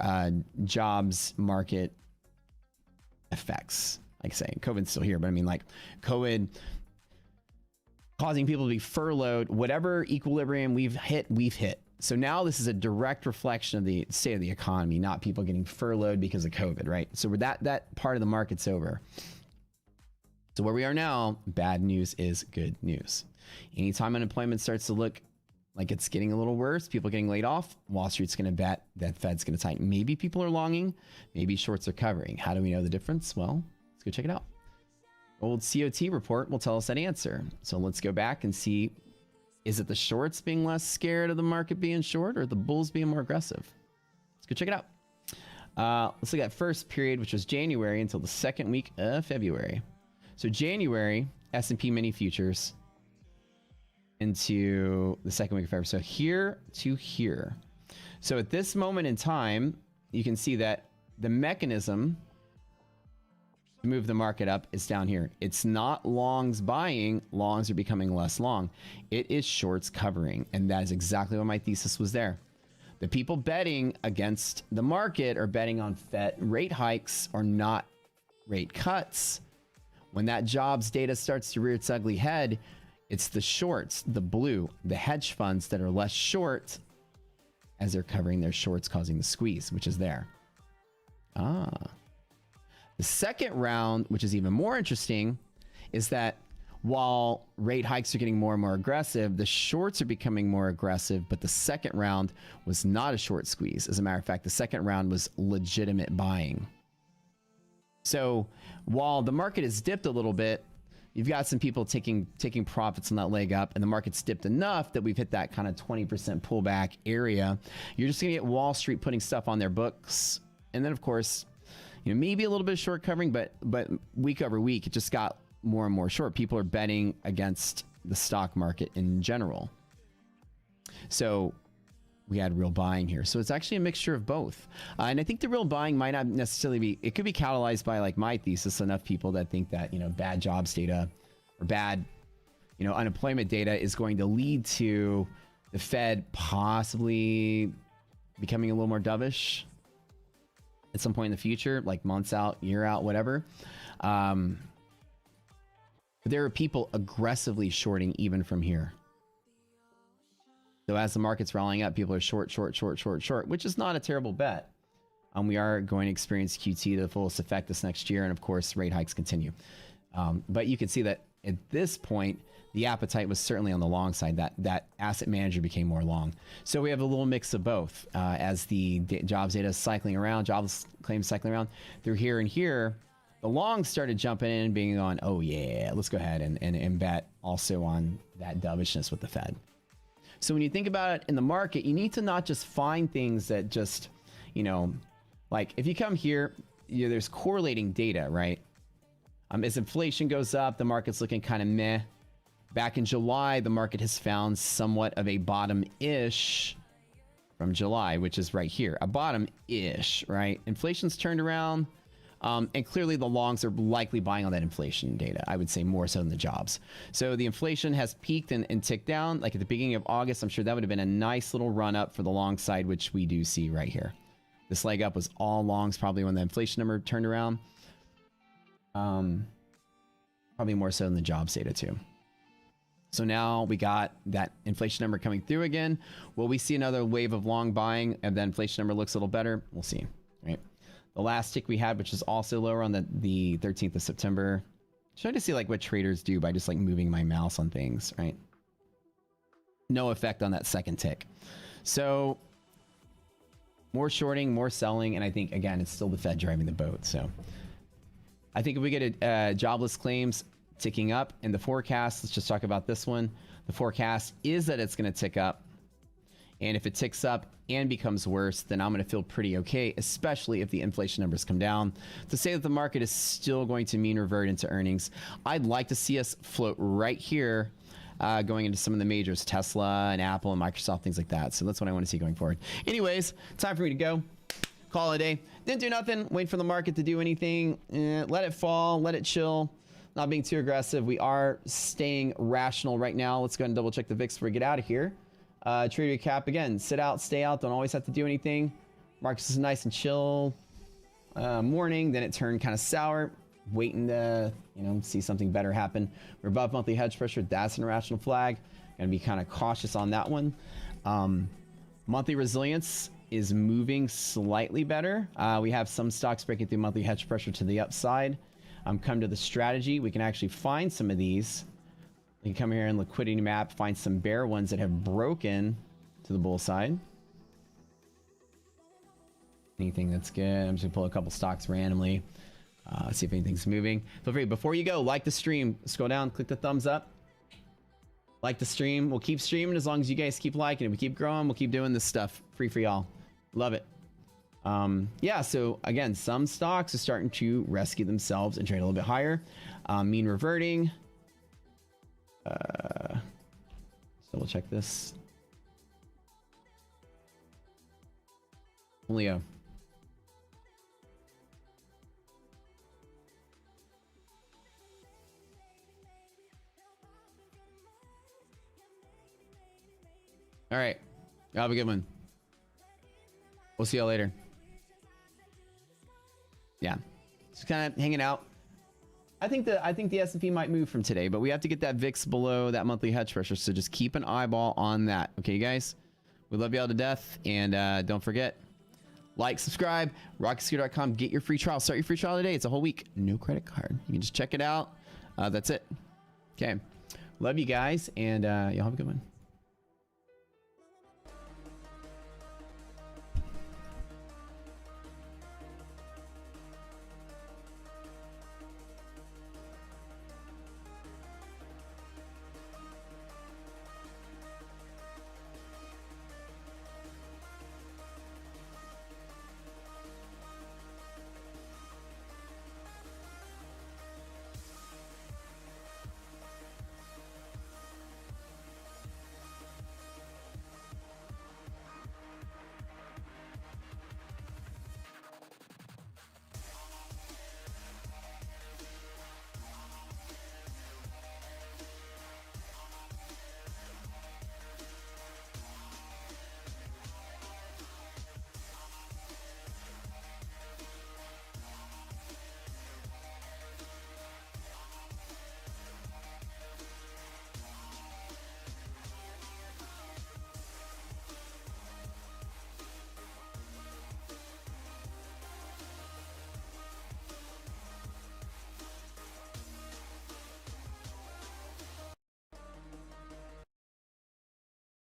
jobs market effects. Like I say, COVID's still here, but I mean, like COVID causing people to be furloughed, whatever equilibrium we've hit. So now this is a direct reflection of the state of the economy, not people getting furloughed because of COVID, right? So that part of the market's over. So where we are now, bad news is good news. Anytime unemployment starts to look like it's getting a little worse, people getting laid off, Wall Street's going to bet that Fed's going to tighten. Maybe people are longing, maybe shorts are covering. How do we know the difference? Well, let's go check it out. Old COT report will tell us that answer. So let's go back and see, is it the shorts being less scared of the market being short or the bulls being more aggressive? Let's go check it out. Let's look at first period, which was January until the second week of February. So January, S&P mini futures into the second week of February. So here to here. So at this moment in time, you can see that the mechanism to move the market up is down here. It's not longs buying, longs are becoming less long. It is shorts covering, and that is exactly what my thesis was there. The people betting against the market are betting on Fed rate hikes or not rate cuts. When that jobs data starts to rear its ugly head, it's the shorts, the blue, the hedge funds that are less short as they're covering their shorts, causing the squeeze, which is there. The second round, which is even more interesting, is that while rate hikes are getting more and more aggressive, the shorts are becoming more aggressive, but the second round was not a short squeeze. As a matter of fact, the second round was legitimate buying. So while the market has dipped a little bit, you've got some people taking profits on that leg up, and the market's dipped enough that we've hit that kind of 20% pullback area. You're just gonna get Wall Street putting stuff on their books. And then of course, you know, maybe a little bit of short covering, but week over week, it just got more and more short. People are betting against the stock market in general. So we had real buying here. So it's actually a mixture of both. And I think the real buying might not necessarily be, it could be catalyzed by like my thesis, enough people that think that, you know, bad jobs data or bad, you know, unemployment data is going to lead to the Fed possibly becoming a little more dovish at some point in the future, like months out, year out, whatever. But there are people aggressively shorting even from here. So as the market's rallying up, people are short, which is not a terrible bet. We are going to experience QT to the fullest effect this next year. And of course, rate hikes continue. But you can see that at this point, the appetite was certainly on the long side. That asset manager became more long. So we have a little mix of both as the jobs data is cycling around, jobs claims cycling around through here and here. The longs started jumping in and being on, oh yeah, let's go ahead and bet also on that dovishness with the Fed. So when you think about it in the market, you need to not just find things that just, you know, like if you come here, there's correlating data, right? As inflation goes up, the market's looking kind of meh. Back in July, the market has found somewhat of a bottom-ish from July, which is right here. A bottom-ish, right? Inflation's turned around, and clearly the longs are likely buying on that inflation data. I would say more so than the jobs. So the inflation has peaked and ticked down. Like at the beginning of August, I'm sure that would have been a nice little run-up for the long side, which we do see right here. This leg up was all longs probably when the inflation number turned around. Probably more so than the jobs data too. So now we got that inflation number coming through again. Will we see another wave of long buying and the inflation number looks a little better? We'll see, right? The last tick we had, which is also lower on the 13th of September. Try to see like what traders do by just like moving my mouse on things, right? No effect on that second tick. So more shorting, more selling, and I think, again, it's still the Fed driving the boat. So I think if we get a jobless claims ticking up in the forecast, let's just talk about this one. The forecast is that it's going to tick up. And if it ticks up and becomes worse, then I'm going to feel pretty okay, especially if the inflation numbers come down. To say that the market is still going to mean revert into earnings, I'd like to see us float right here going into some of the majors, Tesla and Apple and Microsoft, things like that. So that's what I want to see going forward. Anyways, time for me to go. Call it a day. Didn't do nothing. Wait for the market to do anything. Let it fall. Let it chill. Not being too aggressive. We are staying rational right now. Let's go ahead and double check the VIX before we get out of here. Trade recap again. Sit out, stay out. Don't always have to do anything. Markets is nice and chill morning. Then it turned kind of sour. Waiting to, you know, see something better happen. We're above monthly hedge pressure. That's an irrational flag. Gonna be kind of cautious on that one. Monthly resilience is moving slightly better. We have some stocks breaking through monthly hedge pressure to the upside. Come to the strategy. We can actually find some of these. We can come here and liquidity map, find some bear ones that have broken to the bull side. Anything that's good. I'm just gonna pull a couple stocks randomly. See if anything's moving. Feel free, before you go, like the stream. Scroll down, click the thumbs up. Like the stream. We'll keep streaming as long as you guys keep liking it. We keep growing. We'll keep doing this stuff. Free for y'all. Love it. Yeah, so again, some stocks are starting to rescue themselves and trade a little bit higher. Mean reverting. Let's double check this. Leo. All right. Y'all have a good one. We'll see y'all later. Yeah. Just kind of hanging out. I think the S&P might move from today, but we have to get that VIX below that monthly hedge pressure. So just keep an eyeball on that. Okay, guys? We love y'all to death. And don't forget, like, subscribe, rocketscooter.com. Get your free trial. Start your free trial today. It's a whole week. No credit card. You can just check it out. That's it. Okay. Love you guys. And y'all have a good one.